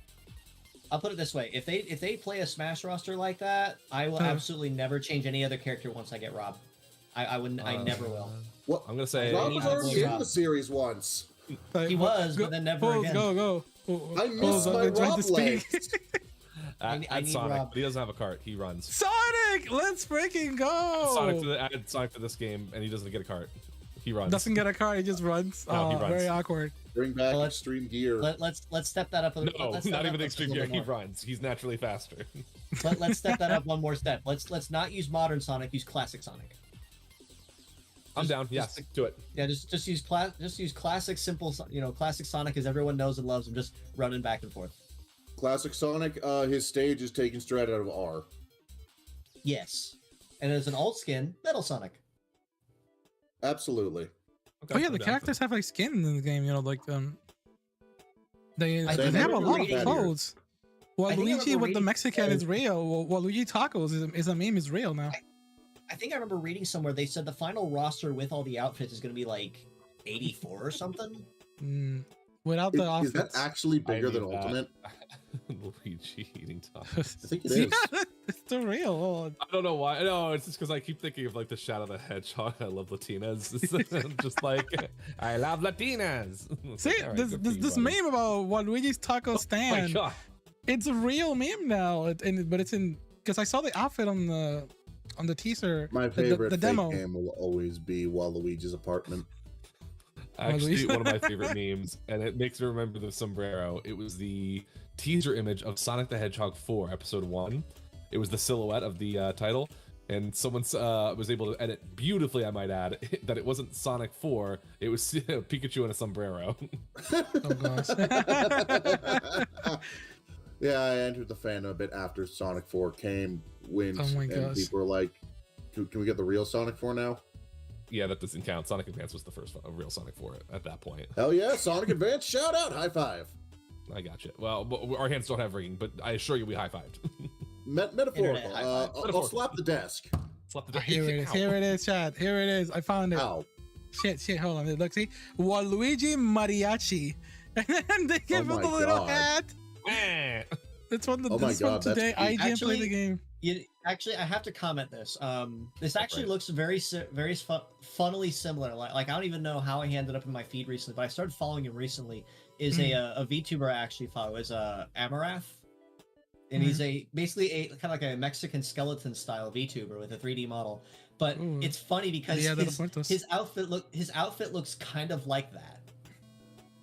I'll put it this way: if they play a Smash roster like that, I will absolutely never change any other character once I get Rob. I never will. What? I'm gonna say. Rob was I already need in Rob. the series once. He was, but then never Pulls, again. Go. I miss my Rob legs. I need Sonic, Rob. but he doesn't have a cart. He runs. Sonic, let's freaking go! Added Sonic to this game, and he doesn't get a cart. He runs. Doesn't get a car, he just runs. No, he runs. Very awkward. Bring back Well, extreme gear. Let's step that up. No, let's step not that even up the just a extreme little gear. He bit more. runs. He's naturally faster. Let's step that up one more step. Let's not use modern Sonic. Use classic Sonic. I'm down. Yeah, just- stick to it. Yeah, just use classic simple. Classic Sonic as everyone knows and loves him. Just running back and forth. Classic Sonic, his stage is taken straight out of R. Yes, and as an old skin, Metal Sonic. Absolutely. Okay, Oh yeah, I'm the down. characters have like skin in the game, like they I have a remember lot of reading- clothes. I think I Waluigi remember with the reading- Mexican is real. Waluigi tacos is a meme is real now. I think I remember reading somewhere they said the final roster with all the outfits is going to be like 84 or something. Without Is, the is that outfits. actually bigger I than need that. Ultimate? Luigi eating tacos. I think it is. Yeah, it's still real. Oh, I don't know why. No, it's just because I keep thinking of like the Shadow the Hedgehog. I love Latinas. I'm just like I love Latinas. It's see, like, all right, good for you, this buddy. meme about Waluigi's taco Oh my stand. god. It's a real meme now, but it's in because I saw the outfit on the teaser. My the favorite fake demo. game will always be Waluigi's apartment. Actually, one of my favorite memes, and it makes me remember the sombrero. It was the teaser image of Sonic the Hedgehog 4, Episode 1. It was the silhouette of the title, and someone was able to edit beautifully, I might add, that it wasn't Sonic 4, it was Pikachu in a sombrero. Oh gosh. Yeah, I entered the fandom a bit after Sonic 4 came, went, Oh my and gosh. people were like, can we get the real Sonic 4 now? Yeah, that doesn't count. Sonic Advance was the first real Sonic 4 at that point. Hell yeah, Sonic Advance, shout out, high five. I got you. Well, our hands don't have ringing, but I assure you we high-fived. Metaphorical. Internet high five. I'll slap the desk. Slap the Here it is. Here it is, Chad. Here it is. I found it. Ow. Shit. Hold on. Look, see, Waluigi Mariachi, and then they give him my the little God. hat. Eh. That's one. Oh my This one God, that's today. cute. I didn't play Actually- the game. Actually, I have to comment this. This actually right. looks very funnily similar. Like I don't even know how he ended up in my feed recently, but I started following him recently. Is a VTuber I actually follow is Amarath, and he's basically a kind of like a Mexican skeleton style VTuber with a 3D model. But Ooh. it's funny because Dia de los Muertos. his outfit looks kind of like that.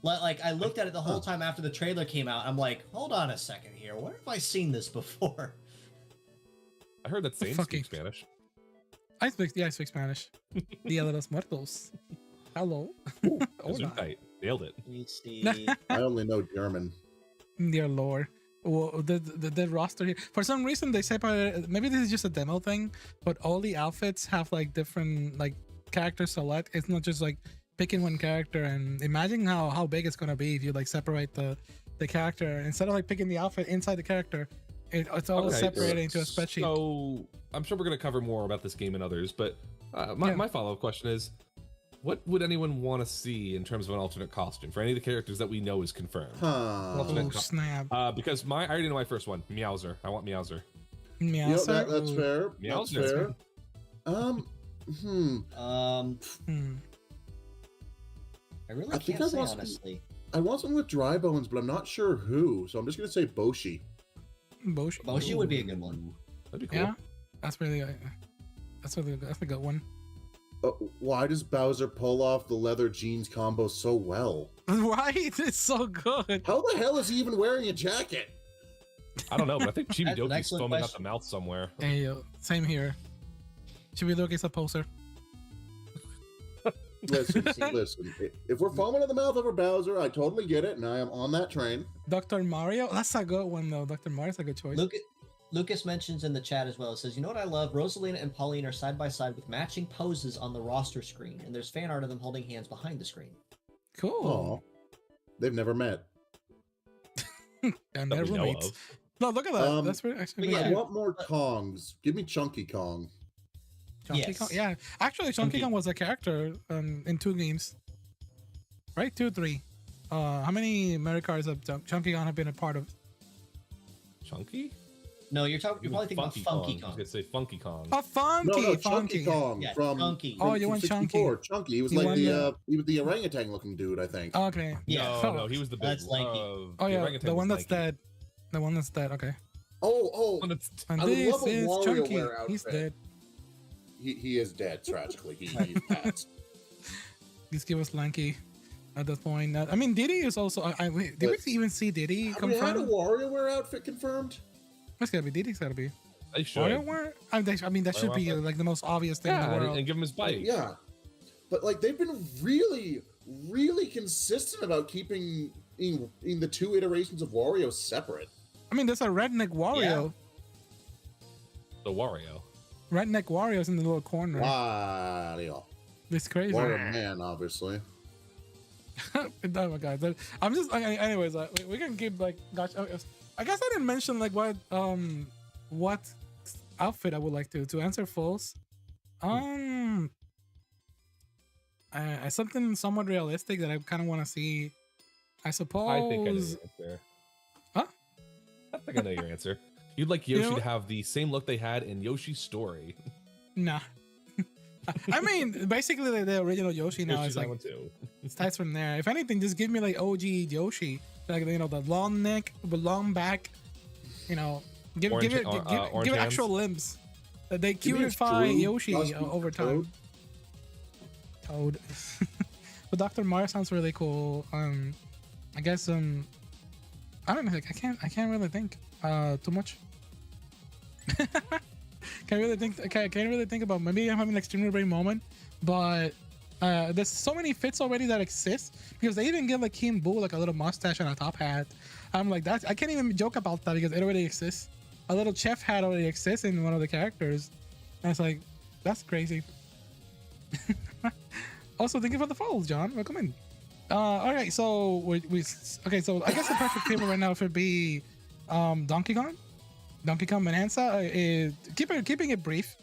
Like I looked at it the whole time after the trailer came out. I'm like, hold on a second here. Where have I seen this before? I heard that Sane Fucking- speaks Spanish. I speak Spanish. Dia de los Muertos. Hello. Hola. Gesundheit. Nailed it. Let me see. I only know German. Dear Lord. Well, the roster here. For some reason, they separated. Maybe this is just a demo thing, but all the outfits have like different like character select. It's not just like picking one character. And imagine how big it's gonna be if you like separate the character instead of like picking the outfit inside the character. It's all Okay, separated into a spreadsheet. So I'm sure we're going to cover more about this game and others, but my follow-up question is, what would anyone want to see in terms of an alternate costume for any of the characters that we know is confirmed? Huh. Alternate Oh snap! because I already know my first one, Meowser. I want Meowser. Meow. You know, that's fair. That's Meowser. fair. I really I think can't I say want some- honestly. I want something with dry bones, but I'm not sure who, so I'm just gonna say Boshi. Boshi. Boshi would be a good one. That'd be cool. Yeah, that's really good. That's a good one. Why does Bowser pull off the leather jeans combo so well? Right? It's so good. How the hell is he even wearing a jacket? I don't know, but I think Chibi That's an Doki's excellent foaming out question. the mouth somewhere. Hey, same here. Chibidoki's a poser. Listen. If we're foaming at the mouth over Bowser, I totally get it, and I am on that train. Dr. Mario? That's a good one, though. Dr. Mario's a good choice. Lucas mentions in the chat as well. It says, "You know what I love? Rosalina and Pauline are side by side with matching poses on the roster screen, and there's fan art of them holding hands behind the screen." Cool. Aw. They've never met. And That they're we know roommates. of. No, look at that. That's pretty, actually but really I yeah. cute. want more Kongs. Give me Chunky Kong. Chunky Yes. Kong. Yeah, actually, Chunky Chunky. Kong was a character in 2 games. Right? 2, 3. How many Mario Karts have Chunky Kong have been a part of? Chunky? No, you're probably thinking about Funky I was Kong. gonna say Funky Kong. Oh, Funky! No, Funky. Chunky Kong Yeah, from. Chunky. Oh, from- you from want Chunky. 64. Chunky. He was You like want he was the orangutan-looking dude, I think. Okay. Yeah. No, he was the big. That's lanky. Oh yeah, orangutan the was one that's lanky. dead. The one that's dead. Okay. Oh, One that's- And I would this love a is WarioWare Chunky. outfit. He's dead. he is dead tragically. He's passed. Just give us Lanky at that point. I mean, Diddy is also. Wait, did we even see Diddy Have we had a confirmed? WarioWare outfit confirmed? It's gotta be Diddy's gotta be. They should. WarioWare? I mean, that should be Wario like the most obvious thing in Yeah, the and, world. and give him his bike. Yeah, but like they've been really, really consistent about keeping in the 2 iterations of Wario separate. I mean, there's a redneck Wario. The Wario. Redneck Wario's in the little corner. Wario. It's crazy. Wario Man, obviously. Oh my god! I'm just. Anyways, we can keep like. Gosh, I guess I didn't mention like what outfit I would like to answer false. Something somewhat realistic that I kind of want to see. I suppose. I think I know your answer. Huh? I think I know your answer. You'd like You know Yoshi what? to have the same look they had in Yoshi's Story. Nah. I mean, basically the original Yoshi now Yoshi's is like that one too. it starts from there. If anything, just give me like OG Yoshi, like the long neck, the long back. Give Orange- it orange give it hands? actual limbs. They Give me a cutefy Drew, Yoshi Cosby over time. Toad. But Dr. Mario sounds really cool. I guess I don't know. Like, I can't really think too much. Can't really think about. Maybe I'm having an extremely brain moment, but there's so many fits already that exist because they even give like Kim Boo like a little mustache and a top hat. I'm like I can't even joke about that because it already exists. A little chef hat already exists in one of the characters, and it's like that's crazy. Also, thank you for the follow, John. Welcome in. All right, so okay. So I guess the perfect table right now would be Donkey Kong Bonanza. Keeping it brief,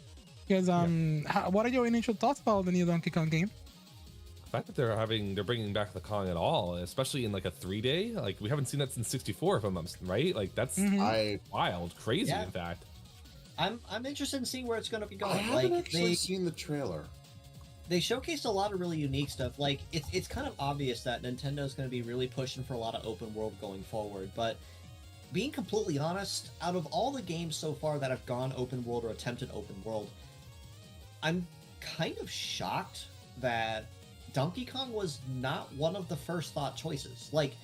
because what are your initial thoughts about the new Donkey Kong game? The fact that they're bringing back the Kong at all, especially in like a 3-day, like we haven't seen that since 64, if I'm not right. Like that's wild, crazy. Yeah. In fact, I'm interested in seeing where it's going to be I going. haven't Like actually seen the trailer. they showcased a lot of really unique stuff. Like it's kind of obvious that Nintendo's going to be really pushing for a lot of open world going forward. But being completely honest, out of all the games so far that have gone open world or attempted open world, I'm kind of shocked that Donkey Kong was not one of the first thought choices. Like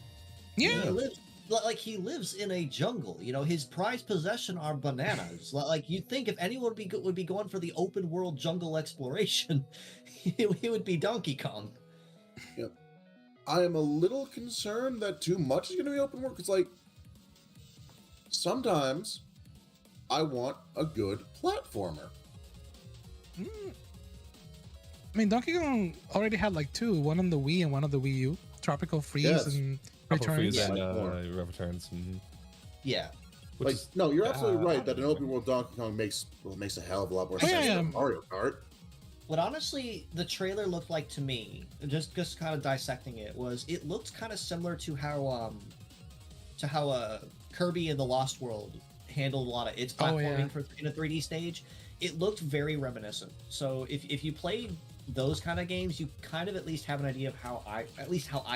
he lives in a jungle. His prized possession are bananas. Like you'd think if anyone would be going for the open world jungle exploration, it would be Donkey Kong. Yep. I am a little concerned that too much is going to be open world because, like, sometimes I want a good platformer. I mean, Donkey Kong already had like 2, one on the Wii and one on the Wii U. Tropical Freeze Yes. and Couple Returns. freeze and Yeah. returns. Mhm. Yeah. Which Like, is no, you're absolutely right that an open world Donkey Kong makes a hell of a lot more Oh, sense yeah, than yeah. Mario Kart. What honestly the trailer looked like to me, just kind of dissecting it, was it looked kind of similar to how Kirby in the Lost World handled a lot of its platforming in a 3D stage. It looked very reminiscent. So if you played those kind of games, you kind of at least have an idea of how I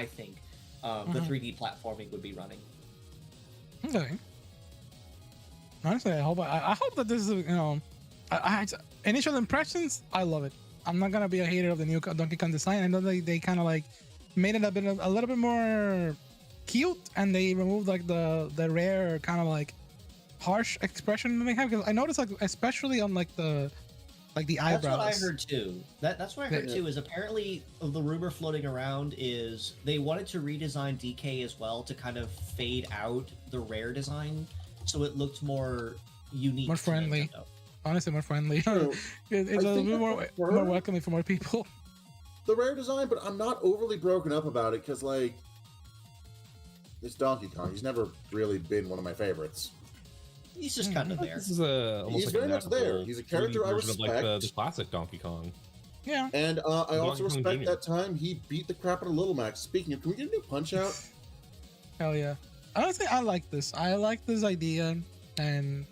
think the 3D platforming would be running. Okay. Honestly, I hope that this is I initial impressions. I love it. I'm not gonna be a hater of the new Donkey Kong design. I know they kind of like made it a little bit more cute, and they removed like the rare kind of like harsh expression that they have. Because I noticed like especially on like the eyebrows. That's what I heard too. That's what I heard too. Is apparently the rumor floating around is they wanted to redesign DK as well to kind of fade out the rare design, so it looked more unique, more friendly. Honestly, more friendly. It's a little bit more welcoming for more people. The rare design, but I'm not overly broken up about it because like it's Donkey Kong. He's never really been one of my favorites. He's just kind of there. This is almost He's like very much there. He's a character I respect. Of like the classic Donkey Kong. Yeah. And I also Donkey Kong respect Jr. that time he beat the crap out of Little Max. Speaking of, can we get a new Punch Out? Hell yeah. Honestly, I like this. I like this idea, and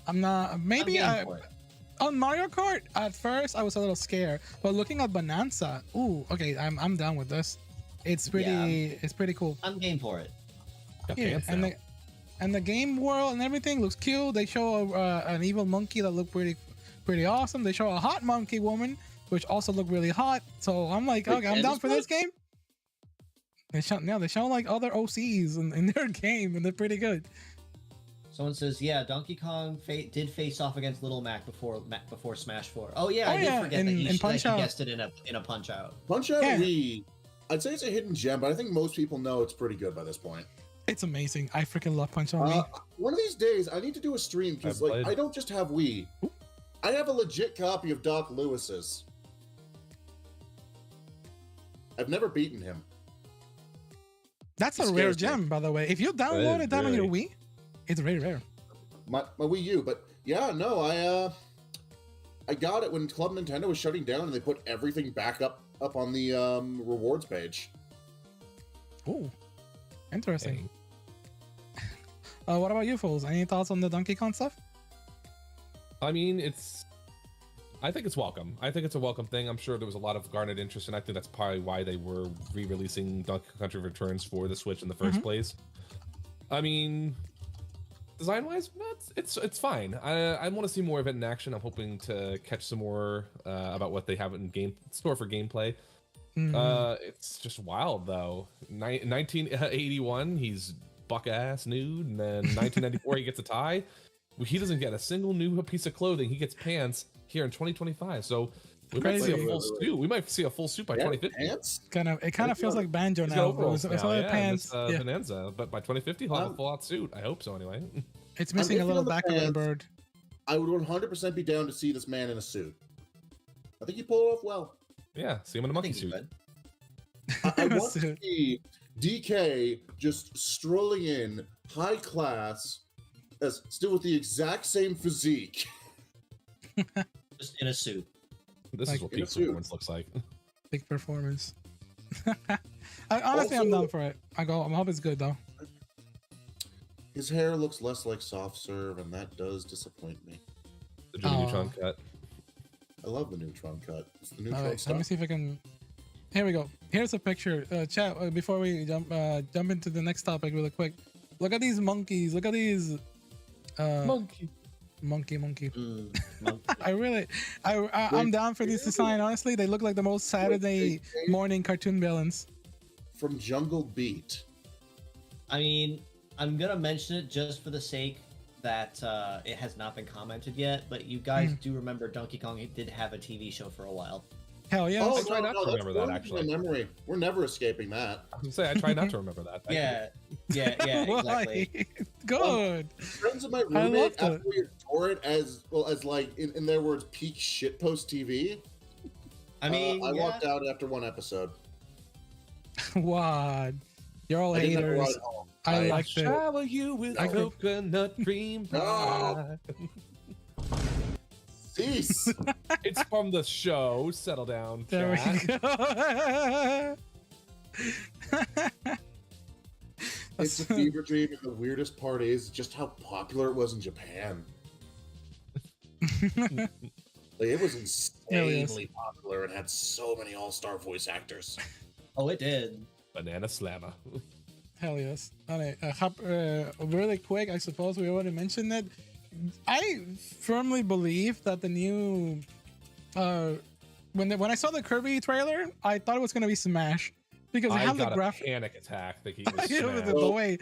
I'm not. Maybe on Mario Kart at first I was a little scared, but looking at Bonanza, ooh, okay, I'm down with this. It's pretty cool. I'm game for it. Yeah, and the game world and everything looks cute. They show an evil monkey that looked pretty awesome. They show a hot monkey woman, which also looked really hot. So I'm like, okay, I'm down for this game. They show like other OCs in their game, and they're pretty good. Someone says, yeah, Donkey Kong did face off against Little Mac before Smash 4. Oh yeah, I did forget that he guessed it in a Punch Out. Punch Out Wii, I'd say it's a hidden gem, but I think most people know it's pretty good by this point. It's amazing. I freaking love Punch Out Wii. One of these days, I need to do a stream because like I don't just have Wii. I have a legit copy of Doc Lewis's. I've never beaten him. That's a rare gem, by the way. If you downloaded that on your Wii, it's very rare. My Wii U, but yeah, no, I got it when Club Nintendo was shutting down and they put everything back up on the rewards page. Ooh, interesting. What about you, fools? Any thoughts on the Donkey Kong stuff? I mean, I think it's welcome. I think it's a welcome thing. I'm sure there was a lot of garnered interest, and I think that's probably why they were re-releasing Donkey Kong Country Returns for the Switch in the first place. I mean, design-wise, it's fine. I want to see more of it in action. I'm hoping to catch some more about what they have in store for gameplay. It's just wild though. 1981, he's buck-ass nude, and then 1994 he gets a tie. He doesn't get a single new piece of clothing. He gets pants here in 2025, so we might see a full suit. We might see a full suit by 2050. Pants? It kind of feels like Banjo now. It's pants. Bonanza, but by 2050 he'll have a full-out suit. I hope so anyway. It's missing a little back of the bird. I would 100% be down to see this man in a suit. I think he pulled it off well. Yeah, see him in a monkey suit. I want to see DK just strolling in, high class, still with the exact same physique. Just in a suit. This is what peak performance looks like. Peak performance. Honestly, I'm down for it. I hope it's good though. His hair looks less like soft serve, and that does disappoint me. The Neutron cut. I love the Neutron cut. It's the Neutron Let me see if I can. Here we go. Here's a picture. Chat, before we jump into the next topic really quick. Look at these monkeys. Look at these. Monkey. I'm down for this design. Honestly, they look like the most Saturday morning cartoon villains. From Jungle Beat. I mean, I'm gonna mention it just for the sake that it has not been commented yet, but you guys do remember Donkey Kong did have a TV show for a while. Hell yeah! I try not to remember that actually. Memory. We're never escaping that. I was gonna say I try not to remember that. Yeah, exactly. Good. Friends of my roommate absolutely adore it as well as like in their words, peak shitpost TV. I mean, I walked out after one episode. What? You're all haters. I like it. Shower you with coconut cream pie. Cease. It's from the show. Settle down. There we go. It's a fever dream, and the weirdest part is just how popular it was in Japan. Like, it was insanely popular and had so many all-star voice actors. Oh, it did. Banana Slammer. Hell yes. Really quick, I suppose we already mentioned it. I firmly believe that the new when I saw the Kirby trailer, I thought it was gonna be Smash because it I had the got a graphic. panic attack thinking it was Yeah, Smash. the way.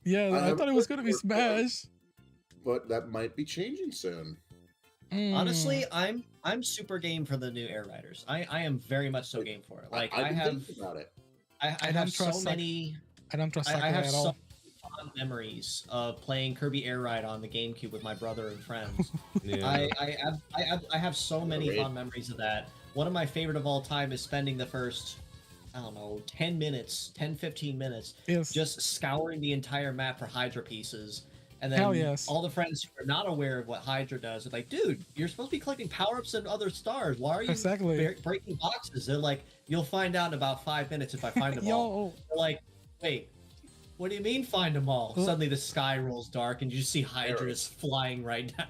Yeah, I have thought it was heard gonna be for it. Smash. But that might be changing soon. Honestly, I'm super game for the new Air Riders. I am very much so game for it. Like I've I been have thinking about it. I don't have so trust many I don't trust I Sakurai have at so all. many fond memories of playing Kirby Air Ride on the GameCube with my brother and friends. Yeah. I have so many Great. fond memories of that. One of my favorite of all time is spending the first, I don't know, 10 minutes, 10, 15 minutes, Yes. just scouring the entire map for Hydra pieces. And then Hell yes. all the friends who are not aware of what Hydra does are like, dude, you're supposed to be collecting power-ups and other stars. Why are you Exactly. breaking boxes? They're like, you'll find out in about 5 minutes if I find them all. Yo, They're like, wait, what do you mean find them all? Suddenly the sky rolls dark and you just see Hydras flying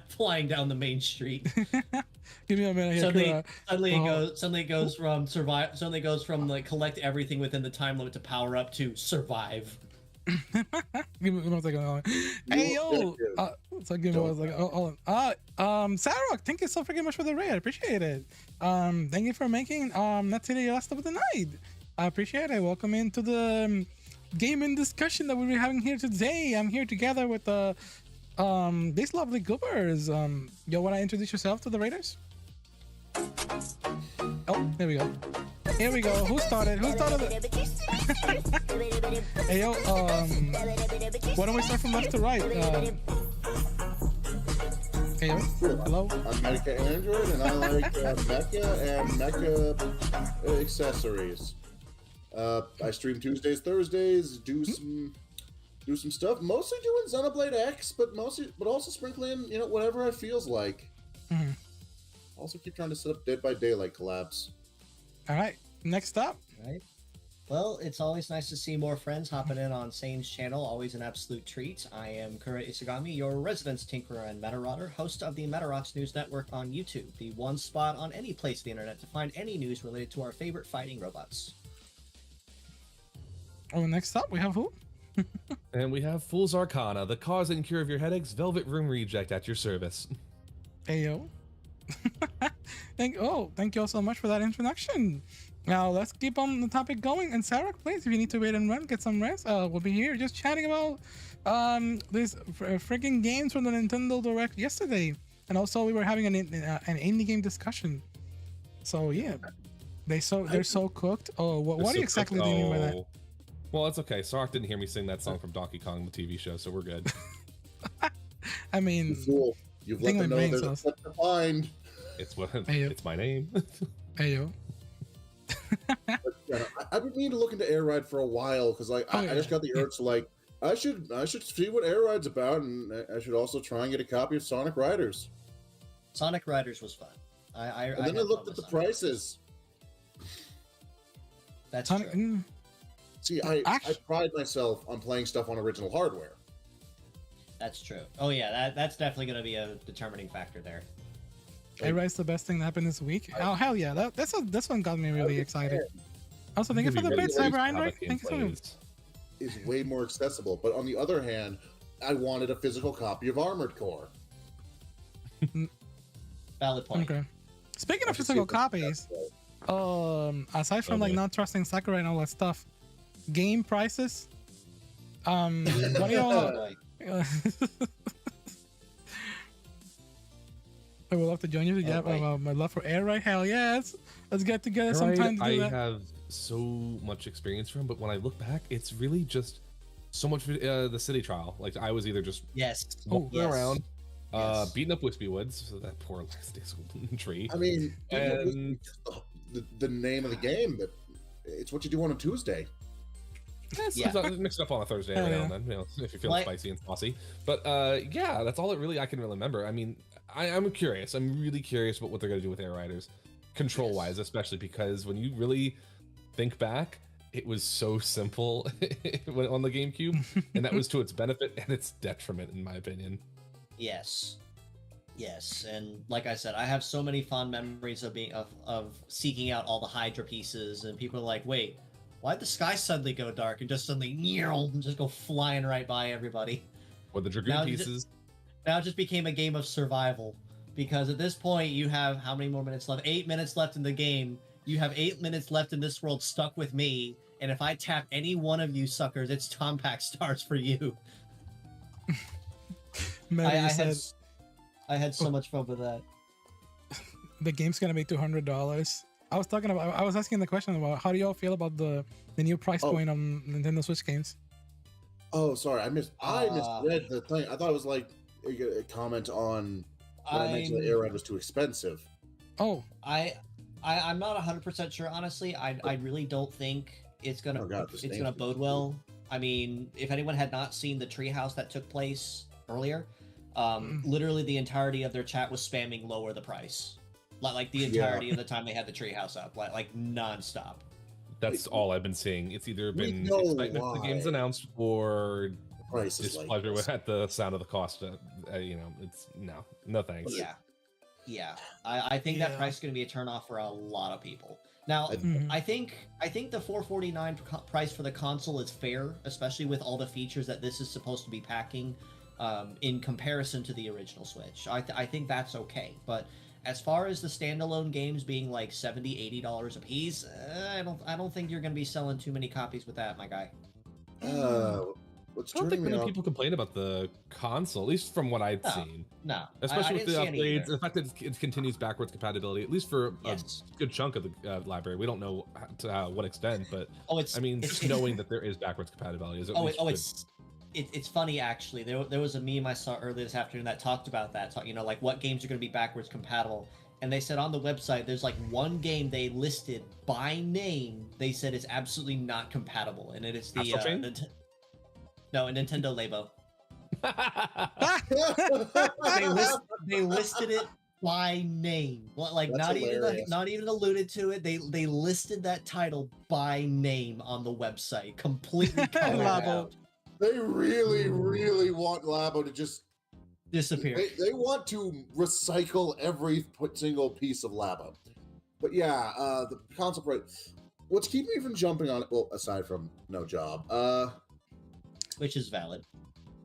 flying down the main street. give me a minute here. Suddenly it goes from survive. Suddenly it goes from like collect everything within the time limit to power up to survive. Give me one second. Hey yo, so give me one second. Sarok, thank you so freaking much for the raid. I appreciate it. Thank you for making not today last of the night. I appreciate it. Welcome into the gaming discussion that we'll be having here today. I'm here together with these lovely goobers. You wanna introduce yourself to the raiders? Oh, there we go. Here we go. Who started? Who started it? Hey yo, why don't we start from left to right? Hey yo, hello. I'm Mecha Android, and I like mecha and mecha accessories. I stream Tuesdays, Thursdays, do some stuff. Mostly doing Xenoblade X, but also sprinkling, whatever I feels like. Mm-hmm. Also keep trying to set up Dead by Daylight collabs. All right, next up. Right. Well, it's always nice to see more friends hopping in on Sane's channel. Always an absolute treat. I am Kura Isagami, your resident tinkerer and Metarodder, host of the Metarots News Network on YouTube, the one spot on any place of the internet to find any news related to our favorite fighting robots. Oh, next up we have who? And we have Fool's Arcana, the cause and cure of your headaches, Velvet Room Reject at your service. Hey yo. Thank you all so much for that introduction. Now let's keep on the topic going. And Sarah, please, if you need to wait and run, get some rest. We'll be here just chatting about these freaking games from the Nintendo Direct yesterday, and also we were having an indie game discussion. So yeah, they're so cooked. Oh, what exactly do you mean by that? Well, it's okay. Sark didn't hear me sing that song from Donkey Kong, the TV show, so we're good. I mean, You fool. You've let them know there's a flip to find. It's my name. Hey yo. I've been meaning to look into Air Ride for a while because I just got the urge to I should see what Air Ride's about, and I should also try and get a copy of Sonic Riders. Sonic Riders was fun. And then I looked at the prices. That's Sonic, true. See, I pride myself on playing stuff on original hardware. That's true. Oh yeah, that's definitely going to be a determining factor there. Ride's the best thing that happened this week. Oh hell yeah, this one got me really excited. Also, thank you for the bits, Cyber Android. Thank you so much. Is way more accessible, but on the other hand, I wanted a physical copy of Armored Core. Valid point. Okay. Speaking of physical copies, aside from not trusting Sakurai and all that stuff, game prices. What do y'all? I would love to join you. Yeah, my love for Air Ride. Hell yes, let's get together sometime to do that. I have so much experience from, but when I look back, it's really just so much the city trial. Like I was either just walking around, beating up Wispy Woods, so that poor tree. I mean, and the name of the game, but it's what you do on a Tuesday. Mix it up on a Thursday every now and then, if you're feeling spicy and saucy. But that's all I can remember. I mean, I'm curious. I'm really curious about what they're going to do with Air Riders, control-wise, especially because when you really think back, it was so simple on the GameCube, and that was to its benefit and its detriment, in my opinion. Yes, and like I said, I have so many fond memories of seeking out all the Hydra pieces, and people are like, "Wait, why'd the sky suddenly go dark and just suddenly just go flying right by everybody?" Or the Dragoon pieces. Now it just became a game of survival. because at this point you have how many more minutes left? 8 minutes left in the game. You have 8 minutes left in this world stuck with me, and if I tap any one of you suckers, it's Tompack stars for you. Meta I had so much fun with that. the game's gonna be $200. I was asking the question about how do y'all feel about the new price point on Nintendo Switch games? Oh, sorry, I misread the thing. I thought it was like a comment on when I mentioned that Airhead was too expensive. Oh, I'm not 100% sure, honestly. I really don't think it's gonna bode well. I mean, if anyone had not seen the treehouse that took place earlier, literally the entirety of their chat was spamming lower the price, like the entirety of the time they had the treehouse up, like nonstop. That's all I've been seeing. It's either been excitement for the game's announced or displeasure at the sound of the cost. It's no thanks. Yeah. I think that price is going to be a turnoff for a lot of people. Now, I think the $449 price for the console is fair, especially with all the features that this is supposed to be packing, in comparison to the original Switch. I think that's okay. But as far as the standalone games being like $70, $80 a piece, I don't think you're going to be selling too many copies with that, my guy. I don't think many people complain about the console, at least from what I'd seen. No, especially with the upgrades. The fact that it continues backwards compatibility, at least for a good chunk of the library. We don't know to what extent, but just knowing that there is backwards compatibility is it's funny actually. There was a meme I saw earlier this afternoon that talked about that. Like what games are going to be backwards compatible. And they said on the website, there's like one game they listed by name. They said it's absolutely not compatible, and it is the No, a Nintendo Labo. they listed it by name, like not even alluded to it. They listed that title by name on the website, completely colored out. They really want Labo to just disappear. They want to recycle every single piece of Labo. But yeah, the console price. What's keeping me from jumping on it? Well, aside from no job, which is valid.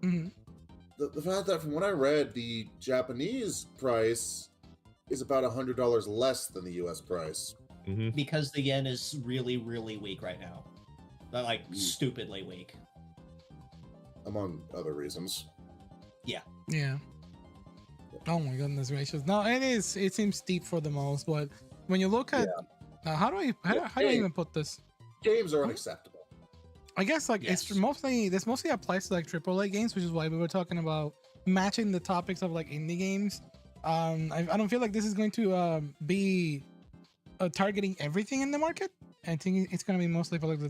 The fact that from what I read, the Japanese price is about $100 less than the U.S. price. Because the yen is really, really weak right now. Like, stupidly weak. Among other reasons. Yeah. Oh my goodness gracious. No, it seems steep for the most, but when you look at how do I even put this? Games are unacceptable. I guess this mostly applies to like AAA games, which is why we were talking about matching the topics of like indie games. I don't feel like this is going to be targeting everything in the market. I think it's going to be mostly for like the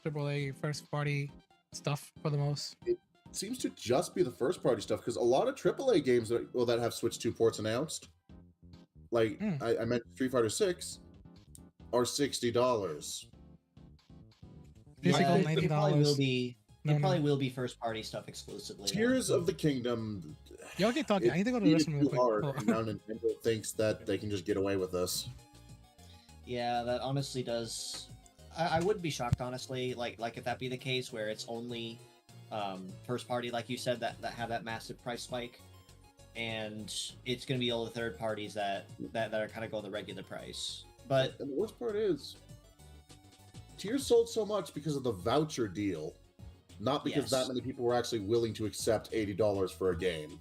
AAA first party stuff for the most. It seems to just be the first party stuff because a lot of AAA games that have Switch 2 ports announced, like I meant Street Fighter 6, are $60. Physical $90. It probably will be first party stuff exclusively. Tears of the Kingdom. Y'all keep talking. I need to go to the restroom real quick. Hard, and now Nintendo thinks that they can just get away with this. Yeah, that honestly does. I wouldn't be shocked, honestly. Like if that be the case, where it's only first party, like you said, that have that massive price spike, and it's going to be all the third parties that are kind of going the regular price. But and the worst part is, Tears sold so much because of the voucher deal, not because that many people were actually willing to accept $80 for a game.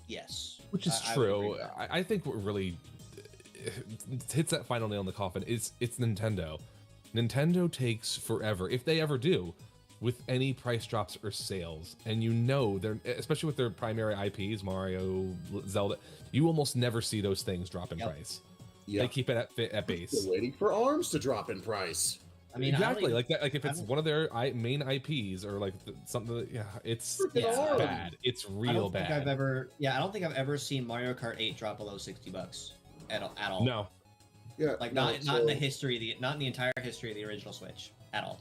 Yes, which is true. I think what really hits that final nail in the coffin is it's Nintendo. Nintendo takes forever, if they ever do, with any price drops or sales. And they're, especially with their primary IPs, Mario, Zelda, you almost never see those things drop in price. They keep it at base. They're waiting for ARMS to drop in price. I mean, exactly like that. Like if it's one of their main IPs or like something, it's bad. It's real bad. I don't think I've ever seen Mario Kart 8 drop below $60 at all. No. Yeah, not in the history, not in the entire history of the original Switch at all.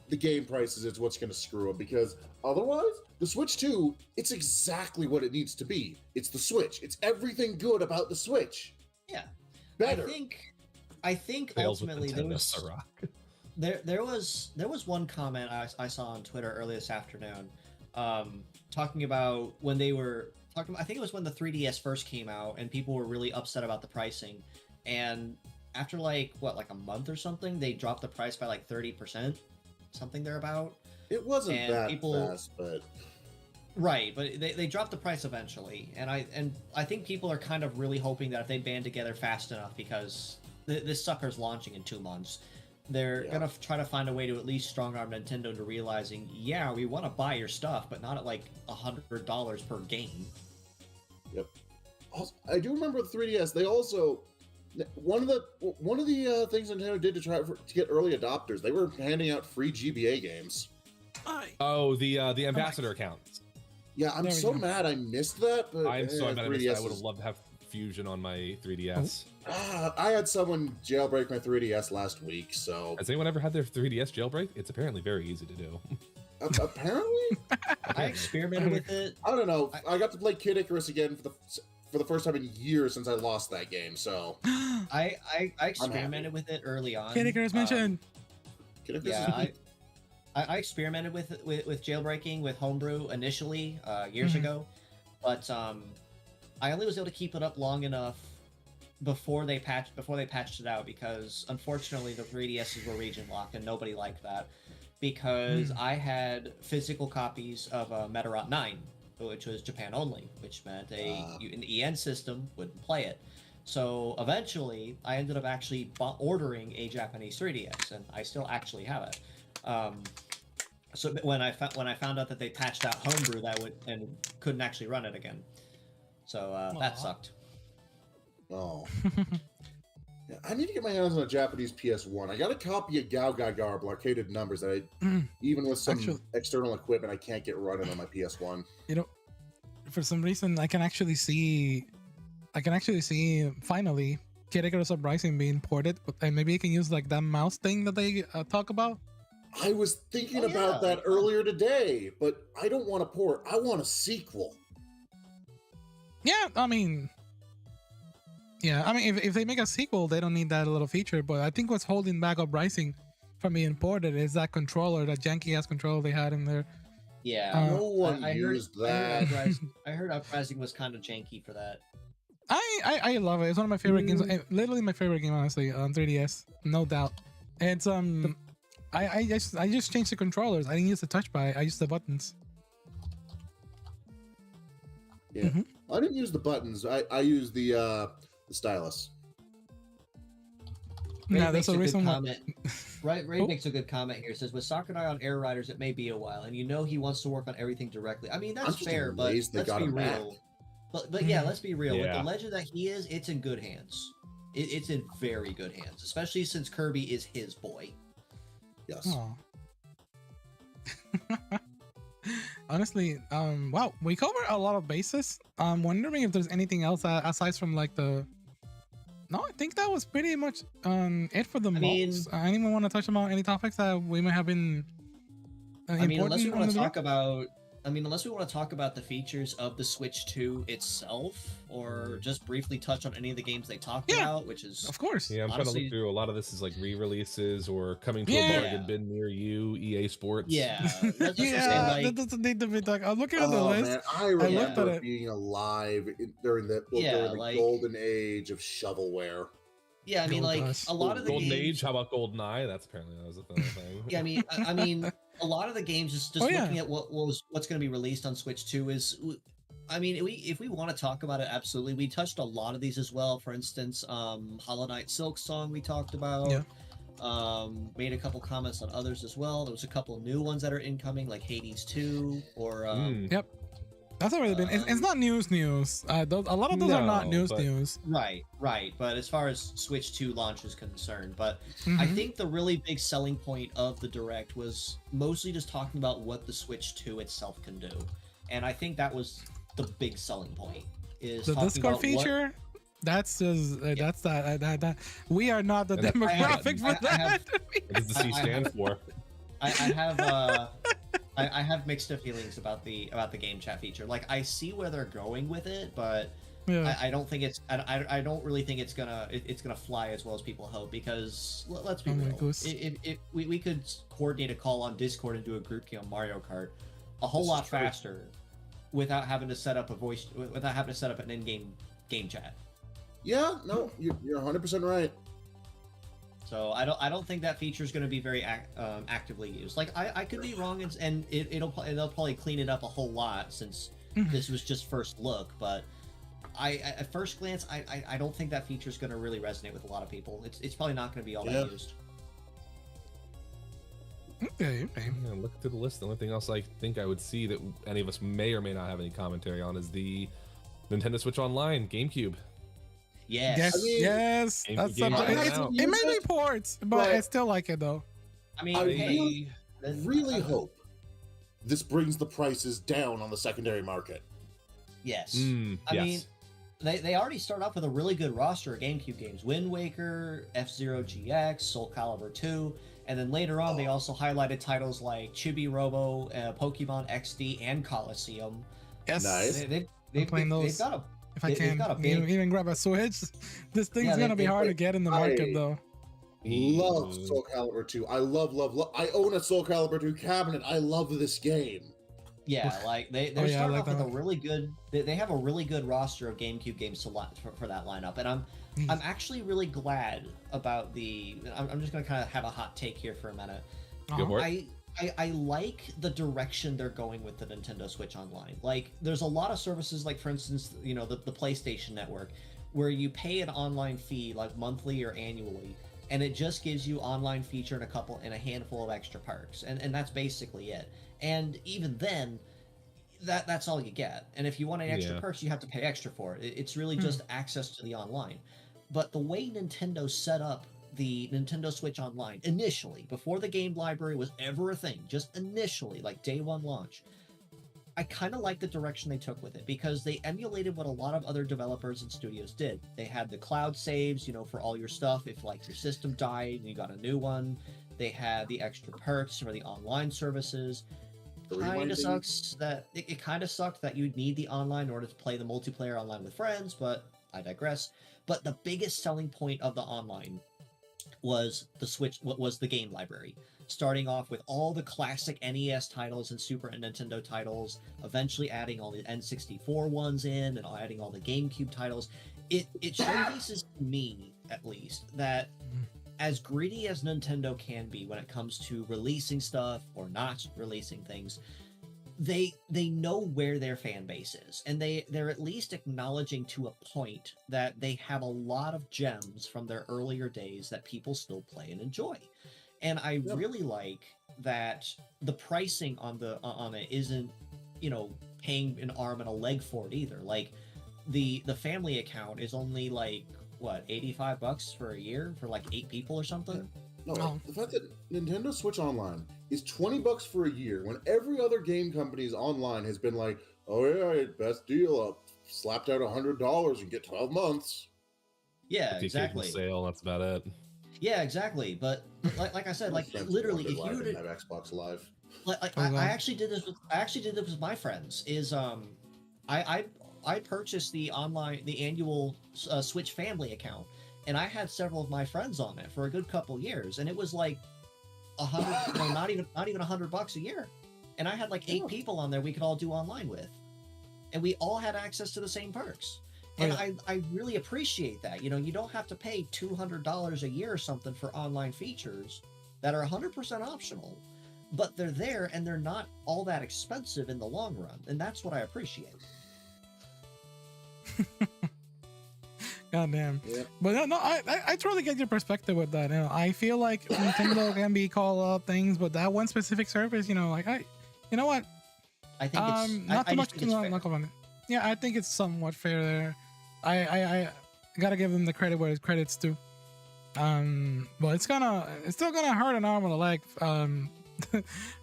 The game prices is what's going to screw them, because otherwise, the Switch 2, it's exactly what it needs to be. It's the Switch. It's everything good about the Switch. Yeah, better. I think ultimately there was one comment I saw on Twitter earlier this afternoon, talking about when they were talking about, I think it was when the 3DS first came out, and people were really upset about the pricing, and after like a month or something, they dropped the price by like 30%, something thereabout. It wasn't And that people- fast, but Right, but they dropped the price eventually, and I think people are kind of really hoping that if they band together fast enough, because this sucker's launching in 2 months, they're gonna try to find a way to at least strong arm Nintendo into realizing, yeah, we want to buy your stuff, but not at like $100 per game. Yep. Also, I do remember the 3DS. They also one of the things Nintendo did to try to get early adopters. They were handing out free GBA games. Oh, the ambassador accounts. Yeah, I'm There we so go. mad I missed that. But I'm so mad I missed that. I 3DS would have is- loved to have Fusion on my 3DS. I had someone jailbreak my 3DS last week, so Has anyone ever had their 3DS jailbreak? It's apparently very easy to do. apparently, I experimented with it. I don't know. I got to play Kid Icarus again for the first time in years since I lost that game. So I experimented with it early on. Kid Icarus mentioned. Kid Icarus Yeah, I experimented with jailbreaking with Homebrew initially years ago, but I only was able to keep it up long enough before they patched it out, because unfortunately the 3DSs were region locked and nobody liked that, because I had physical copies of Medarot 9, which was Japan only, which meant an EN system wouldn't play it. So eventually I ended up actually ordering a Japanese 3DS, and I still actually have it. So when I found out that they patched out Homebrew, and couldn't actually run it again. So that sucked. Oh. Yeah, I need to get my hands on a Japanese PS1. I got a copy of Gao Ga Garble, Arcaded Numbers, that even with some Actually- external equipment, I can't get running on my PS1. You know, for some reason, I can actually see finally Kid Icarus Uprising being ported, and maybe you can use like that mouse thing that they talk about. I was thinking Oh, about yeah. that earlier today, but I don't want a port. I want a sequel. Yeah, I mean, if they make a sequel, they don't need that little feature. But I think what's holding back Uprising from being ported is that controller, that janky ass controller they had in there. Yeah, No one I used heard, that. I heard Uprising was kind of janky for that. I love it. It's one of my favorite games. Literally my favorite game, honestly, on 3DS, no doubt. It's I just changed the controllers. I didn't use the touch bar. I used the buttons. Yeah, I didn't use the buttons. I used the stylus. Yeah, that's the reason why. comment. Ray makes a good comment here. It says, with Sakurai on Air Riders, it may be a while, and you know he wants to work on everything directly. I mean, I'm that's just fair, but amazed they let's got be him back. real. But yeah, let's be real. With Yeah. the legend that he is, it's in good hands. It's in very good hands, especially since Kirby is his boy. Yes. Aw. Honestly, wow, we covered a lot of bases. I'm wondering if there's anything else aside from like the. No, I think that was pretty much it for the most. Anyone want to touch about any topics that we might have been? I mean, unless we important want on to the talk about, the features of the Switch 2 itself, or just briefly touch on any of the games they talked about, which is of course. Yeah, I'm trying to honestly- look through. A lot of this is like re-releases or coming to a Yeah. bargain bin near you, EA Sports. Yeah, let's just say, Yeah, like, that doesn't need to be talked. I'm looking at the Oh list. man, I looked at remember it. being alive during the like- golden age of shovelware. yeah, I mean, Gold like Dust. a lot of the Golden games. Age. How about Golden Eye? That's apparently that was a thing. Yeah, I mean, a lot of the games. Just Oh, yeah. looking at what's going to be released on Switch 2 is. I mean, if we want to talk about it, absolutely. We touched a lot of these as well. For instance, Hollow Knight Silk Song we talked about. Yeah. Made a couple comments on others as well. There was a couple new ones that are incoming, like Hades 2 or. Yep. That's already been. It's not news. A lot of those are not No, news. Right. But as far as Switch 2 launch is concerned, but I Mhm. think the really big selling point of the Direct was mostly just talking about what the Switch 2 itself can do, and I think that was the big selling point. Is The talking Discord about feature. That's just that's that. We are not the And I- demographic for I that. have- What does the C stand for? I have I have mixed feelings about the game chat feature. Like, I see where they're going with it, but Yeah. I don't think it's I don't really think it's gonna fly as well as people hope, because let's be Oh my real. goose. If we could coordinate a call on Discord and do a group game on Mario Kart a whole This is lot true. faster without having to set up an in-game game chat. Yeah, no, you're 100% right. So I don't think that feature is going to be very actively used. Like I could be wrong, and they'll probably clean it up a whole lot since this was just first look. But at first glance, I don't think that feature is going to really resonate with a lot of people. It's probably not going to be all that used. Okay. Yeah, look through the list. The only thing else I think I would see that any of us may or may not have any commentary on is the Nintendo Switch Online GameCube. Yes. Yes. That's something. It may be ports, but I still like it though. I mean, I really hope this brings the prices down on the secondary market. Yes. I mean, they already start off with a really good roster of GameCube games: Wind Waker, F-Zero GX, Soul Calibur 2, and then later on they also highlighted titles like Chibi Robo, Pokemon XD, and Coliseum. Yes. Nice. They've got a If I can even grab a Switch, this thing's gonna be hard to get in the market though. Love Soul Calibur 2. I love. I own a Soul Calibur 2 cabinet. I love this game. Yeah, like they're starting off with a really good. They have a really good roster of GameCube games for that lineup, and I'm actually really glad about the. I'm just gonna kind of have a hot take here for a minute. Go for it. I like the direction they're going with the Nintendo Switch Online. Like, there's a lot of services, like for instance, the PlayStation Network, where you pay an online fee like monthly or annually, and it just gives you online feature and a handful of extra perks, and that's basically it. And even then, that's all you get. And if you want any extra perks, you have to pay extra for it. It's really just access to the online. But the way Nintendo set up the Nintendo Switch Online initially, before the game library was ever a thing, just initially, like day one launch, I kind of like the direction they took with it, because they emulated what a lot of other developers and studios did. They had the cloud saves, for all your stuff if like your system died and you got a new one. They had the extra perks for the online services. It kind of sucks that you'd need the online in order to play the multiplayer online with friends, but I digress. But the biggest selling point of the online was the Switch, was the game library, starting off with all the classic NES titles and Super Nintendo titles, eventually adding all the N64 ones in, and adding all the GameCube titles. It showcases to me, at least, that as greedy as Nintendo can be when it comes to releasing stuff or not releasing things, they know where their fan base is, and they're at least acknowledging to a point that they have a lot of gems from their earlier days that people still play and enjoy. And I really like that the pricing on it isn't, paying an arm and a leg for it either. Like the family account is only like what, $85 for a year for like 8 people or something. No, the fact that Nintendo Switch Online is $20 for a year, when every other game company's online has been like, oh yeah, best deal up, slapped out $100 and get 12 months. Yeah, exactly. Sale, that's about it. Yeah, exactly. But like I said, like literally, if you were to have Xbox Live, I actually did this with my friends. I purchased the annual Switch Family account, and I had several of my friends on it for a good couple years, and it was like not even $100 a year, and I had like 8 people on there we could all do online with, and we all had access to the same perks. And I really appreciate that. You don't have to pay $200 a year or something for online features that are 100% optional, but they're there and they're not all that expensive in the long run, and that's what I appreciate. God damn. Yeah. But no, I totally get your perspective with that. I feel like Nintendo can be called up things, but that one specific service, you know what? I think it's not too much to knock on it. Yeah, I think it's somewhat fair there. I gotta give them the credit where credit's due. But it's still gonna hurt an arm and a leg.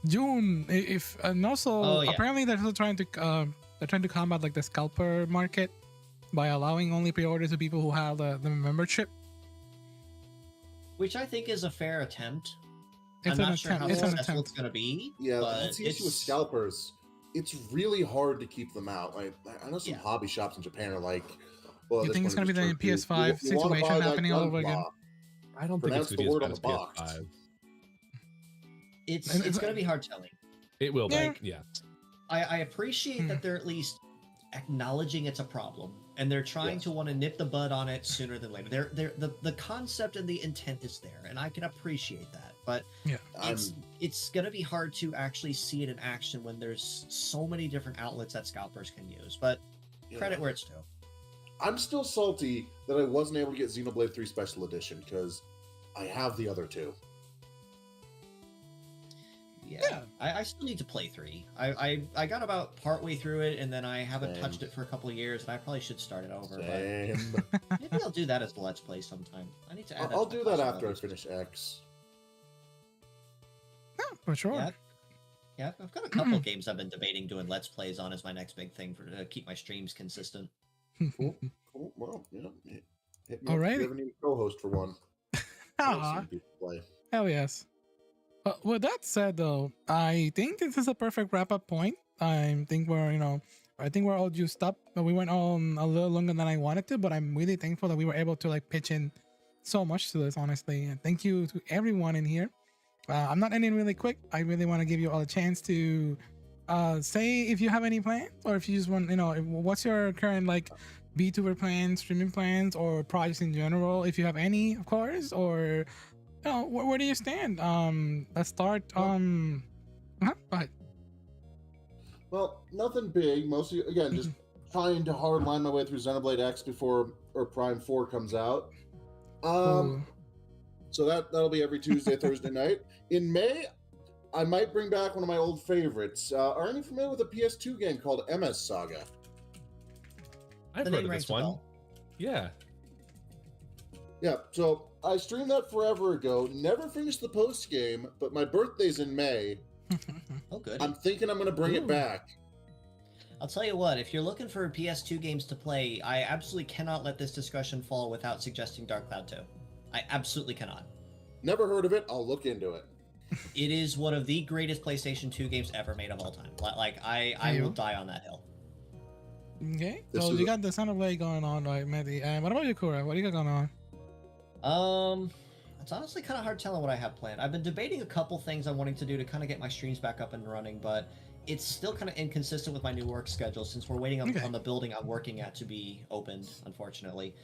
June, and also apparently they're still trying to combat like the scalper market by allowing only pre-orders to people who have the membership, which I think is a fair attempt. I'm not sure how successful it's going to be. Yeah, that's the issue with scalpers. It's really hard to keep them out. Like, I know some hobby shops in Japan are like, well, you think it's going to be the PS5 situation happening all over again? I don't think it's going to be as bad as PS5. It's going to be hard telling. It will be, yeah. I appreciate that they're at least acknowledging it's a problem, and they're trying to want to nip the bud on it sooner than later. The concept and the intent is there, and I can appreciate that. But it's gonna be hard to actually see it in action when there's so many different outlets that scalpers can use. But credit where it's due. I'm still salty that I wasn't able to get Xenoblade 3 Special Edition because I have the other two. Yeah. I still need to play 3. I got about partway through it, and then I haven't touched it for a couple of years, and I probably should start it over. But maybe I'll do that as a Let's Play sometime. I need to add that. I'll do that after I finish X. Oh, for sure. Yeah, I've got a couple of games I've been debating doing Let's Plays on as my next big thing to keep my streams consistent. Cool. Well, hit me All up right. if you ever need a co-host for one. Hell yes. With that said, though, I think this is a perfect wrap-up point. I think we're all juiced up. We went on a little longer than I wanted to, but I'm really thankful that we were able to like pitch in so much to this, honestly. And thank you to everyone in here. I'm not ending really quick. I really want to give you all a chance to say if you have any plans, or if you just want, what's your current like VTuber plans, streaming plans, or projects in general, if you have any, of course, or where do you stand? Let's start. Go ahead. Well, nothing big. Mostly, again, just trying to hardline my way through Xenoblade X before Prime 4 comes out. So that'll be every Tuesday, Thursday night. In May, I might bring back one of my old favorites. Are any familiar with a PS2 game called MS Saga? I've heard of this one. Yeah. Yeah, so I streamed that forever ago. Never finished the post game, but my birthday's in May. Oh, good. I'm thinking I'm going to bring it back. I'll tell you what, if you're looking for PS2 games to play, I absolutely cannot let this discussion fall without suggesting Dark Cloud 2. I absolutely cannot. Never heard of it. I'll look into it. It is one of the greatest PlayStation 2 games ever made of all time. Like, I will die on that hill. Okay, so you got the Xenoblade going on, right, Matty? And what about you, Kura? What do you got going on? It's honestly kind of hard telling what I have planned. I've been debating a couple things I'm wanting to do to kind of get my streams back up and running, but it's still kind of inconsistent with my new work schedule since we're waiting on the building I'm working at to be opened, unfortunately.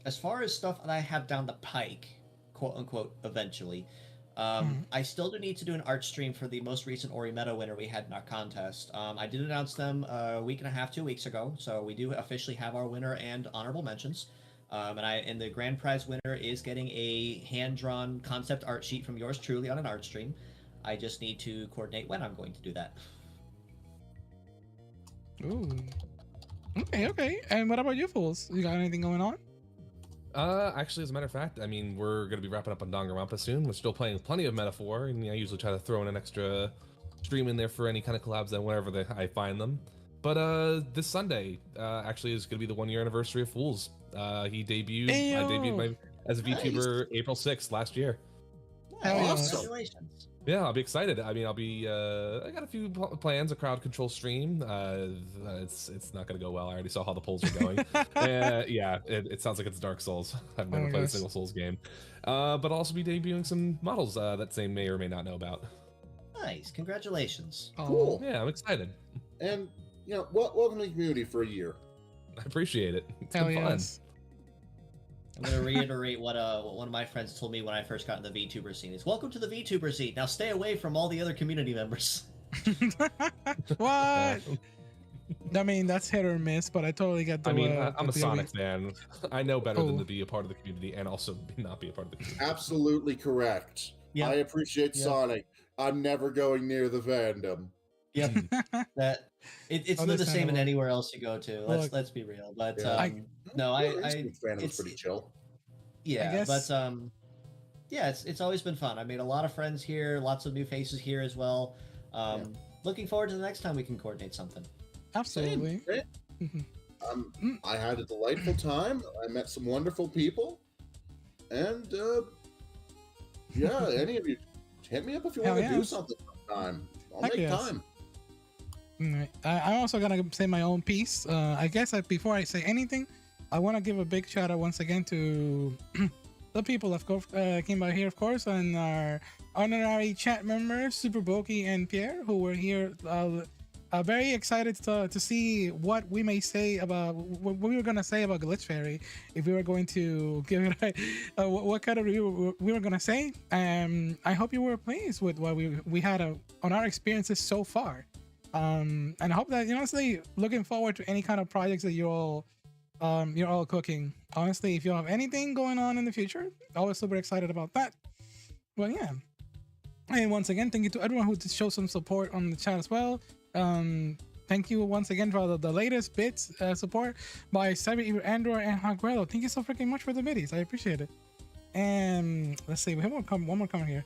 As far as stuff that I have down the pike, quote unquote, eventually, I still do need to do an art stream for the most recent Ori Meta winner we had in our contest. I did announce them a week and a half, 2 weeks ago, so we do officially have our winner and honorable mentions. And the grand prize winner is getting a hand-drawn concept art sheet from yours truly on an art stream. I just need to coordinate when I'm going to do that. Ooh. Okay. And what about you fools? You got anything going on? Actually, as a matter of fact, I mean, we're going to be wrapping up on Danganronpa soon. We're still playing plenty of Metaphor, and I usually try to throw in an extra stream in there for any kind of collabs that whenever I find them. But this Sunday actually is going to be the 1 year anniversary of Fools. He debuted. I debuted as a VTuber April 6th last year. Awesome. Congratulations. Yeah, I'll be excited. I mean, I got a few plans, a crowd control stream. It's not going to go well. I already saw how the polls are going. Yeah, it sounds like it's Dark Souls. I've never played a single Souls game. But I'll also be debuting some models that Zane may or may not know about. Nice. Congratulations. Cool. Yeah, I'm excited. And, welcome to the community for a year. I appreciate it. It's Hell been fun. yes. I'm going to reiterate what one of my friends told me when I first got in the VTuber scene. Is welcome to the VTuber scene. Now stay away from all the other community members. What? I mean, that's hit or miss, but I totally get the. I mean, I'm a Sonic fan. I know better than to be a part of the community and also not be a part of the community. Absolutely correct. Yep. I appreciate Sonic. I'm never going near the fandom. Yep. It's not the same in anywhere else you go to. Let's be real. But it's pretty chill. Yeah, but it's always been fun. I made a lot of friends here, lots of new faces here as well. Looking forward to the next time we can coordinate something. Absolutely. I had a delightful time. I met some wonderful people, and any of you hit me up if you want to do something sometime. I'll make time. I'm also gonna say my own piece. I guess before I say anything, I want to give a big shout out once again to the people of course came by here, of course, and our honorary chat members, Super Boki and Pierre, who were here very excited to see what we may say about what we were gonna say about Glitch Fairy, if we were going to give it what kind of review we were gonna say. I hope you were pleased with what we had on our experiences so far. And I hope that, honestly, looking forward to any kind of projects that you're all cooking. Honestly, if you have anything going on in the future, always super excited about that. Well, yeah. And once again, thank you to everyone who showed some support on the chat as well. Thank you once again for the latest bits support by Cyber Android and Haguelo. Thank you so freaking much for the biddies. I appreciate it. And let's see, we have one more comment here.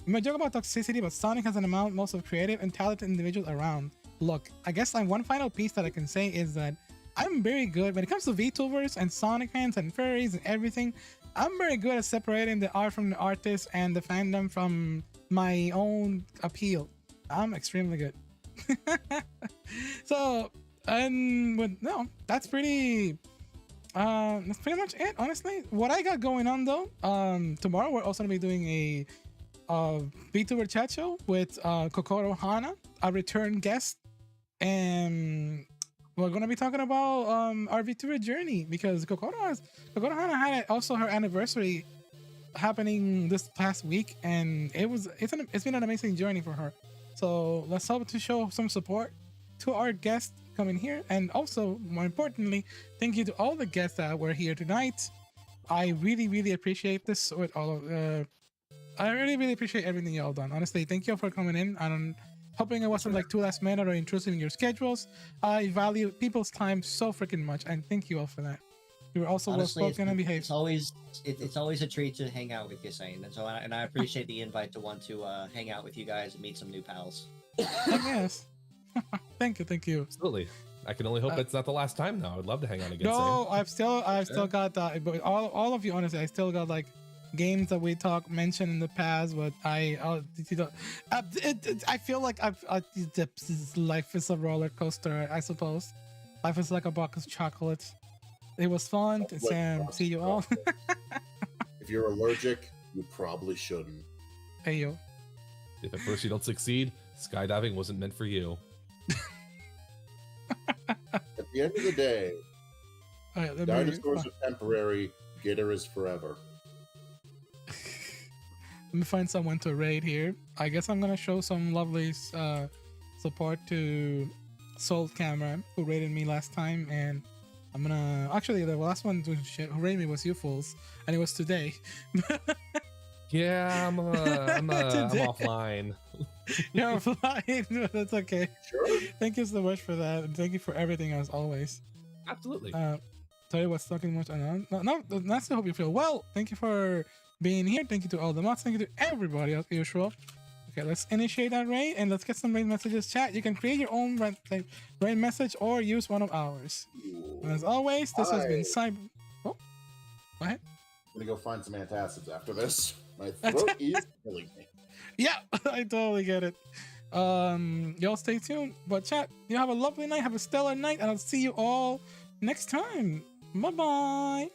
We might joke about toxicity, but Sonic has an amount most of creative and talented individuals around. Look, I guess one final piece that I can say is that I'm very good when it comes to VTubers and Sonic fans and furries and everything. I'm very good at separating the art from the artist and the fandom from my own appeal. I'm extremely good. So, that's pretty much it, honestly. What I got going on though, tomorrow we're also gonna be doing a VTuber chat show with Kokoro Hana, a return guest, and we're gonna be talking about our VTuber journey, because Kokoro Hana had also her anniversary happening this past week, and it's been an amazing journey for her. So let's hope to show some support to our guests coming here, and also more importantly, thank you to all the guests that were here tonight. I really appreciate this with all of I really appreciate everything y'all done. Honestly, thank you all for coming in. I'm hoping it wasn't like too last minute or intrusive in your schedules. I value people's time so freaking much, and thank you all for that. You were also well spoken and behaved. It's always a treat to hang out with you, Sane, and I appreciate the invite to want to hang out with you guys and meet some new pals. Yes. Thank you. Absolutely. I can only hope it's not the last time now. I'd love to hang out again. No, Sane. I've still got but all of you, honestly, I still got like games that we mentioned in the past, but I feel like life is a roller coaster, I suppose. Life is like a box of chocolates. It was fun to see you all. If you're allergic, you probably shouldn't. Hey yo. If at first you don't succeed, skydiving wasn't meant for you. At the end of the day, dinosaurs are temporary, Gitter is forever. Let me find someone to raid here. I guess I'm gonna show some lovely support to Soul Camera, who raided me last time, and I'm gonna actually the last one who raided me was you fools, and it was today. Yeah, I'm offline. You're offline. That's okay. Sure. Thank you so much for that, and thank you for everything as always. Absolutely. Sorry, was talking much. No, that's. I hope you feel well. Thank you for being here. Thank you to all the mods. Thank you to everybody as usual. Okay, let's initiate that raid and let's get some raid messages. Chat. You can create your own raid message or use one of ours. And as always, this has been Cyber. Oh, go ahead. I'm gonna go find some antacids after this. My throat is killing me. Yeah, I totally get it. Y'all stay tuned. But chat, you have a lovely night. Have a stellar night, and I'll see you all next time. Bye bye.